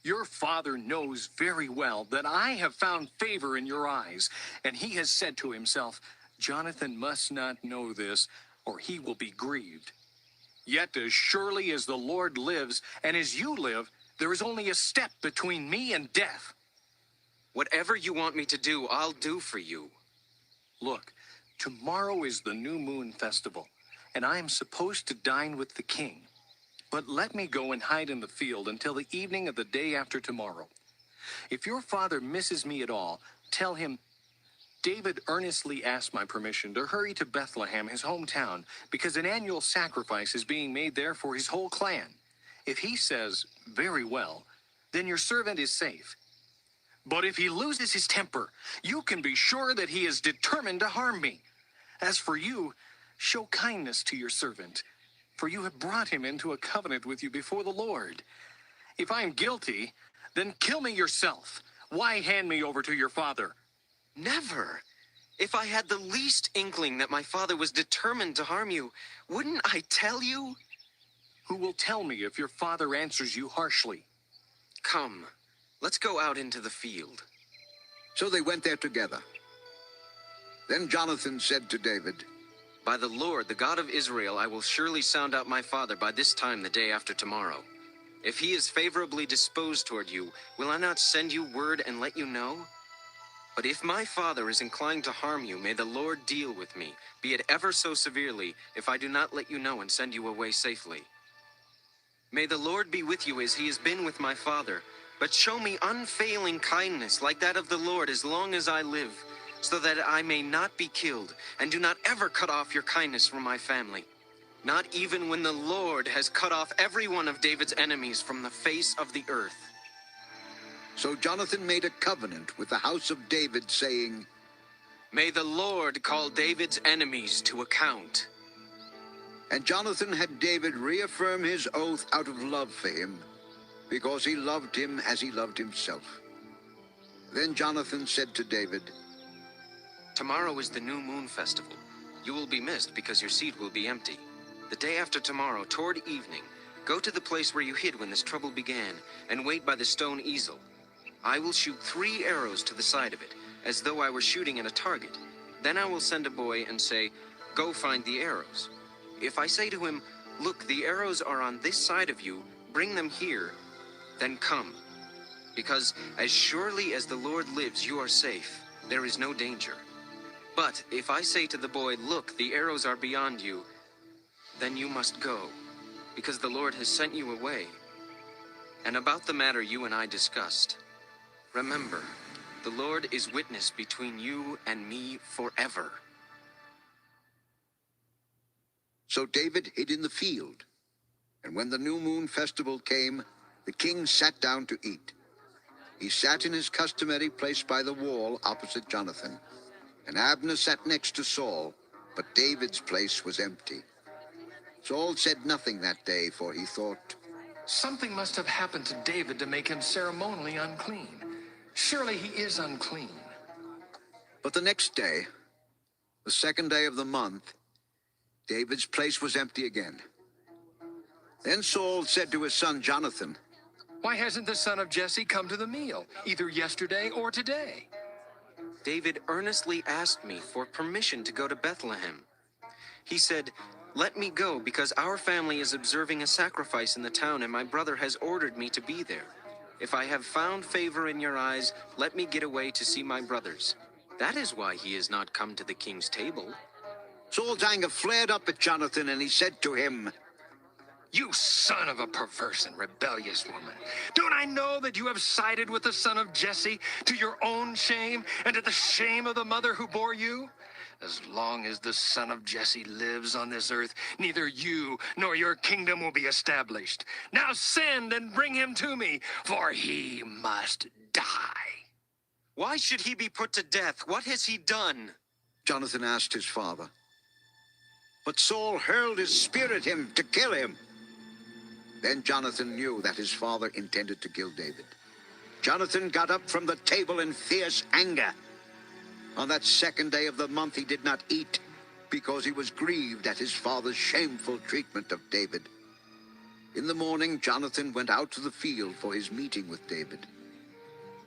Your father knows very well that I have found favor in your eyes, and he has said to himself, Jonathan must not know this, or he will be grieved. Yet as surely as the Lord lives, and as you live, there is only a step between me and death. Whatever you want me to do, I'll do for you. Look, tomorrow is the New Moon Festival, and I am supposed to dine with the king. But let me go and hide in the field until the evening of the day after tomorrow. If your father misses me at all, tell him, David earnestly asked my permission to hurry to Bethlehem, his hometown, because an annual sacrifice is being made there for his whole clan. If he says, very well, then your servant is safe. But if he loses his temper, you can be sure that he is determined to harm me. As for you, show kindness to your servant, for you have brought him into a covenant with you before the Lord. If I am guilty, Then kill me yourself. Why hand me over to your father? Never. If I had the least inkling that my father was determined to harm you, wouldn't I tell you? Who will tell me if your father answers you harshly? Come, let's go out into the field. So they went there together. Then Jonathan said to David, By the Lord, the God of Israel, I will surely sound out my father by this time the day after tomorrow. If he is favorably disposed toward you, will I not send you word and let you know? But if my father is inclined to harm you, may the Lord deal with me, be it ever so severely, if I do not let you know and send you away safely. May the Lord be with you as he has been with my father, but show me unfailing kindness like that of the Lord as long as I live, so that I may not be killed, and do not ever cut off your kindness from my family. Not even when the Lord has cut off every one of David's enemies from the face of the earth. So Jonathan made a covenant with the house of David, saying, May the Lord call David's enemies to account. And Jonathan had David reaffirm his oath out of love for him, because he loved him as he loved himself. Then Jonathan said to David, Tomorrow is the new moon festival. You will be missed because your seat will be empty. The day after tomorrow, toward evening, go to the place where you hid when this trouble began, and wait by the stone easel. I will shoot 3 arrows to the side of it, as though I were shooting at a target. Then I will send a boy and say, Go find the arrows. If I say to him, Look, the arrows are on this side of you, bring them here, then come. Because as surely as the Lord lives, you are safe. There is no danger. But if I say to the boy, Look, the arrows are beyond you, then you must go, because the Lord has sent you away. And about the matter you and I discussed, remember, the Lord is witness between you and me forever. So David hid in the field. And when the new moon festival came, the king sat down to eat. He sat in his customary place by the wall opposite Jonathan. And Abner sat next to Saul, but David's place was empty. Saul said nothing that day, for he thought, Something must have happened to David to make him ceremonially unclean. Surely he is unclean. But the next day, the second day of the month, David's place was empty again. Then Saul said to his son Jonathan, Why hasn't the son of Jesse come to the meal, either yesterday or today? David earnestly asked me for permission to go to Bethlehem. He said, Let me go, because our family is observing a sacrifice in the town, and my brother has ordered me to be there. If I have found favor in your eyes, let me get away to see my brothers. That is why he has not come to the king's table. Saul's anger flared up at Jonathan, and he said to him, You son of a perverse and rebellious woman. Don't I know that you have sided with the son of Jesse to your own shame and to the shame of the mother who bore you? As long as the son of Jesse lives on this earth, neither you nor your kingdom will be established. Now send and bring him to me, for he must die. Why should he be put to death? What has he done? Jonathan asked his father. But Saul hurled his spear at him to kill him. Then Jonathan knew that his father intended to kill David. Jonathan got up from the table in fierce anger. On that second day of the month he did not eat, because he was grieved at his father's shameful treatment of David. In the morning Jonathan went out to the field for his meeting with David.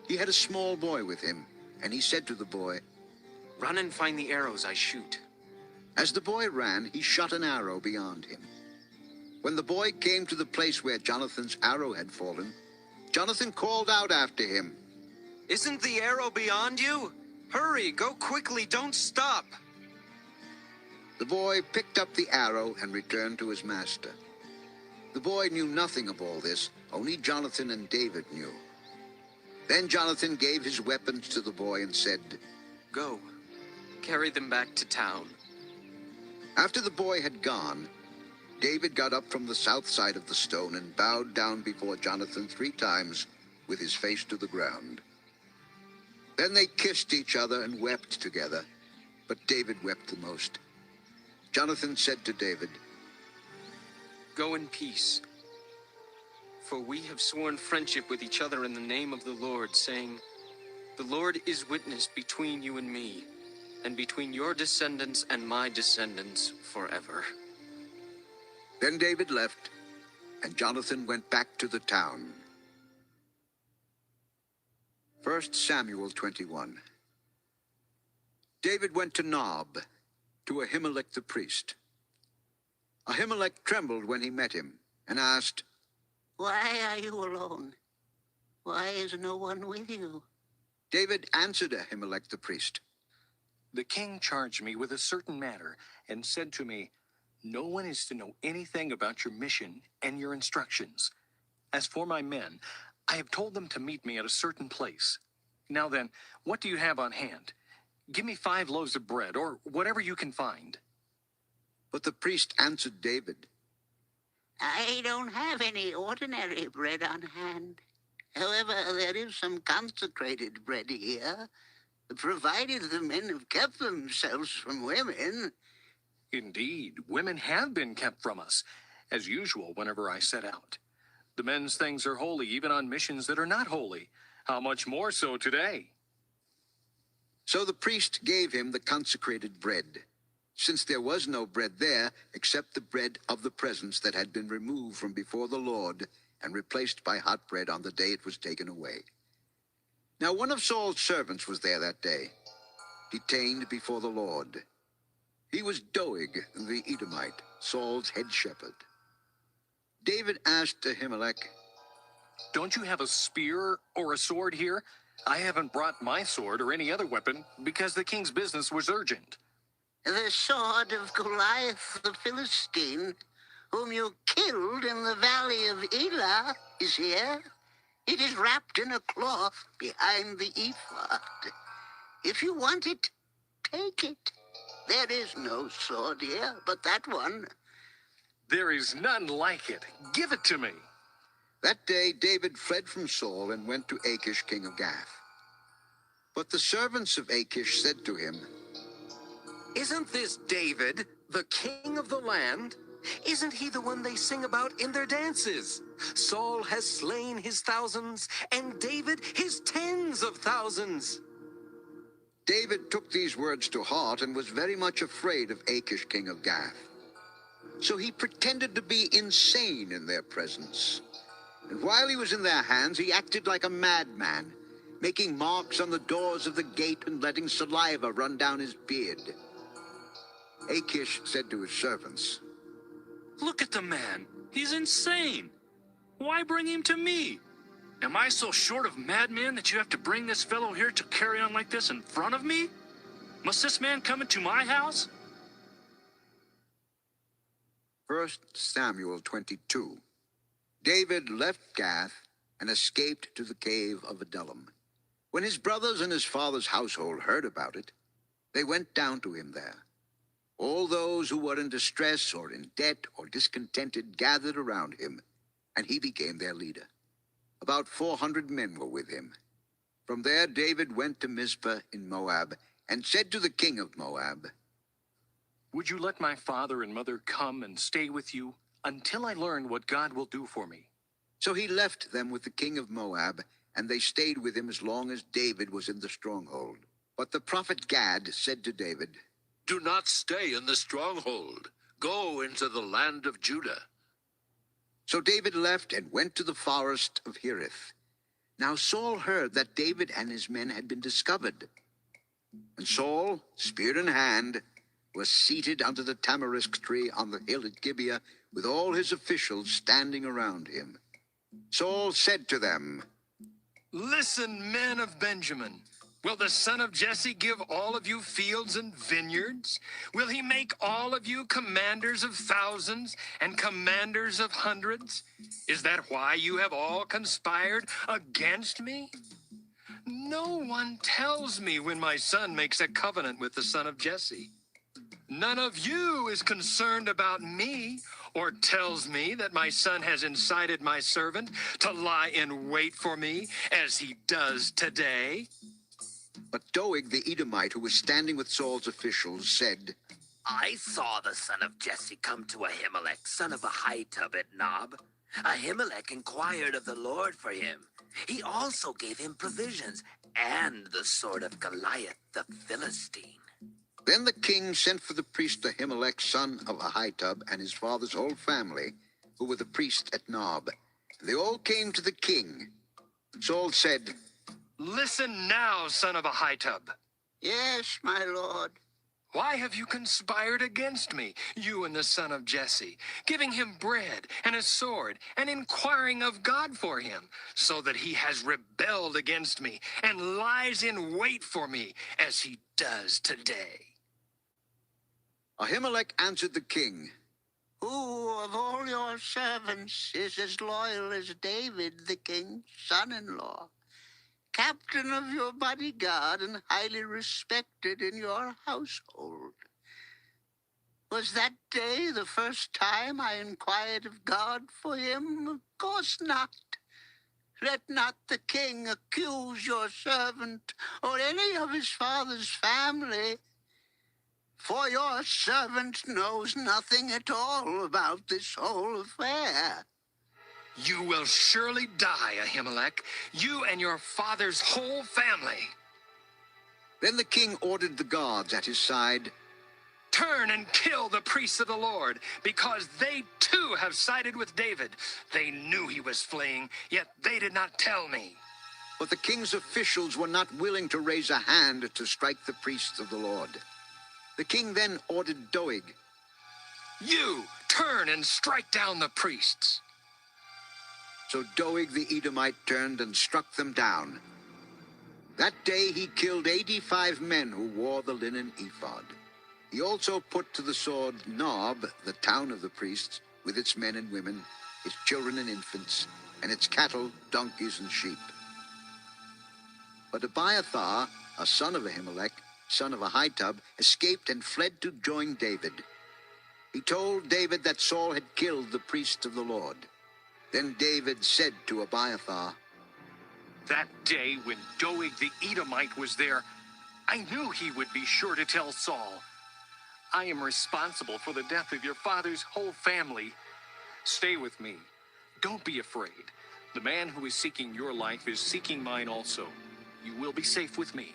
He had a small boy with him, and he said to the boy, Run and find the arrows I shoot. As the boy ran, he shot an arrow beyond him. When the boy came to the place where Jonathan's arrow had fallen, Jonathan called out after him, Isn't the arrow beyond you? Hurry, go quickly, don't stop. The boy picked up the arrow and returned to his master. The boy knew nothing of all this, only Jonathan and David knew. Then Jonathan gave his weapons to the boy and said, Go, carry them back to town. After the boy had gone, David got up from the south side of the stone and bowed down before Jonathan 3 times with his face to the ground. Then they kissed each other and wept together, but David wept the most. Jonathan said to David, Go in peace. For we have sworn friendship with each other in the name of the Lord, saying, the Lord is witness between you and me, and between your descendants and my descendants forever. Then David left, and Jonathan went back to the town. 1 Samuel 21. David went to Nob, to Ahimelech the priest. Ahimelech trembled when he met him, and asked, Why are you alone? Why is no one with you? David answered Ahimelech the priest, The king charged me with a certain matter, and said to me, No one is to know anything about your mission and your instructions. As for my men, I have told them to meet me at a certain place. Now then, what do you have on hand? Give me 5 loaves of bread, or whatever you can find. But the priest answered David, I don't have any ordinary bread on hand. However, there is some consecrated bread here, provided the men have kept themselves from women. Indeed, women have been kept from us, as usual whenever I set out. The men's things are holy even on missions that are not holy. How much more so today? So the priest gave him the consecrated bread, since there was no bread there except the bread of the presence that had been removed from before the Lord and replaced by hot bread on the day it was taken away. Now one of Saul's servants was there that day, detained before the Lord. He was Doeg the Edomite, Saul's head shepherd. David asked Ahimelech, Don't you have a spear or a sword here? I haven't brought my sword or any other weapon because the king's business was urgent. The sword of Goliath the Philistine, whom you killed in the valley of Elah, is here. It is wrapped in a cloth behind the ephod. If you want it, take it. There is no sword here but that one. There is none like it. Give it to me. That day David fled from Saul and went to Achish, king of Gath. But the servants of Achish said to him, Isn't this David, the king of the land? Isn't he the one they sing about in their dances? Saul has slain his thousands, and David his tens of thousands. David took these words to heart and was very much afraid of Achish, king of Gath. So he pretended to be insane in their presence. And while he was in their hands, he acted like a madman, making marks on the doors of the gate and letting saliva run down his beard. Achish said to his servants, Look at the man. He's insane. Why bring him to me? Am I so short of madmen that you have to bring this fellow here to carry on like this in front of me? Must this man come into my house? 1 Samuel 22. David left Gath and escaped to the cave of Adullam. When his brothers and his father's household heard about it, they went down to him there. All those who were in distress or in debt or discontented gathered around him, and he became their leader. About 400 men were with him. From there David went to Mizpah in Moab and said to the king of Moab, Would you let my father and mother come and stay with you until I learn what God will do for me? So he left them with the king of Moab, and they stayed with him as long as David was in the stronghold. But the prophet Gad said to David, Do not stay in the stronghold. Go into the land of Judah. So David left and went to the forest of Hereth. Now Saul heard that David and his men had been discovered. And Saul, spear in hand, was seated under the tamarisk tree on the hill at Gibeah, with all his officials standing around him. Saul said to them, Listen, men of Benjamin. Will the son of Jesse give all of you fields and vineyards? Will he make all of you commanders of thousands and commanders of hundreds? Is that why you have all conspired against me? No one tells me when my son makes a covenant with the son of Jesse. None of you is concerned about me or tells me that my son has incited my servant to lie in wait for me as he does today. But Doeg the Edomite, who was standing with Saul's officials, said, I saw the son of Jesse come to Ahimelech, son of Ahitub at Nob. Ahimelech inquired of the Lord for him. He also gave him provisions and the sword of Goliath the Philistine. Then the king sent for the priest Ahimelech, son of Ahitub, and his father's whole family, who were the priests at Nob. They all came to the king. Saul said, Listen now, son of Ahitub. Yes, my lord. Why have you conspired against me, you and the son of Jesse, giving him bread and a sword, and inquiring of God for him, so that he has rebelled against me and lies in wait for me, as he does today? Ahimelech answered the king, Who of all your servants is as loyal as David, the king's son-in-law, captain of your bodyguard and highly respected in your household? Was that day the first time I inquired of God for him? Of course not. Let not the king accuse your servant or any of his father's family, for your servant knows nothing at all about this whole affair. You will surely die, Ahimelech, you and your father's whole family. Then the king ordered the guards at his side, Turn and kill the priests of the Lord, because they too have sided with David. They knew he was fleeing, yet they did not tell me. But the king's officials were not willing to raise a hand to strike the priests of the Lord. The king then ordered Doeg, You turn and strike down the priests. So Doeg the Edomite turned and struck them down. That day he killed 85 men who wore the linen ephod. He also put to the sword Nob, the town of the priests, with its men and women, its children and infants, and its cattle, donkeys, and sheep. But Abiathar, a son of Ahimelech, son of Ahitub, escaped and fled to join David. He told David that Saul had killed the priests of the Lord. Then David said to Abiathar, That day when Doeg the Edomite was there, I knew he would be sure to tell Saul. I am responsible for the death of your father's whole family. Stay with me. Don't be afraid. The man who is seeking your life is seeking mine also. You will be safe with me.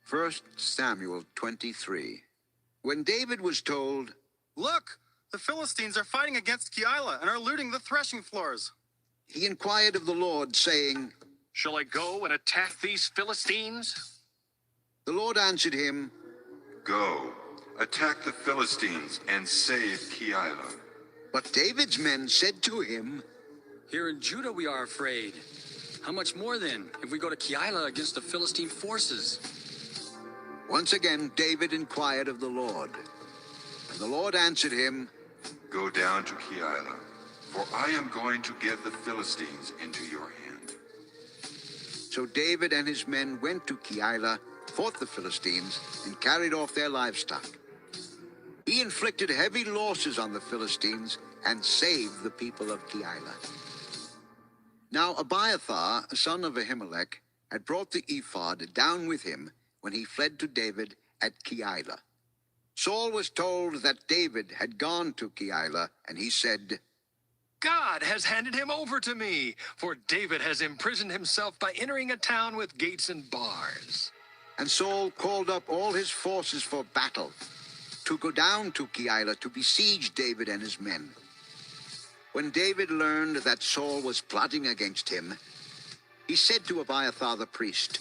1 Samuel 23. When David was told, Look, the Philistines are fighting against Keilah and are looting the threshing floors, he inquired of the Lord, saying, Shall I go and attack these Philistines? The Lord answered him, Go, attack the Philistines and save Keilah. But David's men said to him, Here in Judah we are afraid. How much more then, if we go to Keilah against the Philistine forces? Once again David inquired of the Lord. And the Lord answered him, Go down to Keilah, for I am going to give the Philistines into your hand. So David and his men went to Keilah, fought the Philistines, and carried off their livestock. He inflicted heavy losses on the Philistines and saved the people of Keilah. Now Abiathar, son of Ahimelech, had brought the ephod down with him when he fled to David at Keilah. Saul was told that David had gone to Keilah, and he said, God has handed him over to me, for David has imprisoned himself by entering a town with gates and bars. And Saul called up all his forces for battle, to go down to Keilah to besiege David and his men. When David learned that Saul was plotting against him, he said to Abiathar the priest,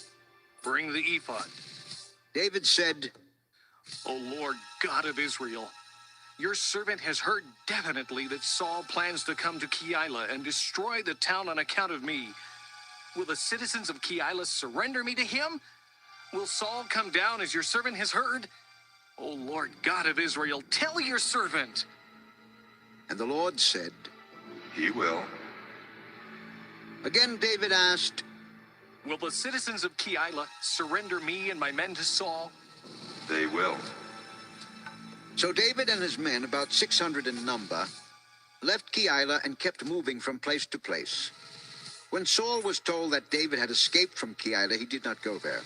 Bring the ephod. David said, O Lord God of Israel, your servant has heard definitely that Saul plans to come to Keilah and destroy the town on account of me. Will the citizens of Keilah surrender me to him? Will Saul come down as your servant has heard? O Lord God of Israel, tell your servant. And the Lord said, He will. Again David asked, Will the citizens of Keilah surrender me and my men to Saul? They will. So David and his men, about 600 in number, left Keilah and kept moving from place to place. When Saul was told that David had escaped from Keilah, he did not go there.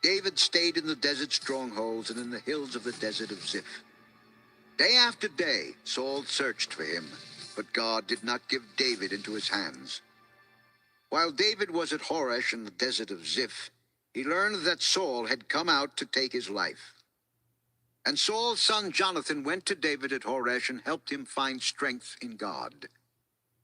David stayed in the desert strongholds and in the hills of the desert of Ziph. Day after day, Saul searched for him, but God did not give David into his hands. While David was at Horesh in the desert of Ziph, he learned that Saul had come out to take his life. And Saul's son Jonathan went to David at Horesh and helped him find strength in God.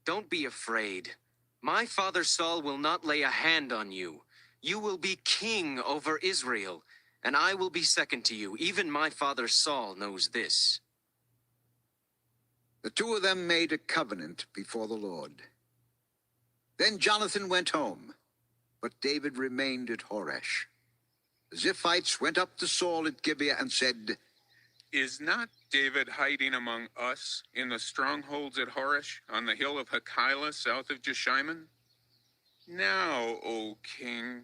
Don't be afraid. My father Saul will not lay a hand on you. You will be king over Israel, and I will be second to you. Even my father Saul knows this. The two of them made a covenant before the Lord. Then Jonathan went home, but David remained at Horesh. The Ziphites went up to Saul at Gibeah and said, Is not David hiding among us in the strongholds at Horesh, on the hill of Hachilah, south of Jeshimon? Now, O king,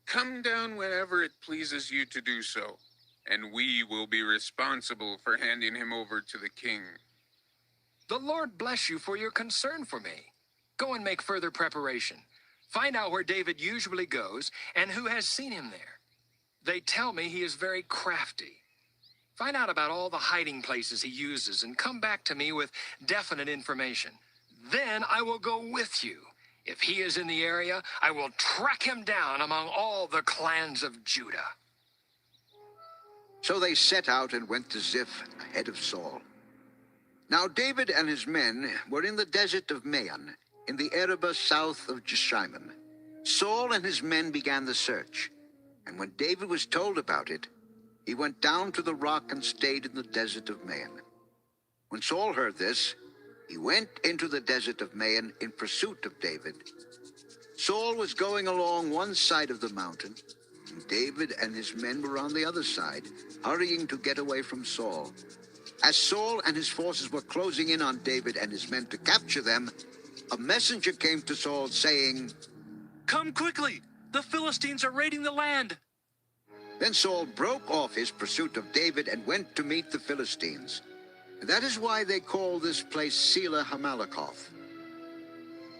come down whenever it pleases you to do so, and we will be responsible for handing him over to the king. The Lord bless you for your concern for me. Go and make further preparation. Find out where David usually goes and who has seen him there. They tell me he is very crafty. Find out about all the hiding places he uses and come back to me with definite information. Then I will go with you. If he is in the area, I will track him down among all the clans of Judah. So they set out and went to Ziph ahead of Saul. Now David and his men were in the desert of Maon, in the Arabah south of Jeshimon. Saul and his men began the search, and when David was told about it, he went down to the rock and stayed in the desert of Maon. When Saul heard this, he went into the desert of Maon in pursuit of David. Saul was going along one side of the mountain, and David and his men were on the other side, hurrying to get away from Saul. As Saul and his forces were closing in on David and his men to capture them, a messenger came to Saul saying, Come quickly! The Philistines are raiding the land! Then Saul broke off his pursuit of David and went to meet the Philistines. That is why they call this place Selah Hamalakoth.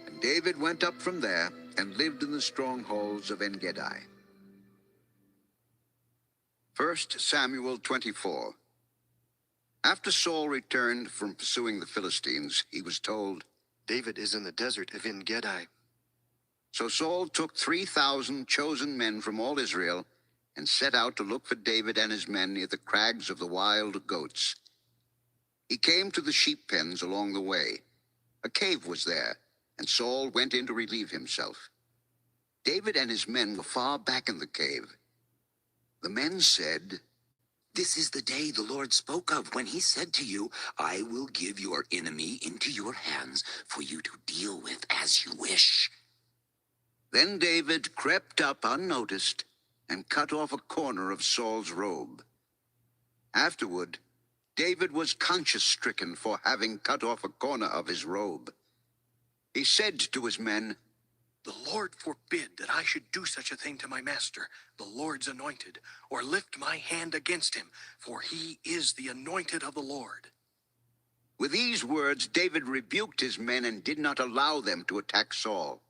And David went up from there and lived in the strongholds of En-Gedi. 1 Samuel 24. After Saul returned from pursuing the Philistines, he was told, David is in the desert of En-Gedi. So Saul took 3,000 chosen men from all Israel and set out to look for David and his men near the crags of the wild goats. He came to the sheep pens along the way. A cave was there, and Saul went in to relieve himself. David and his men were far back in the cave. The men said, This is the day the Lord spoke of when he said to you, I will give your enemy into your hands for you to deal with as you wish. Then David crept up unnoticed and cut off a corner of Saul's robe. Afterward, David was conscience-stricken for having cut off a corner of his robe. He said to his men, The Lord forbid that I should do such a thing to my master, the Lord's anointed, or lift my hand against him, for he is the anointed of the Lord. With these words, David rebuked his men and did not allow them to attack Saul.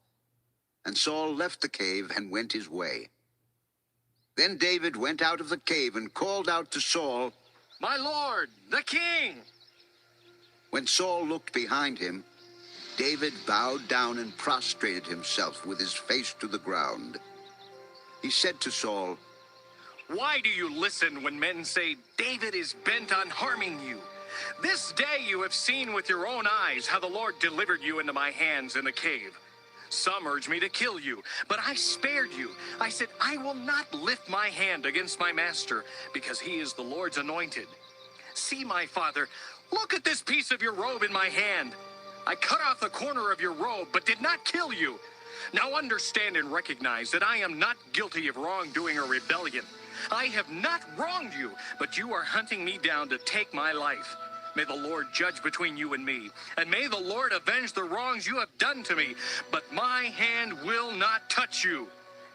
And Saul left the cave and went his way. Then David went out of the cave and called out to Saul, My lord, the king! When Saul looked behind him, David bowed down and prostrated himself with his face to the ground. He said to Saul, Why do you listen when men say David is bent on harming you? This day you have seen with your own eyes how the Lord delivered you into my hands in the cave. Some urged me to kill you, but I spared you. I said, I will not lift my hand against my master, because he is the Lord's anointed. See, my father, look at this piece of your robe in my hand. I cut off the corner of your robe, but did not kill you. Now understand and recognize that I am not guilty of wrongdoing or rebellion. I have not wronged you, but you are hunting me down to take my life. May the Lord judge between you and me, and may the Lord avenge the wrongs you have done to me, but my hand will not touch you.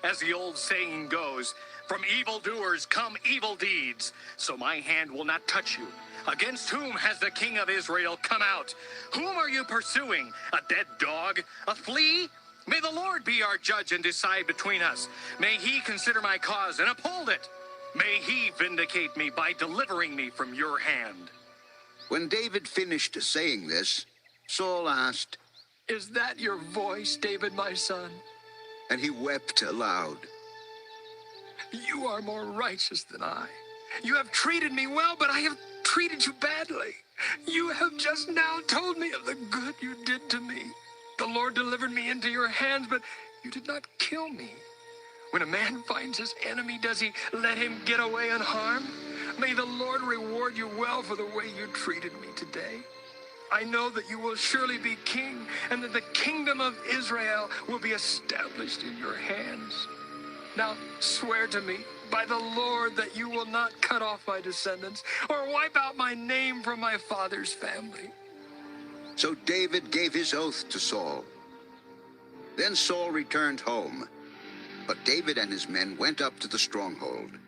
As the old saying goes, from evildoers come evil deeds, so my hand will not touch you. Against whom has the king of Israel come out? Whom are you pursuing? A dead dog? A flea? May the Lord be our judge and decide between us. May he consider my cause and uphold it. May he vindicate me by delivering me from your hand. When David finished saying this, Saul asked, "Is that your voice, David, my son?" and he wept aloud. "You are more righteous than I. You have treated me well, but I have treated you badly. You have just now told me of the good you did to me. The Lord delivered me into your hands, but you did not kill me. When a man finds his enemy, does he let him get away unharmed? May the Lord reward you well for the way you treated me today. I know that you will surely be king, and that the kingdom of Israel will be established in your hands. Now swear to me by the Lord that you will not cut off my descendants or wipe out my name from my father's family." So David gave his oath to Saul. Then Saul returned home, but David and his men went up to the stronghold.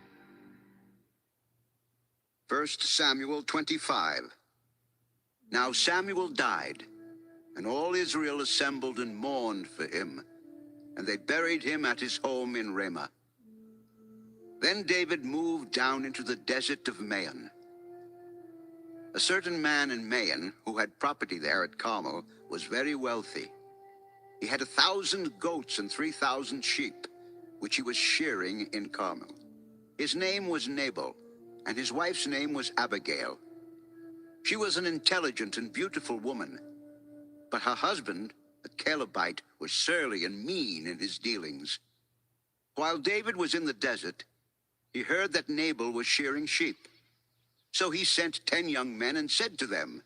1 Samuel 25. Now Samuel died, and all Israel assembled and mourned for him, and they buried him at his home in Ramah. Then David moved down into the desert of Maon. A certain man in Maon, who had property there at Carmel, was very wealthy. He had 1,000 goats and 3,000 sheep, which he was shearing in Carmel. His name was Nabal, and his wife's name was Abigail. She was an intelligent and beautiful woman, but her husband, a Calebite, was surly and mean in his dealings. While David was in the desert, he heard that Nabal was shearing sheep. So he sent 10 young men and said to them,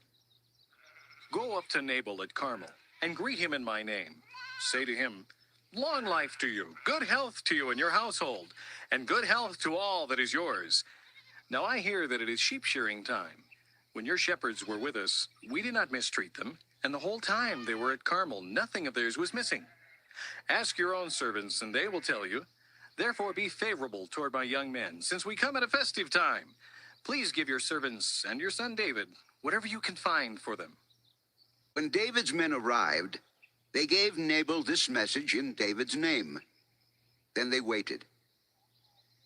"Go up to Nabal at Carmel and greet him in my name. Say to him, 'Long life to you, good health to you and your household, and good health to all that is yours. Now I hear that it is sheep shearing time. When your shepherds were with us, we did not mistreat them, and the whole time they were at Carmel, nothing of theirs was missing. Ask your own servants, and they will tell you. Therefore be favorable toward my young men, since we come at a festive time. Please give your servants and your son David whatever you can find for them.'" When David's men arrived, they gave Nabal this message in David's name. Then they waited.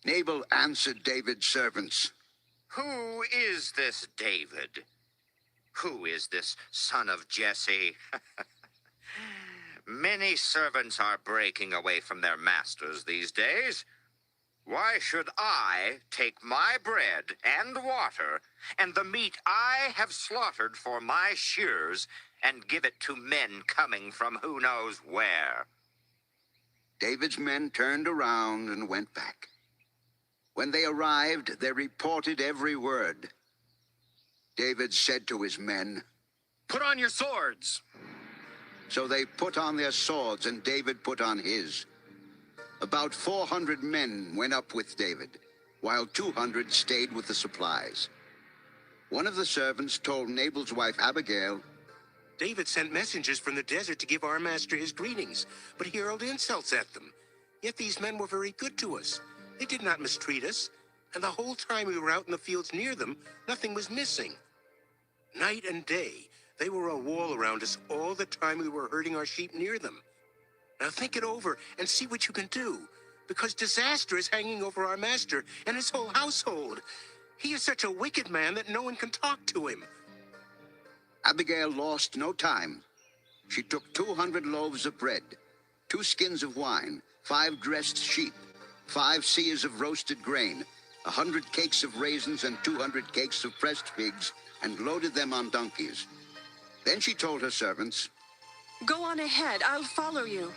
Nabal answered David's servants, "Who is this David? Who is this son of Jesse? Many servants are breaking away from their masters these days. Why should I take my bread and water and the meat I have slaughtered for my shears and give it to men coming from who knows where?" David's men turned around and went back. When they arrived, they reported every word. David said to his men, "Put on your swords." So they put on their swords, and David put on his. About 400 men went up with David, while 200 stayed with the supplies. One of the servants told Nabal's wife Abigail, "David sent messengers from the desert to give our master his greetings, but he hurled insults at them. Yet these men were very good to us. They did not mistreat us, and the whole time we were out in the fields near them, nothing was missing. Night and day, they were a wall around us all the time we were herding our sheep near them. Now think it over and see what you can do, because disaster is hanging over our master and his whole household. He is such a wicked man that no one can talk to him." Abigail lost no time. She took 200 loaves of bread, 2 skins of wine, 5 dressed sheep, 5 seahs of roasted grain, 100 cakes of raisins, and 200 cakes of pressed figs, and loaded them on donkeys. Then she told her servants, "Go on ahead, I'll follow you."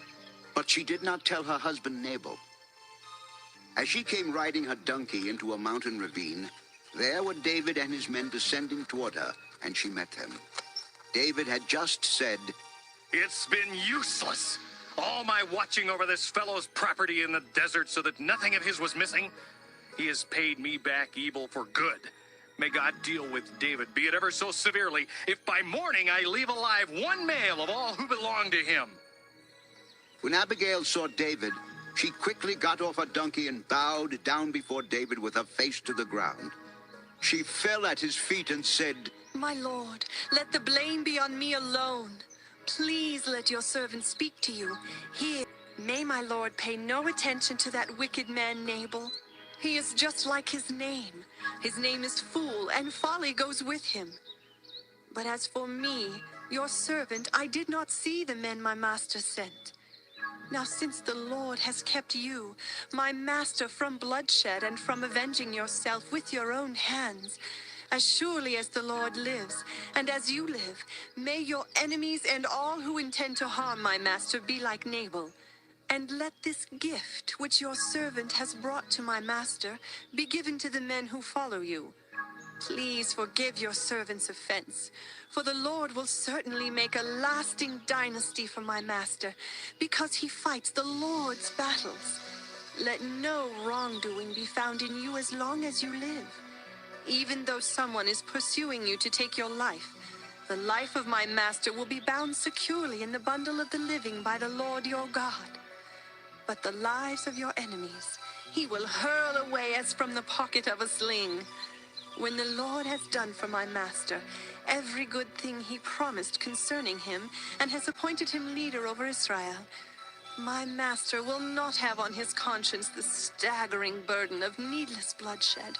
but she did not tell her husband Nabal. As she came riding her donkey into a mountain ravine, there were David and his men descending toward her, and she met them. David had just said, "It's been useless. All my watching over this fellow's property in the desert so that nothing of his was missing. He has paid me back evil for good. May God deal with David, be it ever so severely, if by morning I leave alive one male of all who belong to him." When Abigail saw David, she quickly got off her donkey and bowed down before David with her face to the ground. She fell at his feet and said, "My lord, let the blame be on me alone. Please let your servant speak to you. Here, may my lord pay no attention to that wicked man Nabal. He is just like his name. His name is Fool, and folly goes with him. But as for me, your servant, I did not see the men my master sent. Now since the Lord has kept you, my master, from bloodshed and from avenging yourself with your own hands, as surely as the Lord lives, and as you live, may your enemies and all who intend to harm my master be like Nabal. And let this gift, which your servant has brought to my master, be given to the men who follow you. Please forgive your servant's offense, for the Lord will certainly make a lasting dynasty for my master, because he fights the Lord's battles. Let no wrongdoing be found in you as long as you live. Even though someone is pursuing you to take your life, the life of my master will be bound securely in the bundle of the living by the Lord your God. But the lives of your enemies he will hurl away as from the pocket of a sling. When the Lord has done for my master every good thing he promised concerning him, and has appointed him leader over Israel, my master will not have on his conscience the staggering burden of needless bloodshed,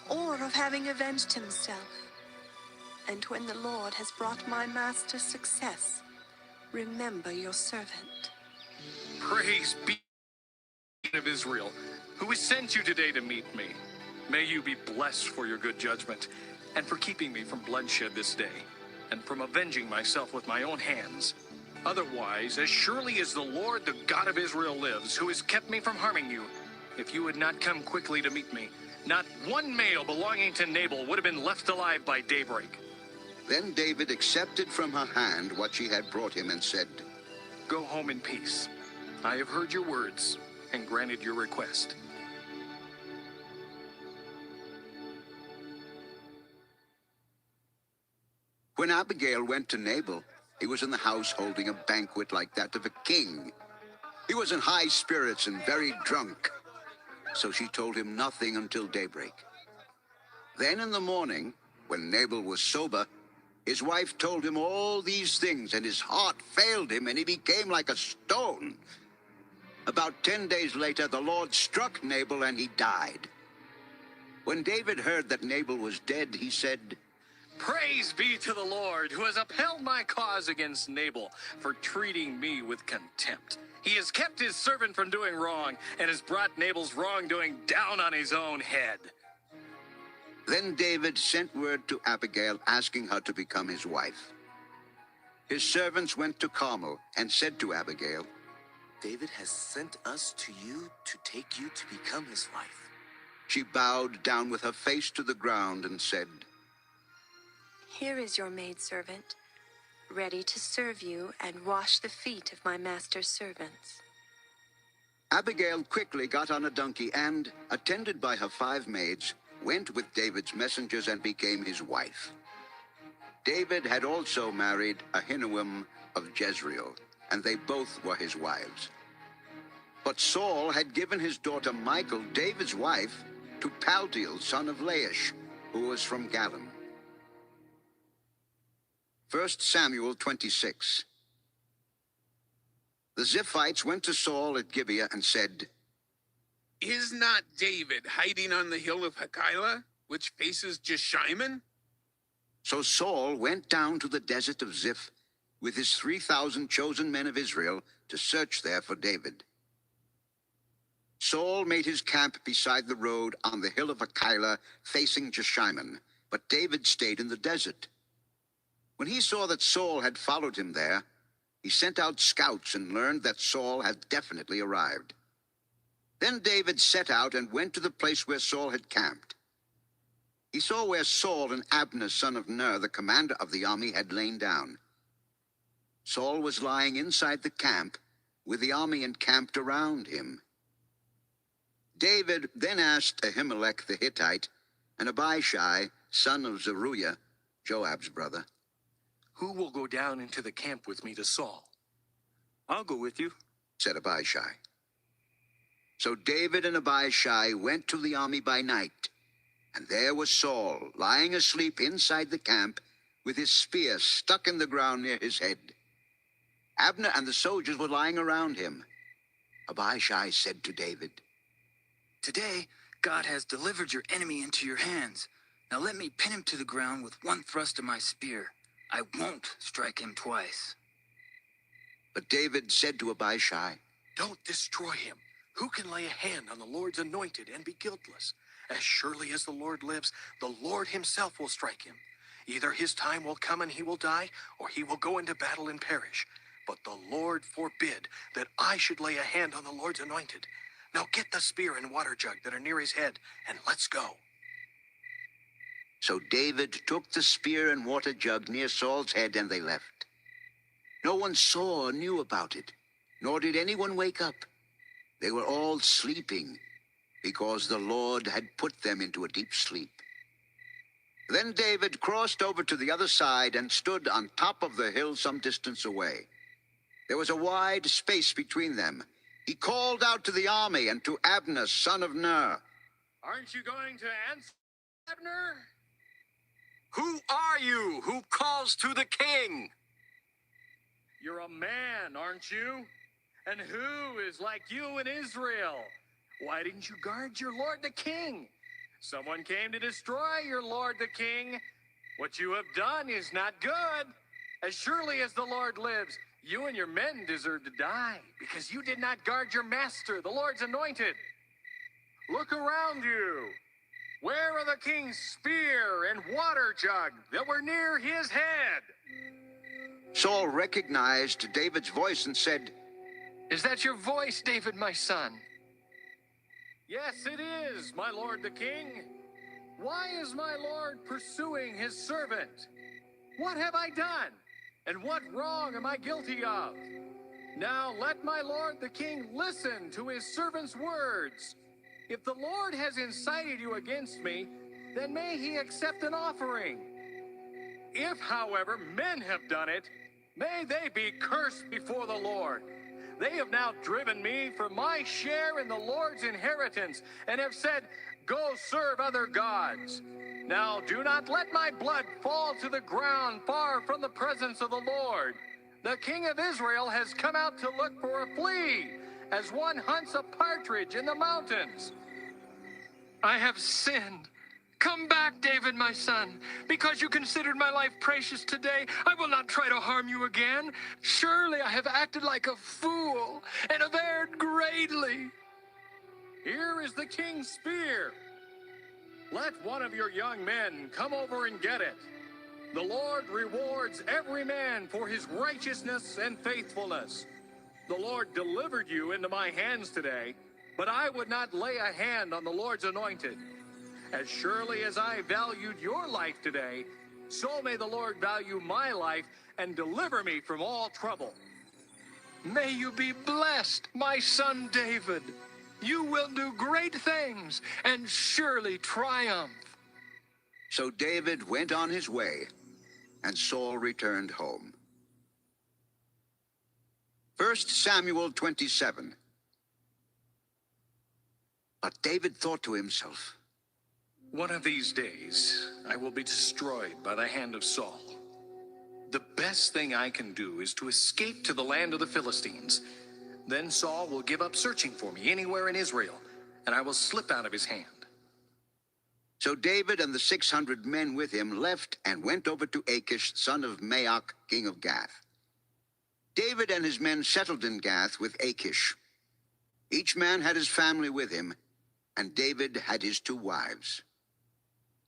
or of having avenged himself. And when the Lord has brought my master success, remember your servant. Praise be of Israel, who has sent you today to meet me. May you be blessed for your good judgment, and for keeping me from bloodshed this day, and from avenging myself with my own hands. Otherwise, as surely as the Lord, the God of Israel, lives, who has kept me from harming you, if you had not come quickly to meet me, not one male belonging to Nabal would have been left alive by daybreak. Then David accepted from her hand what she had brought him and said, Go home in peace. I have heard your words and granted your request. When Abigail went to Nabal, he was in the house holding a banquet like that of a king. He was in high spirits and very drunk, so she told him nothing until daybreak. Then in the morning, when Nabal was sober, his wife told him all these things, and his heart failed him, and he became like a stone. About 10 days later, the Lord struck Nabal, and he died. When David heard that Nabal was dead, he said, Praise be to the Lord, who has upheld my cause against Nabal for treating me with contempt. He has kept his servant from doing wrong, and has brought Nabal's wrongdoing down on his own head. Then David sent word to Abigail, asking her to become his wife. His servants went to Carmel and said to Abigail, David has sent us to you to take you to become his wife. She bowed down with her face to the ground and said, Here is your maidservant, ready to serve you and wash the feet of my master's servants. Abigail quickly got on a donkey and, attended by her 5 maids, went with David's messengers and became his wife. David had also married Ahinoam of Jezreel, and they both were his wives. But Saul had given his daughter Michal, David's wife, to Paltiel, son of Laish, who was from Galim. 1 Samuel 26. The Ziphites went to Saul at Gibeah and said, Is not David hiding on the hill of Hakilah, which faces Jeshimon? So Saul went down to the desert of Ziph with his 3,000 chosen men of Israel to search there for David. Saul made his camp beside the road on the hill of Hakilah, facing Jeshimon, but David stayed in the desert. When he saw that Saul had followed him there, he sent out scouts and learned that Saul had definitely arrived. Then David set out and went to the place where Saul had camped. He saw where Saul and Abner, son of Ner, the commander of the army, had lain down. Saul was lying inside the camp, with the army encamped around him. David then asked Ahimelech the Hittite and Abishai, son of Zeruiah, Joab's brother, Who will go down into the camp with me to Saul? I'll go with you, said Abishai. So David and Abishai went to the army by night, and there was Saul lying asleep inside the camp with his spear stuck in the ground near his head. Abner and the soldiers were lying around him. Abishai said to David, Today, God has delivered your enemy into your hands. Now let me pin him to the ground with one thrust of my spear. I won't strike him twice. But David said to Abishai, Don't destroy him. Who can lay a hand on the Lord's anointed and be guiltless? As surely as the Lord lives, the Lord himself will strike him. Either his time will come and he will die, or he will go into battle and perish. But the Lord forbid that I should lay a hand on the Lord's anointed. Now get the spear and water jug that are near his head, and let's go. So David took the spear and water jug near Saul's head, and they left. No one saw or knew about it, nor did anyone wake up. They were all sleeping, because the Lord had put them into a deep sleep. Then David crossed over to the other side and stood on top of the hill some distance away. There was a wide space between them. He called out to the army and to Abner, son of Ner. Aren't you going to answer, Abner? Who are you who calls to the king? You're a man, aren't you? And who is like you in Israel? Why didn't you guard your lord the king? Someone came to destroy your lord the king. What you have done is not good. As surely as the Lord lives, you and your men deserve to die, because you did not guard your master, the Lord's anointed. Look around you. Where are the king's spear and water jug that were near his head? Saul recognized David's voice and said, Is that your voice, David, my son? Yes, it is, my lord the king. Why is my lord pursuing his servant? What have I done? And what wrong am I guilty of? Now let my lord the king listen to his servant's words. If the Lord has incited you against me, then may he accept an offering. If, however, men have done it, may they be cursed before the Lord. They have now driven me from my share in the Lord's inheritance and have said, Go serve other gods. Now do not let my blood fall to the ground far from the presence of the Lord. The king of Israel has come out to look for a flea, as one hunts a partridge in the mountains. I have sinned. Come back, David, my son. Because you considered my life precious today, I will not try to harm you again. Surely I have acted like a fool and have erred greatly. Here is the king's spear. Let one of your young men come over and get it. The Lord rewards every man for his righteousness and faithfulness. The Lord delivered you into my hands today, but I would not lay a hand on the Lord's anointed. As surely as I valued your life today, so may the Lord value my life and deliver me from all trouble. May you be blessed, my son David. You will do great things and surely triumph. So David went on his way, and Saul returned home. 1 Samuel 27. But David thought to himself, One of these days, I will be destroyed by the hand of Saul. The best thing I can do is to escape to the land of the Philistines. Then Saul will give up searching for me anywhere in Israel, and I will slip out of his hand. So David and the 600 men with him left and went over to Achish, son of Maoch, king of Gath. David and his men settled in Gath with Achish. Each man had his family with him, and David had his 2 wives,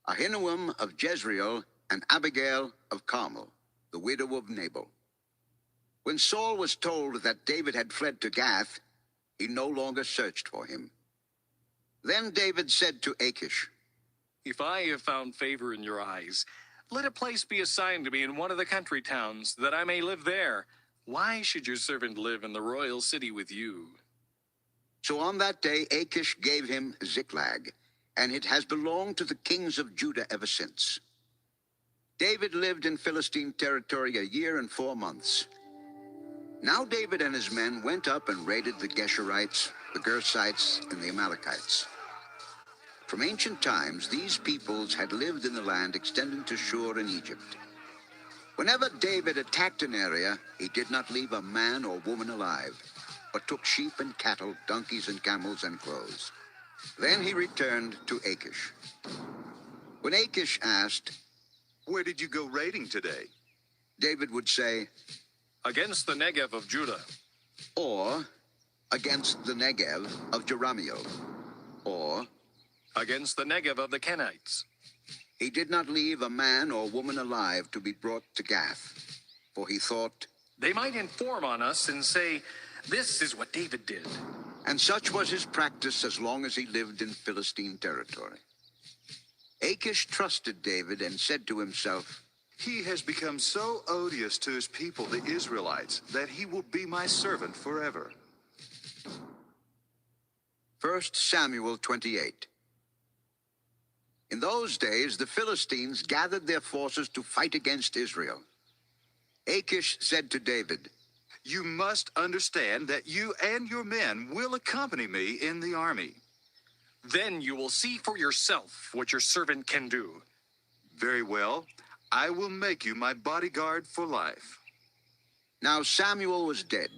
Ahinoam of Jezreel and Abigail of Carmel, the widow of Nabal. When Saul was told that David had fled to Gath, he no longer searched for him. Then David said to Achish, If I have found favor in your eyes, let a place be assigned to me in one of the country towns, that I may live there. Why should your servant live in the royal city with you? So on that day Achish gave him Ziklag, and it has belonged to the kings of Judah ever since. David lived in Philistine territory 1 year and 4 months. Now David and his men went up and raided the Geshurites, the Gersites, and the Amalekites. From ancient times, these peoples had lived in the land extending to Shur in Egypt. Whenever David attacked an area, he did not leave a man or woman alive, but took sheep and cattle, donkeys and camels and clothes. Then he returned to Achish. When Achish asked, Where did you go raiding today? David would say, Against the Negev of Judah. or against the Negev of Jerahmeel, or Against the Negev of the Kenites. he did not leave a man or woman alive to be brought to Gath, for he thought, They might inform on us and say, This is what David did. and such was his practice as long as he lived in Philistine territory. Achish trusted David and said to himself, He has become so odious to his people, the Israelites, that he will be my servant forever. 1 Samuel 28. In those days, the Philistines gathered their forces to fight against Israel. Achish said to David, You must understand that you and your men will accompany me in the army. Then you will see for yourself what your servant can do. Very well. I will make you my bodyguard for life. Now Samuel was dead,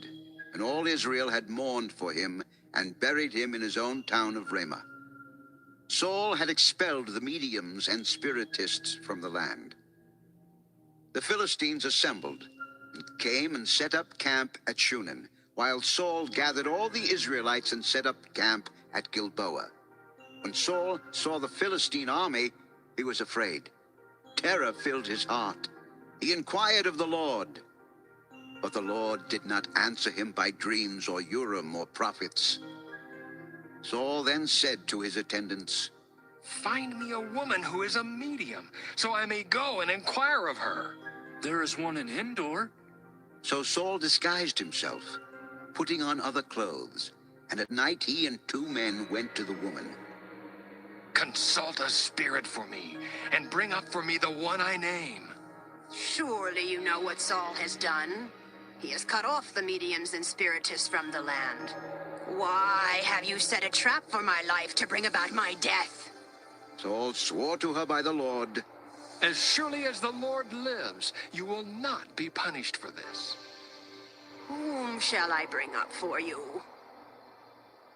and all Israel had mourned for him and buried him in his own town of Ramah. Saul had expelled the mediums and spiritists from the land. The Philistines assembled and came and set up camp at Shunem, while Saul gathered all the Israelites and set up camp at Gilboa. When Saul saw the Philistine army, he was afraid. Terror filled his heart. He inquired of the Lord, but the Lord did not answer him by dreams or Urim or prophets. Saul then said to his attendants, Find me a woman who is a medium, so I may go and inquire of her. There is one in Endor. So Saul disguised himself, putting on other clothes, and at night he and 2 men went to the woman. Consult a spirit for me, and bring up for me the one I name. Surely you know what Saul has done. He has cut off the mediums and spiritists from the land. Why have you set a trap for my life to bring about my death? Saul swore to her by the Lord, As surely as the Lord lives, you will not be punished for this. Whom shall I bring up for you?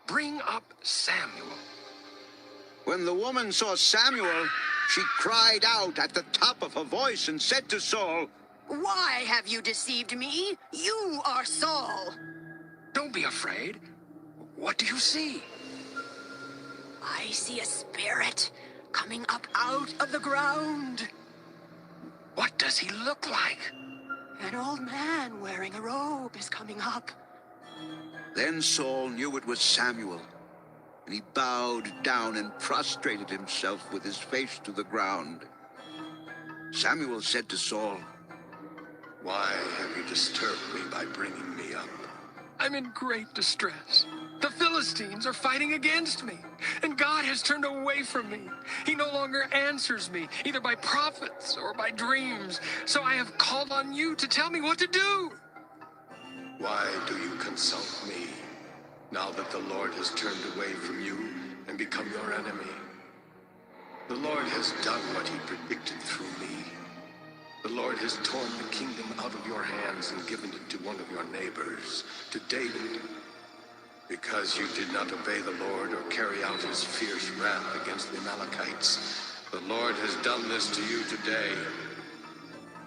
Bring up Samuel. When the woman saw Samuel, she cried out at the top of her voice and said to Saul, Why have you deceived me? You are Saul. Don't be afraid. What do you see? I see a spirit coming up out of the ground. What does he look like? An old man wearing a robe is coming up. Then Saul knew it was Samuel, and he bowed down and prostrated himself with his face to the ground. Samuel said to Saul, Why have you disturbed me by bringing me up? I'm in great distress. The Philistines are fighting against me, and God has turned away from me. He no longer answers me, either by prophets or by dreams. So I have called on you to tell me what to do. Why do you consult me, now that the Lord has turned away from you and become your enemy? The Lord has done what he predicted through me. The Lord has torn the kingdom out of your hands and given it to one of your neighbors, to David. Because you did not obey the Lord or carry out his fierce wrath against the Amalekites, the Lord has done this to you today.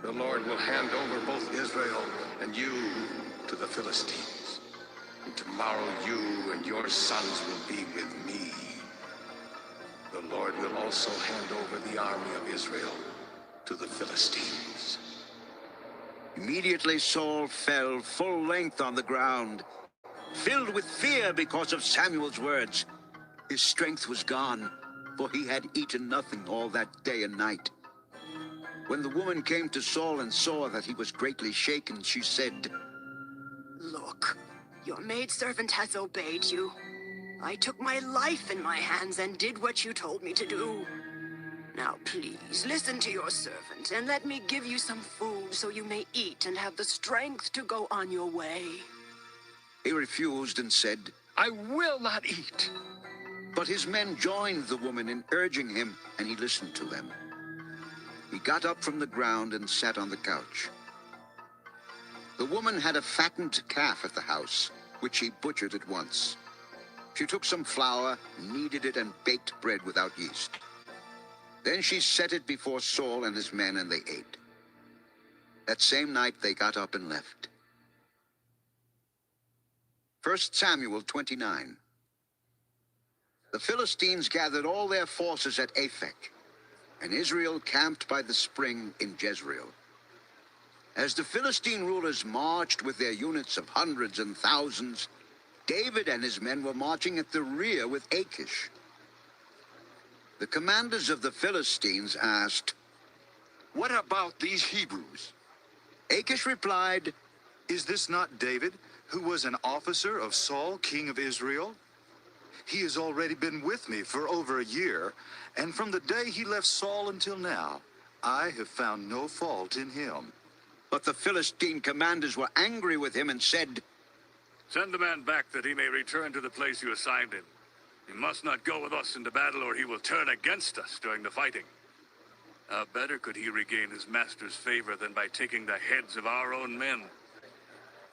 The Lord will hand over both Israel and you to the Philistines. And tomorrow you and your sons will be with me. The Lord will also hand over the army of Israel to the Philistines. Immediately Saul fell full length on the ground, filled with fear because of Samuel's words. His strength was gone, for he had eaten nothing all that day and night. When the woman came to Saul and saw that he was greatly shaken, she said, Look, your maidservant has obeyed you. I took my life in my hands and did what you told me to do. Now please, listen to your servant, and let me give you some food so you may eat and have the strength to go on your way. He refused and said, I will not eat. But his men joined the woman in urging him, and he listened to them. He got up from the ground and sat on the couch. The woman had a fattened calf at the house, which she butchered at once. She took some flour, kneaded it, and baked bread without yeast. Then she set it before Saul and his men, and they ate. That same night they got up and left. 1 Samuel 29. The Philistines gathered all their forces at Aphek, and Israel camped by the spring in Jezreel. As the Philistine rulers marched with their units of hundreds and thousands, David and his men were marching at the rear with Achish. The commanders of the Philistines asked, "What about these Hebrews?" Achish replied, "Is this not David, who was an officer of Saul, king of Israel? He has already been with me for over a year, and from the day he left Saul until now, I have found no fault in him." But the Philistine commanders were angry with him and said, "Send the man back that he may return to the place you assigned him. He must not go with us into battle, or he will turn against us during the fighting. How better could he regain his master's favor than by taking the heads of our own men?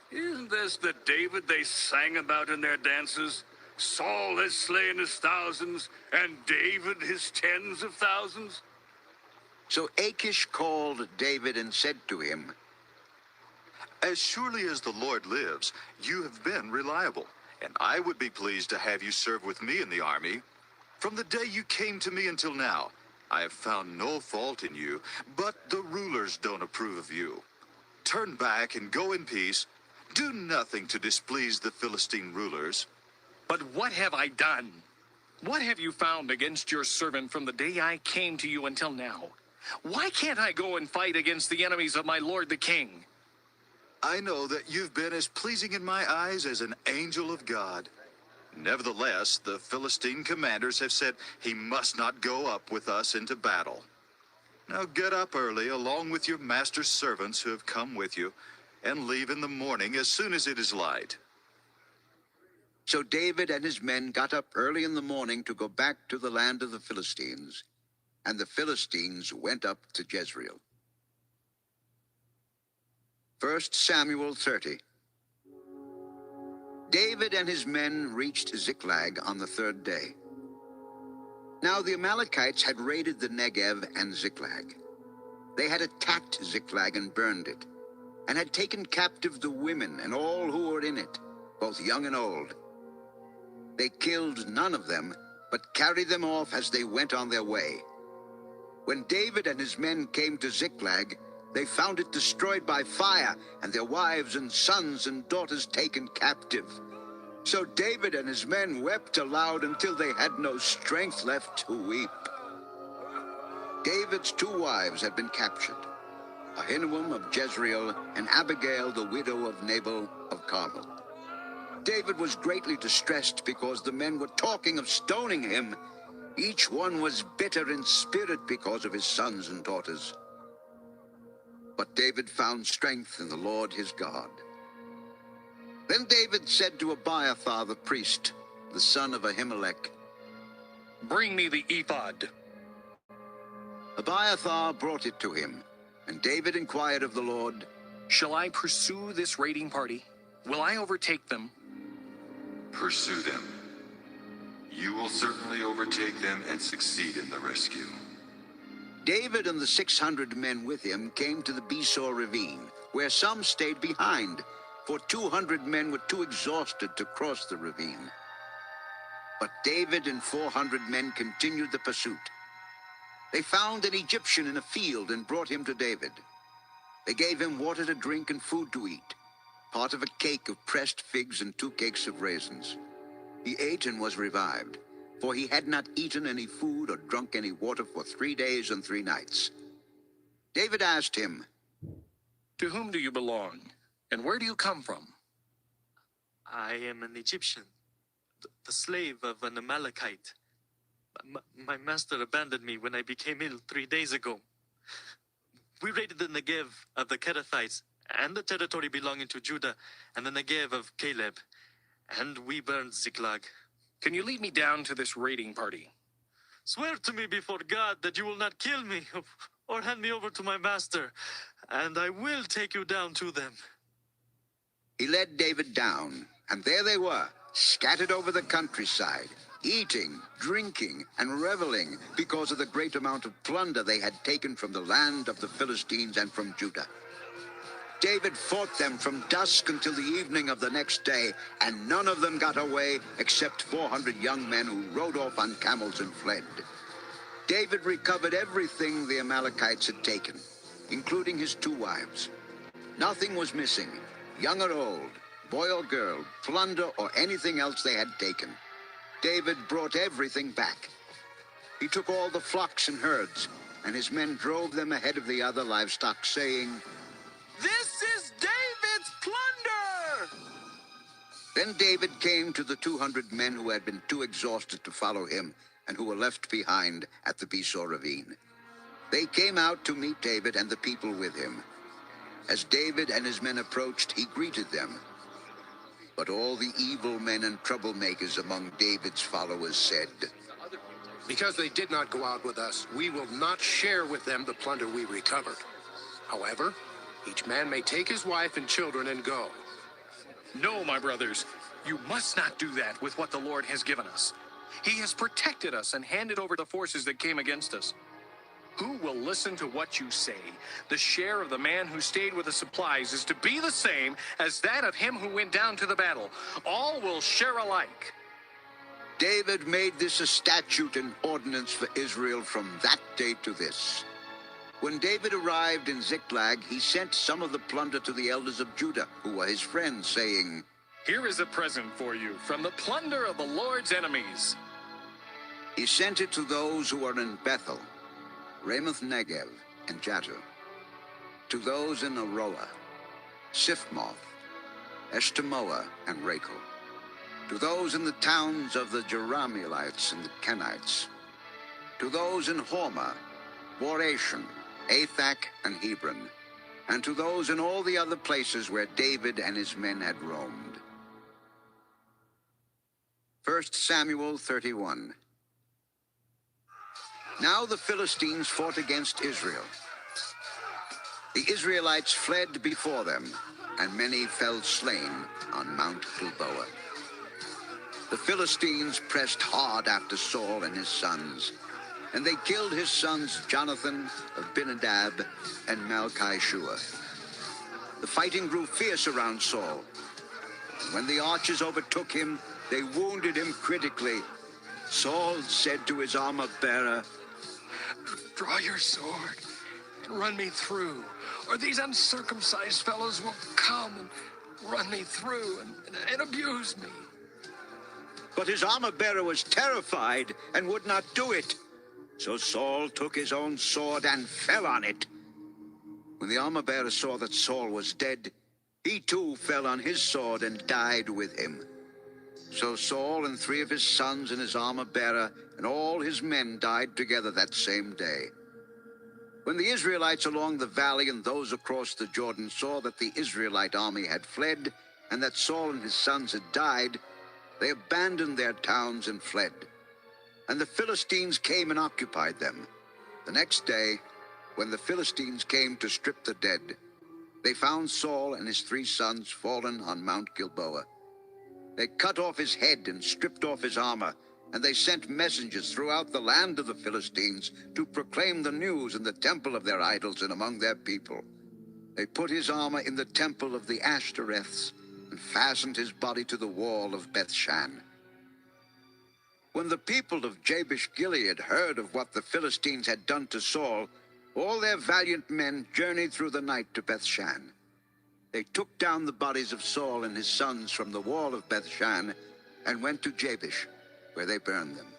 Isn't this the David they sang about in their dances? Saul has slain his thousands, and David his tens of thousands." So Achish called David and said to him, "As surely as the Lord lives, you have been reliable, and I would be pleased to have you serve with me in the army. From the day you came to me until now, I have found no fault in you, but the rulers don't approve of you. Turn back and go in peace. Do nothing to displease the Philistine rulers." But what have I done? What have you found against your servant from the day I came to you until now? Why can't I go and fight against the enemies of my lord the king? "I know that you've been as pleasing in my eyes as an angel of God. Nevertheless, the Philistine commanders have said he must not go up with us into battle. Now get up early along with your master's servants who have come with you, and leave in the morning as soon as it is light." So David and his men got up early in the morning to go back to the land of the Philistines, and the Philistines went up to Jezreel. 1 Samuel 30. David and his men reached Ziklag on the third day. Now the Amalekites had raided the Negev and Ziklag. They had attacked Ziklag and burned it, and had taken captive the women and all who were in it, both young and old. They killed none of them, but carried them off as they went on their way. When David and his men came to Ziklag, they found it destroyed by fire, and their wives and sons and daughters taken captive. So David and his men wept aloud until they had no strength left to weep. David's two wives had been captured, Ahinoam of Jezreel and Abigail, the widow of Nabal of Carmel. David was greatly distressed because the men were talking of stoning him. Each one was bitter in spirit because of his sons and daughters. But David found strength in the Lord his God. Then David said to Abiathar the priest, the son of Ahimelech, "Bring me the ephod." Abiathar brought it to him, and David inquired of the Lord, "Shall I pursue this raiding party? Will I overtake them?" Pursue them. You will certainly overtake them and succeed in the rescue. David and the 600 men with him came to the Besor ravine, where some stayed behind, for 200 men were too exhausted to cross the ravine. But David and 400 men continued the pursuit. They found an Egyptian in a field and brought him to David. They gave him water to drink and food to eat, part of a cake of pressed figs and 2 cakes of raisins. He ate and was revived, for he had not eaten any food or drunk any water for 3 days and 3 nights. David asked him, "To whom do you belong, and where do you come from?" "I am an Egyptian, the slave of an Amalekite. My master abandoned me when I became ill 3 days ago. We raided the Negev of the Kerethites and the territory belonging to Judah and the Negev of Caleb, and we burned Ziklag." "Can you lead me down to this raiding party?" "Swear to me before God that you will not kill me or hand me over to my master, and I will take you down to them." He led David down, and there they were, scattered over the countryside, eating, drinking, and reveling because of the great amount of plunder they had taken from the land of the Philistines and from Judah. David fought them from dusk until the evening of the next day, and none of them got away except 400 young men who rode off on camels and fled. David recovered everything the Amalekites had taken, including his 2 wives. Nothing was missing, young or old, boy or girl, plunder or anything else they had taken. David brought everything back. He took all the flocks and herds, and his men drove them ahead of the other livestock, saying, "This is David's plunder!" Then David came to the 200 men who had been too exhausted to follow him and who were left behind at the Besor ravine. They came out to meet David and the people with him. As David and his men approached, he greeted them. But all the evil men and troublemakers among David's followers said, "Because they did not go out with us, we will not share with them the plunder we recovered. However, each man may take his wife and children and go." No, my brothers, you must not do that with what the Lord has given us. He has protected us and handed over the forces that came against us. Who will listen to what you say? The share of the man who stayed with the supplies is to be the same as that of him who went down to the battle. All will share alike. David made this a statute and ordinance for Israel from that day to this. When David arrived in Ziklag, he sent some of the plunder to the elders of Judah, who were his friends, saying, "Here is a present for you from the plunder of the Lord's enemies." He sent it to those who are in Bethel, Ramoth Negev, and Jattir, to those in Aroah, Siphmoth, Eshtemoa, and Rachel, to those in the towns of the Jerahmeelites and the Kenites, to those in Hormah, Boration, Athak, and Hebron, and to those in all the other places where David and his men had roamed. 1 Samuel 31. Now the Philistines fought against Israel. The Israelites fled before them, and many fell slain on Mount Gilboa. The Philistines pressed hard after Saul and his sons, and they killed his sons Jonathan, Abinadab, and Malchishua. The fighting grew fierce around Saul. When the archers overtook him, they wounded him critically. Saul said to his armor-bearer, "Draw your sword and run me through, or these uncircumcised fellows will come and run me through and abuse me." But his armor-bearer was terrified and would not do it. So Saul took his own sword and fell on it. When the armor-bearer saw that Saul was dead, he too fell on his sword and died with him. So Saul and 3 of his sons and his armor-bearer and all his men died together that same day. When the Israelites along the valley and those across the Jordan saw that the Israelite army had fled and that Saul and his sons had died, they abandoned their towns and fled. And the Philistines came and occupied them. The next day, when the Philistines came to strip the dead, they found Saul and his 3 sons fallen on Mount Gilboa. They cut off his head and stripped off his armor, and they sent messengers throughout the land of the Philistines to proclaim the news in the temple of their idols and among their people. They put his armor in the temple of the Ashtoreths and fastened his body to the wall of Bethshan. When the people of Jabesh-Gilead heard of what the Philistines had done to Saul, all their valiant men journeyed through the night to Bethshan. They took down the bodies of Saul and his sons from the wall of Bethshan and went to Jabesh, where they burned them.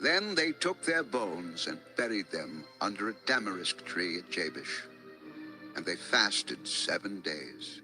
Then they took their bones and buried them under a tamarisk tree at Jabesh, and they fasted 7 days.